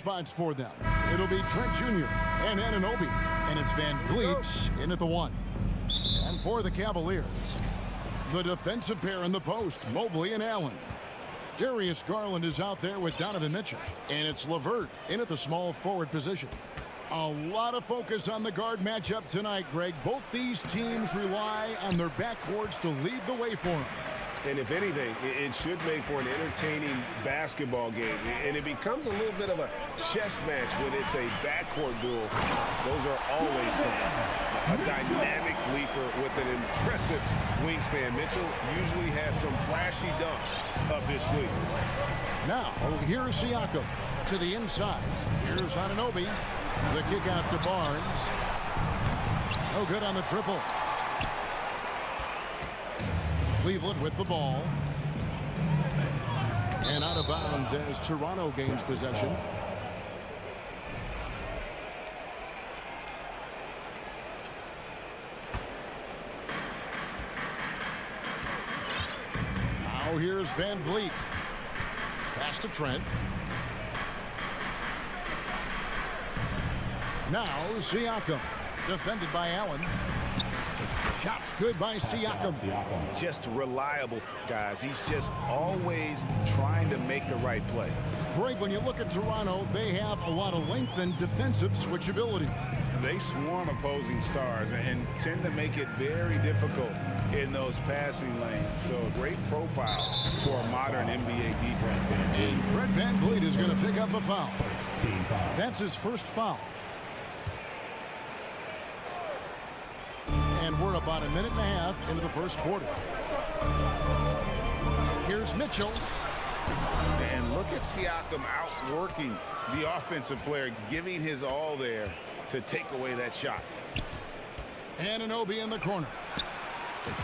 spots for them. It'll be Trent Jr. and Anunoby. And it's Van Vliet in at the 1. And for the Cavaliers, the defensive pair in the post, Mobley and Allen. Darius Garland is out there with Donovan Mitchell. And it's LeVert in at the small forward position. A lot of focus on the guard matchup tonight, Greg. Both these teams rely on their backcourts to lead the way for them. And if anything, it should make for an entertaining basketball game. And it becomes a little bit of a chess match when it's a backcourt duel. Those are always fun. A dynamic leaper with an impressive wingspan. Mitchell usually has some flashy dunks up his sleeve. Now, here's Siakam to the inside. Here's Anunoby. The kick out to Barnes. No good on the triple. Cleveland with the ball. And out of bounds as Toronto gains possession. Now here's Van Vliet. Pass to Trent. Now Siakam. Defended by Allen. Shots good by Siakam. Just reliable, guys. He's just always trying to make the right play. Greg, when you look at Toronto, they have a lot of length and defensive switchability. They swarm opposing stars and tend to make it very difficult in those passing lanes. So a great profile for a modern NBA defense. And Fred VanVleet is going to pick up a foul. That's his first foul. And we're about a minute and a half into the first quarter. Here's Mitchell. And look at Siakam outworking the offensive player, giving his all there to take away that shot. Anunoby in the corner.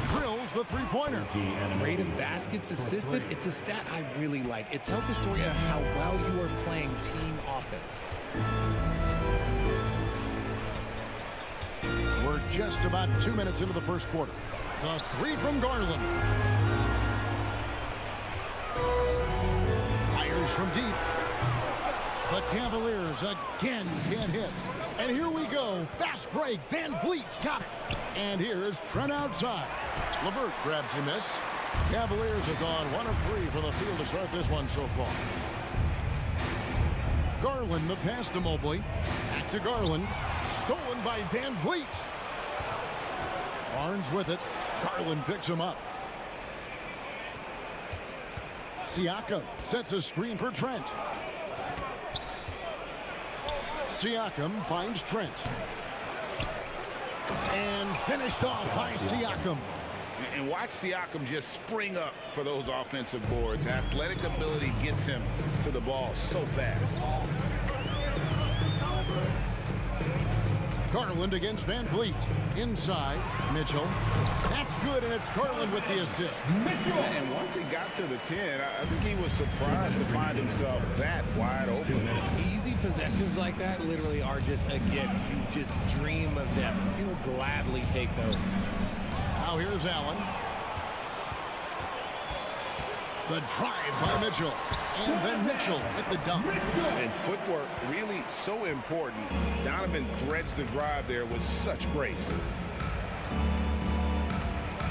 Drills the three-pointer. Rate of baskets assisted, it's a stat I really like. It tells the story of how well you are playing team offense. We're just about 2 minutes into the first quarter. The three from Garland. Fires from deep. The Cavaliers again can't hit. And here we go. Fast break. Van Vliet's got it. And here's Trent outside. LeVert grabs the miss. Cavaliers have gone 1 of 3 for the field to start this one so far. Garland, the pass to Mobley. Back to Garland. Stolen by Van Vliet. Barnes with it. Garland picks him up. Siakam sets a screen for Trent. Siakam finds Trent. And finished off by Siakam. And watch Siakam just spring up for those offensive boards. Athletic ability gets him to the ball so fast. Garland against Van Vliet. Inside, Mitchell. That's good, and it's Garland with the assist. Mitchell! And once he got to the 10, I think he was surprised to find himself that wide open. Easy possessions like that literally are just a gift. You just dream of them. He'll gladly take those. Now here's Allen. The drive by Mitchell. And then Mitchell at the dunk. And footwork really so important. Donovan threads the drive there with such grace.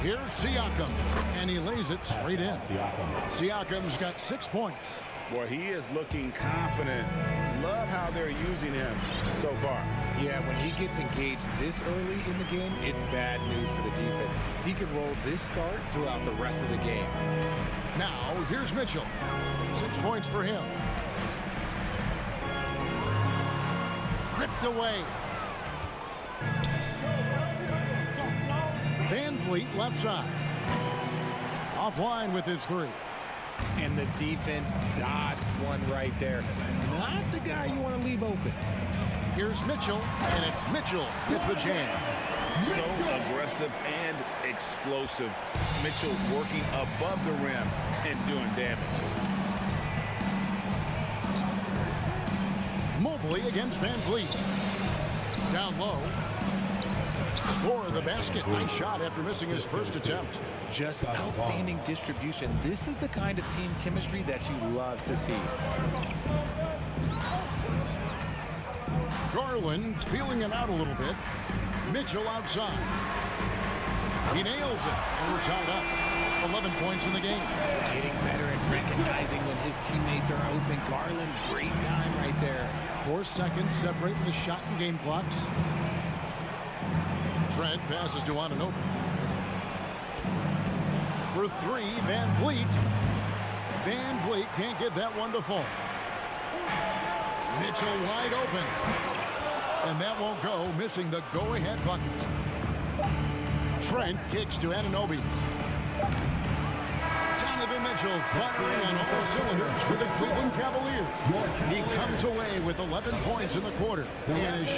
Here's Siakam. And he lays it straight in. Siakam's got 6 points. Boy, he is looking confident. Love how they're using him so far. Yeah, when he gets engaged this early in the game, it's bad news for the defense. He could roll this start throughout the rest of the game. Now, here's Mitchell. 6 points for him. Ripped away. Van Vliet left side. Offline with his three. And the defense dodged one right there. Not the guy you want to leave open. Here's Mitchell, and it's Mitchell with the jam. So aggressive and explosive. Mitchell working above the rim and doing damage. Mobley against Van Vliet. Down low. Score the basket. Nice shot after missing his first attempt. Just outstanding distribution. This is the kind of team chemistry that you love to see. Garland feeling it out a little bit. Mitchell outside. He nails it, and we're tied up. 11 points in the game. Getting better at recognizing when his teammates are open. Garland, great time right there. 4 seconds separating the shot and game clocks. Trent passes to Anunoby. For 3, Van Vliet. Van Vliet can't get that one to fall. Mitchell wide open. And that won't go, missing the go-ahead bucket. Trent kicks to Anunoby. Donovan Mitchell firing on all cylinders for the Cleveland Cavaliers. He comes away with 11 points in the quarter. And is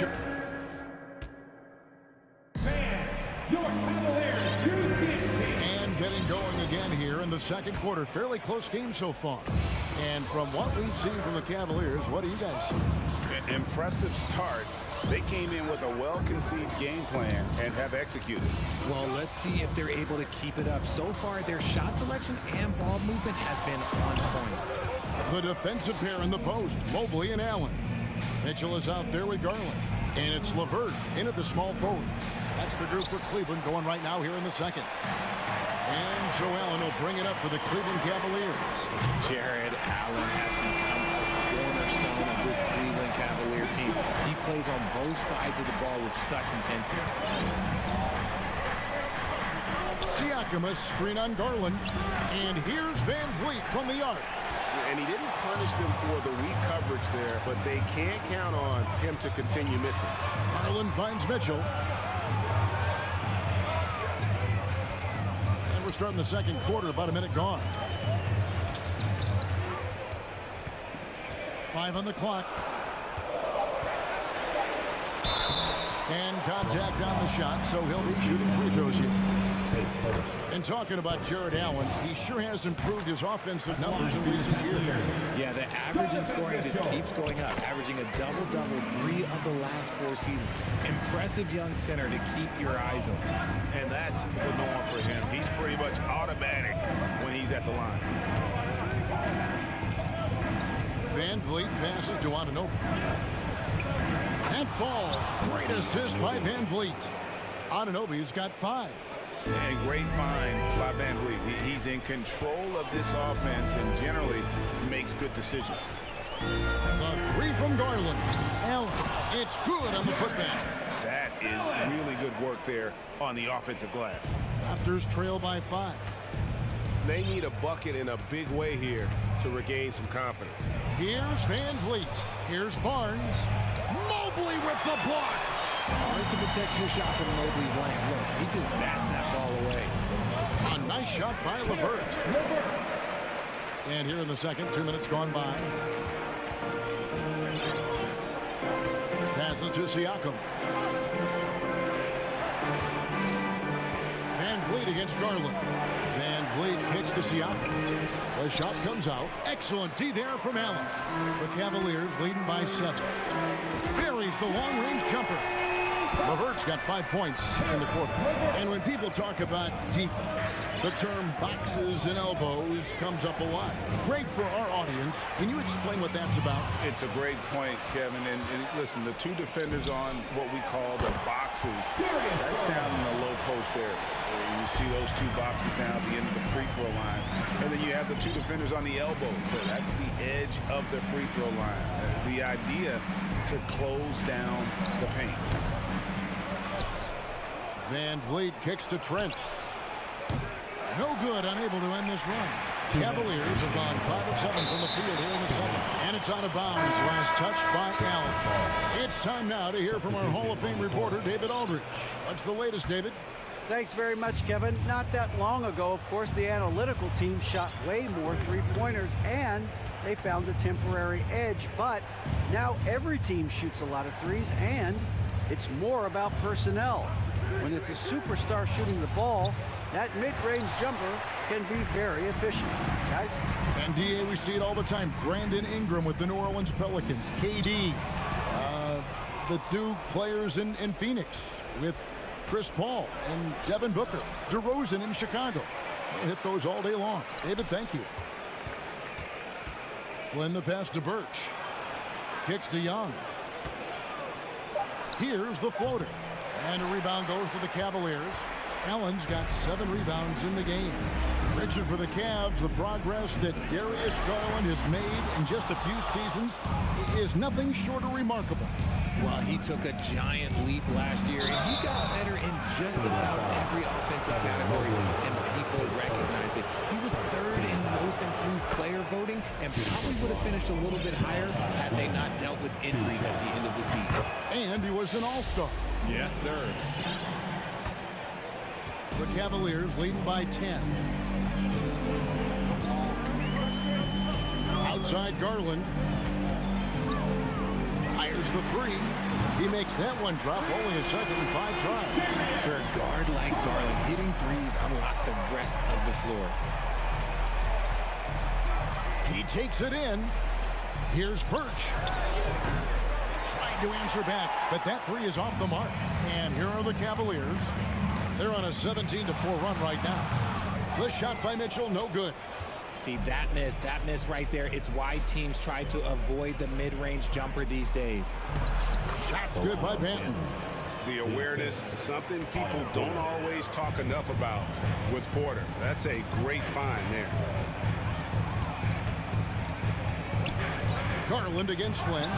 and getting going again here in the second quarter. Fairly close game so far. And from what we've seen from the Cavaliers, what do you guys see? Impressive start. They came in with a well-conceived game plan and have executed. Well, let's see if they're able to keep it up. So far, their shot selection and ball movement has been on point. The defensive pair in the post, Mobley and Allen. Mitchell is out there with Garland. And it's LeVert in at the small forward. That's the group for Cleveland going right now here in the second. And so Allen will bring it up for the Cleveland Cavaliers. Jared Allen has become a cornerstone of this Cleveland Cavalier team. He plays on both sides of the ball with such intensity. Siakam a screen on Garland. And here's Van Vliet from the arc. And he didn't punish them for the weak coverage there, but they can't count on him to continue missing. Garland finds Mitchell. And we're starting the second quarter, about a minute gone. 5 on the clock. And contact on the shot, so he'll be shooting free throws here. And talking about Jared Allen, he sure has improved his offensive numbers in recent years. Yeah, the average in scoring just keeps going up, averaging a double-double 3 of the last 4 seasons. Impressive young center to keep your eyes on. And that's the norm for him. He's pretty much automatic when he's at the line. Van Vliet passes to Anunoby. That falls. Great assist by Van Vliet. Anunoby's got 5. And great find by Van Vliet. He's in control of this offense and generally makes good decisions. The 3 from Garland. Allen, it's good on the putback. That is really good work there on the offensive glass. Raptors trail by 5. They need a bucket in a big way here to regain some confidence. Here's Van Vliet. Here's Barnes. Mobley with the block. Hard to protect your shot from Mobley's length. Look, he just bats that ball away. A nice shot by LeVert. And here in the second, 2 minutes gone by. Passes to Siakam. Van Vliet against Garland. Van Vliet kicks to Siakam. The shot comes out. Excellent D there from Allen. The Cavaliers leading by 7. Buries the long-range jumper. LeVert's got 5 points in the quarter. And when people talk about defense, the term boxes and elbows comes up a lot. Great for our audience. Can you explain what that's about? It's a great point, Kevin. And listen, the 2 defenders on what we call the boxes, that's down in the low post area. You see those 2 boxes down at the end of the free throw line. And then you have the 2 defenders on the elbow. So that's the edge of the free throw line. The idea to close down the paint. Van Vliet kicks to Trent. No good, unable to end this run. Cavaliers have gone 5 of 7 from the field here in the second. And it's out of bounds. Last touch by Allen. It's time now to hear from our Hall of Fame reporter, David Aldridge. What's the latest, David? Thanks very much, Kevin. Not that long ago, of course, the analytical team shot way more three-pointers, and they found a temporary edge. But now every team shoots a lot of threes, and it's more about personnel. When it's a superstar shooting the ball, that mid-range jumper can be very efficient. Guys? And DA, we see it all the time. Brandon Ingram with the New Orleans Pelicans. KD. The 2 players in Phoenix with Chris Paul and Devin Booker. DeRozan in Chicago. We'll hit those all day long. David, thank you. Flynn the pass to Birch. Kicks to Young. Here's the floater. And a rebound goes to the Cavaliers. Allen's got 7 rebounds in the game. Richard, for the Cavs, the progress that Darius Garland has made in just a few seasons is nothing short of remarkable. Well, he took a giant leap last year, and he got better in just about every offensive category, and people recognized it. He was 3rd in most improved player voting, and probably would have finished a little bit higher had they not dealt with injuries at the end of the season. And he was an all-star. Yes, sir. The Cavaliers leading by 10. Outside Garland. Fires the 3. He makes that one drop, only a second and 5 tries. For a guard like Garland, hitting threes unlocks the rest of the floor. He takes it in. Here's Birch. Trying to answer back, but that 3 is off the mark. And here are the Cavaliers. They're on a 17-4 run right now. The shot by Mitchell, no good. See, that miss right there. It's why teams try to avoid the mid-range jumper these days. Shot's good by Banton. The awareness, something people don't always talk enough about with Porter. That's a great find there. Garland against Flynn.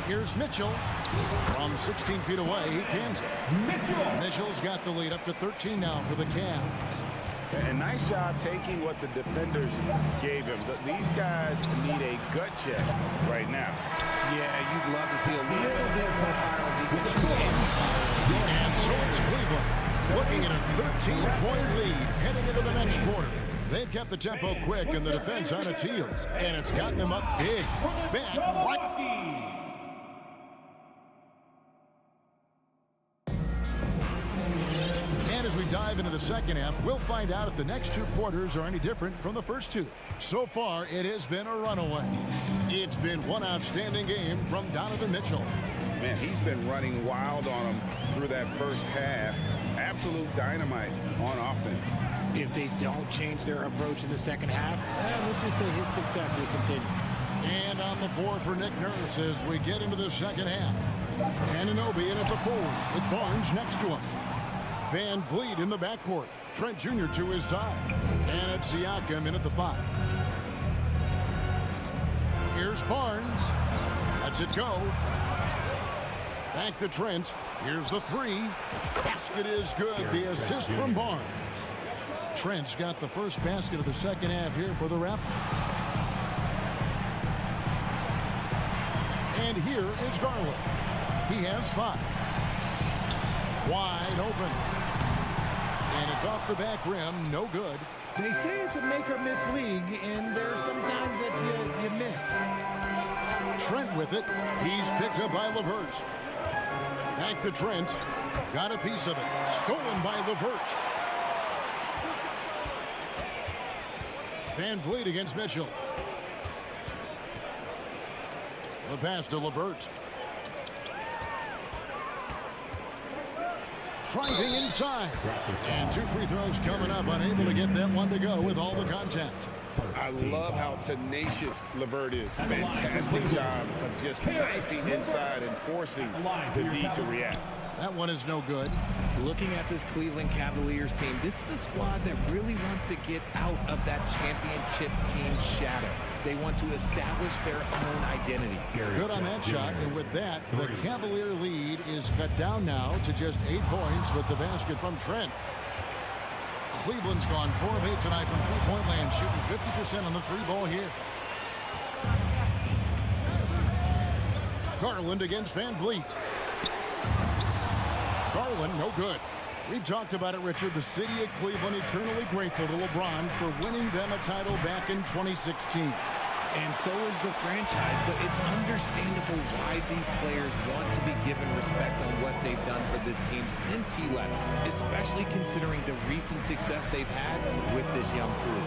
Here's Mitchell. From 16 feet away, he cans it. Mitchell's got the lead up to 13 now for the Cavs. And nice job taking what the defenders gave him. These guys need a gut check right now. Yeah, you'd love to see a little bit more fire defense. And so it's Cleveland looking at a 13-point lead heading into the next quarter. They've kept the tempo quick and the defense on its heels, and it's gotten them up big. Back right. As we dive into the second half, we'll find out if the next 2 quarters are any different from the first 2. So far, it has been a runaway. It's been one outstanding game from Donovan Mitchell. Man, he's been running wild on them through that first half. Absolute dynamite on offense. If they don't change their approach in the second half, let's just say his success will continue. And on the floor for Nick Nurse as we get into the second half. Anunoby in at the forward with Barnes next to him. Van Vliet in the backcourt. Trent Jr. to his side. And it's Siakam in at the 5. Here's Barnes. Lets it go. Back to Trent. Here's the 3. Basket is good. The assist from Barnes. Trent's got the first basket of the second half here for the Raptors. And here is Garland. He has 5. Wide open. And it's off the back rim. No good. They say it's a make-or-miss league, and there's sometimes that you miss. Trent with it. He's picked up by LeVert. Back to Trent. Got a piece of it. Stolen by LeVert. Van Vliet against Mitchell. The pass to LeVert. Driving inside. And 2 free throws coming up. Unable to get that one to go with all the contact. I love how tenacious LeVert is. Fantastic job of just knifing inside and forcing the D to react. That one is no good. Looking at this Cleveland Cavaliers team, this is a squad that really wants to get out of that championship team shadow. They want to establish their own identity. Good on that shot, and with that, the Cavalier lead is cut down now to just 8 points with the basket from Trent. Cleveland's gone 4 of 8 tonight from three-point land, shooting 50% on the 3-ball here. Garland against Van Vliet. Garland, no good. We've talked about it, Richard. The city of Cleveland eternally grateful to LeBron for winning them a title back in 2016. And so is the franchise, but it's understandable why these players want to be given respect on what they've done for this team since he left, especially considering the recent success they've had with this young crew.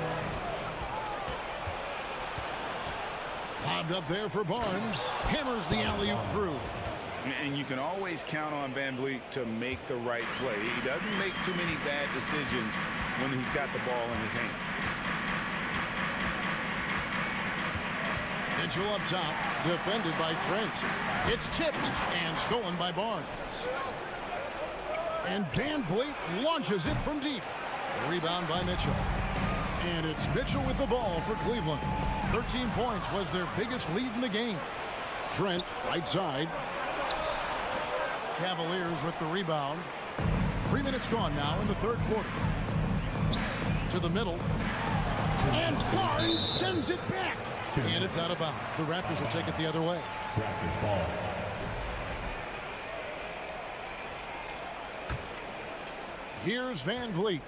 Lobbed up there for Barnes. Hammers the alley-oop through. And you can always count on Van Vliet to make the right play. He doesn't make too many bad decisions when he's got the ball in his hands. Mitchell up top, defended by Trent. It's tipped and stolen by Barnes. And Van Vliet launches it from deep. Rebound by Mitchell. And it's Mitchell with the ball for Cleveland. 13 points was their biggest lead in the game. Trent, right side. Cavaliers with the rebound. 3 minutes gone now in the third quarter. To the middle. And Barnes sends it back. And it's out of bounds. The Raptors will take it the other way. Raptors ball. Here's Van Vliet.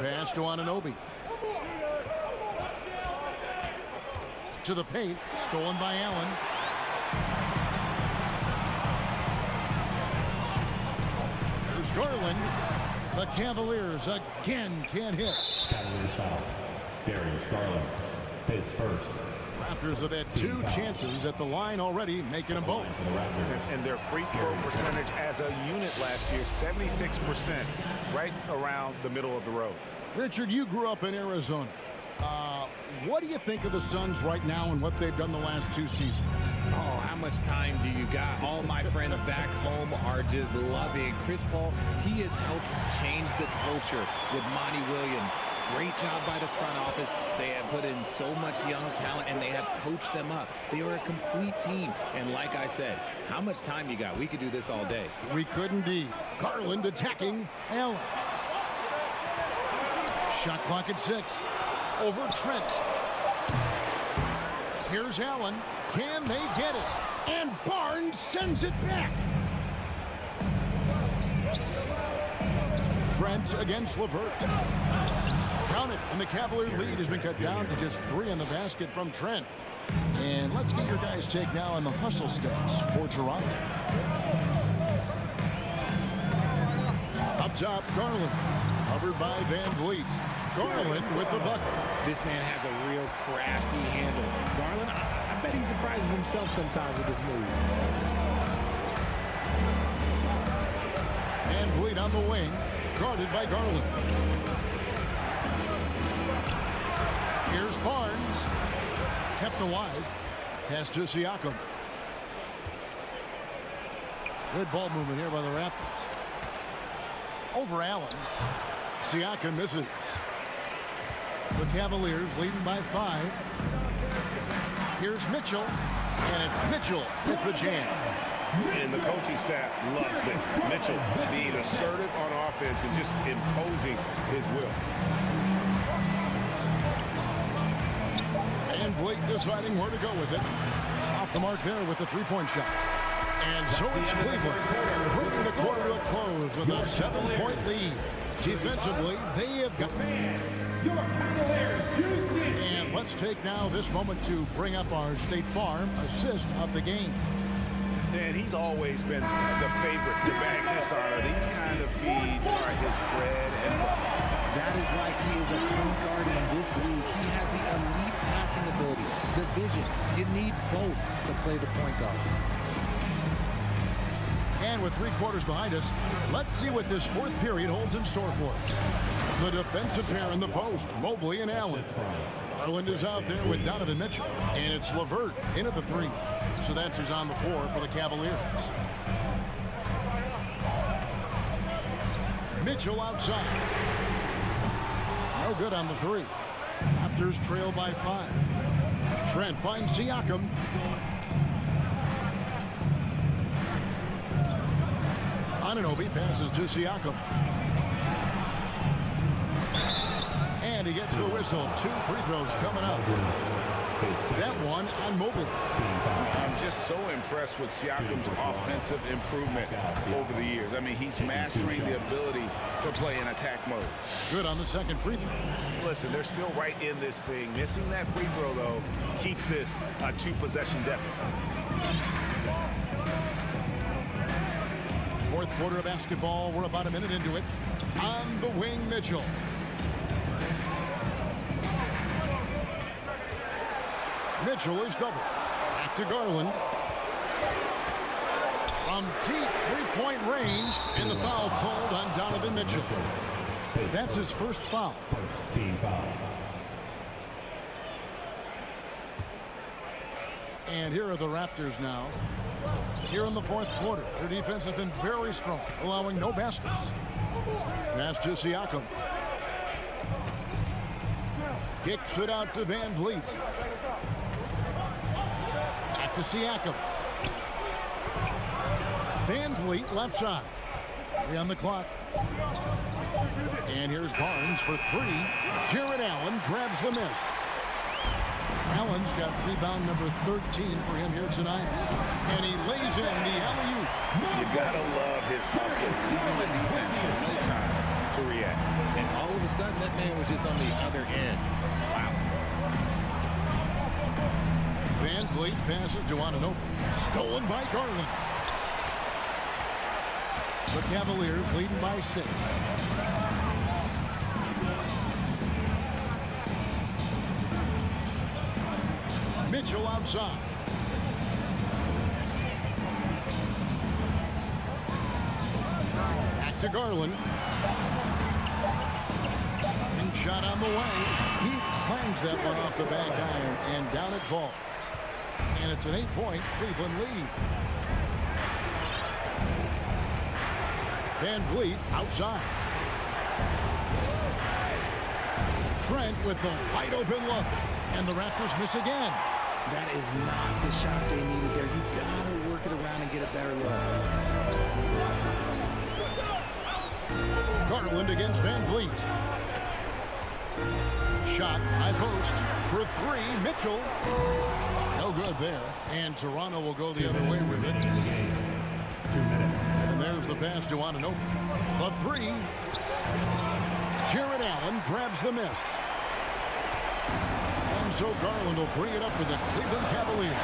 Pass to Anunoby. To the paint. Stolen by Allen. There's Garland. The Cavaliers again can't hit. Cavaliers foul. Darius Garland. His first. Raptors have had 2 chances at the line already, making them both. And their free throw percentage as a unit last year, 76%, right around the middle of the road. Richard, you grew up in Arizona. What do you think of the Suns right now and what they've done the last 2 seasons? Oh, how much time do you got? All my friends back home are just loving Chris Paul. He has helped change the culture with Monty Williams. Great job by the front office. They have put in so much young talent, and they have coached them up. They are a complete team. And like I said, how much time you got? We could do this all day. We could indeed. Garland attacking Allen. Shot clock at 6. Over Trent. Here's Allen. Can they get it? And Barnes sends it back. Trent against LeVert. Count it, and the Cavalier lead has been cut down to just 3 in the basket from Trent. And let's get your guys' take now on the hustle stats for Toronto. Up top, Garland. Covered by Van Vliet. Garland with the bucket. This man has a real crafty handle. Garland, I bet he surprises himself sometimes with his moves. Van Vliet on the wing, guarded by Garland. Here's Barnes. Kept alive. Pass to Siakam. Good ball movement here by the Raptors. Over Allen. Siakam misses. The Cavaliers leading by 5. Here's Mitchell. And it's Mitchell with the jam. And the coaching staff loves this. Mitchell being assertive on offense and just imposing his will. Van Vliet deciding where to go with it. Off the mark there with the 3-point shot. And so it's Cleveland bringing the quarter to a close with a 7-point lead. Defensively, they have got... And let's take now this moment to bring up our State Farm assist of the game. And he's always been the favorite to bag this honor. These kind of feeds are his bread and butter. That is why he is a point guard in this league. He has the elite passing ability, the vision. You need both to play the point guard. And with 3 quarters behind us, let's see what this 4th period holds in store for us. The defensive pair in the post, Mobley and Allen. Garland is out there with Donovan Mitchell. And it's LeVert in at the 3. So that's who's on the floor for the Cavaliers. Mitchell outside. No good on the 3. Raptors trail by 5. Trent finds Siakam. Anunoby passes to Siakam. And he gets the whistle. 2 free throws coming up. That one on Mobley. I'm just so impressed with Siakam's offensive improvement over the years. I mean, he's mastering the ability to play in attack mode. Good on the 2nd free throw. Listen, they're still right in this thing. Missing that free throw, though, keeps this a 2-possession deficit. 4th quarter of basketball. We're about a minute into it. On the wing, Mitchell. Mitchell is double. Back to Garland. From deep 3-point range, and the foul called on Donovan Mitchell. That's his first foul. First team foul. And here are the Raptors now. Here in the fourth quarter, their defense has been very strong, allowing no baskets. Pass to Siakam. Kicks it out to Van Vliet. Back to Siakam. Van Vliet left side. 3 on the clock. And here's Barnes for 3. Jared Allen grabs the miss. Allen's got rebound number 13 for him here tonight. And he lays in the alley-oop. You gotta love his hustle. Leaving the defense with no time to react. And all of a sudden, that man was just on the other end. Wow. Van Vliet passes to Anunoby. Stolen by Garland. The Cavaliers leading by 6. Mitchell outside. Back to Garland. And shot on the way. He clangs that one off the back iron, and down it falls. And it's an 8-point Cleveland lead. Van Vliet outside. Trent with the wide open look. And the Raptors miss again. That is not the shot they needed there. You gotta work it around and get a better look. Garland against Van Vliet. Shot high post for 3. Mitchell. No good there. And Toronto will go the other way with it. 2 minutes. And there's the pass to Anunoby. The 3. Jared Allen grabs the miss. And so Garland will bring it up for the Cleveland Cavaliers.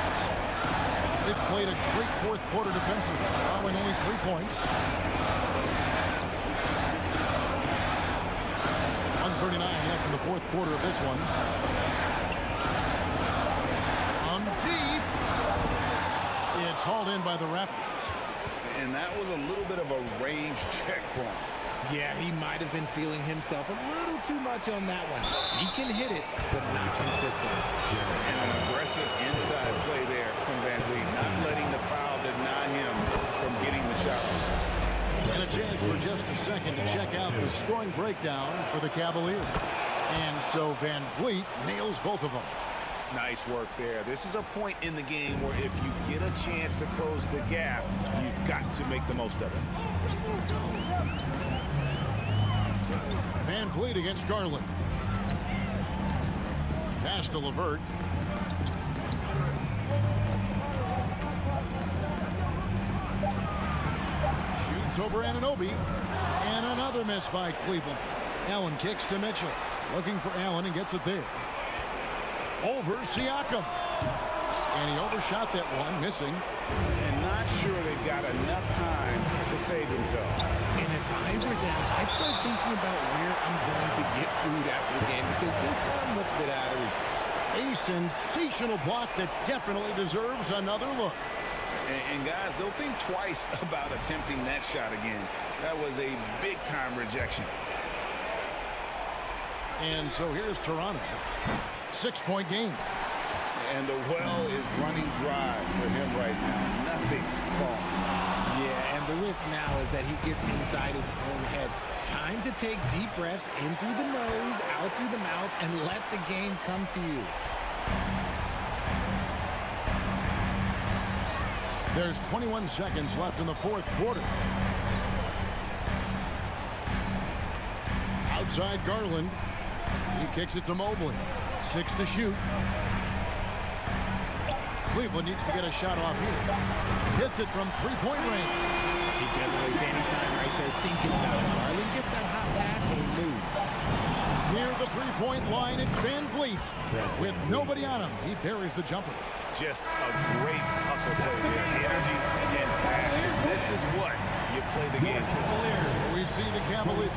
They've played a great fourth quarter defensively, allowing only 3 points. 1:39 left in the fourth quarter of this one. On deep. It's hauled in by the Raptors. And that was a little bit of a range check for him. Yeah, he might have been feeling himself a little too much on that one. He can hit it, but not consistent. And an aggressive inside play there from Van Vliet, not letting the foul deny him from getting the shot. And a chance for just a second to check out the scoring breakdown for the Cavaliers. And so Van Vliet nails both of them. Nice work there. This is a point in the game where if you get a chance to close the gap, you've got to make the most of it. Van Vliet against Garland. Pass to LeVert. Shoots over Anunoby. And another miss by Cleveland. Allen kicks to Mitchell. Looking for Allen and gets it there. Over Siakam. And he overshot that one, missing. And not sure they've got enough time to save himself. And if I were them, I'd start thinking about where I'm going to get food after the game, because this one looks a bit out of reach. A sensational block that definitely deserves another look. And guys, they'll think twice about attempting that shot again. That was a big-time rejection. And so here's Toronto. 6-point game. And the well is running dry for him right now. Nothing falling. Yeah, and the risk now is that he gets inside his own head. Time to take deep breaths in through the nose, out through the mouth, and let the game come to you. There's 21 seconds left in the fourth quarter. Outside Garland. He kicks it to Mobley. 6 to shoot. Cleveland needs to get a shot off here. Hits it from three-point range. He doesn't waste any time right there thinking about it. Garland gets that hot pass and he moves. Near the three-point line, it's Van Vliet. With nobody on him, he buries the jumper. Just a great hustle play there. Energy and passion. This is what you play the game for. We see the Cavaliers.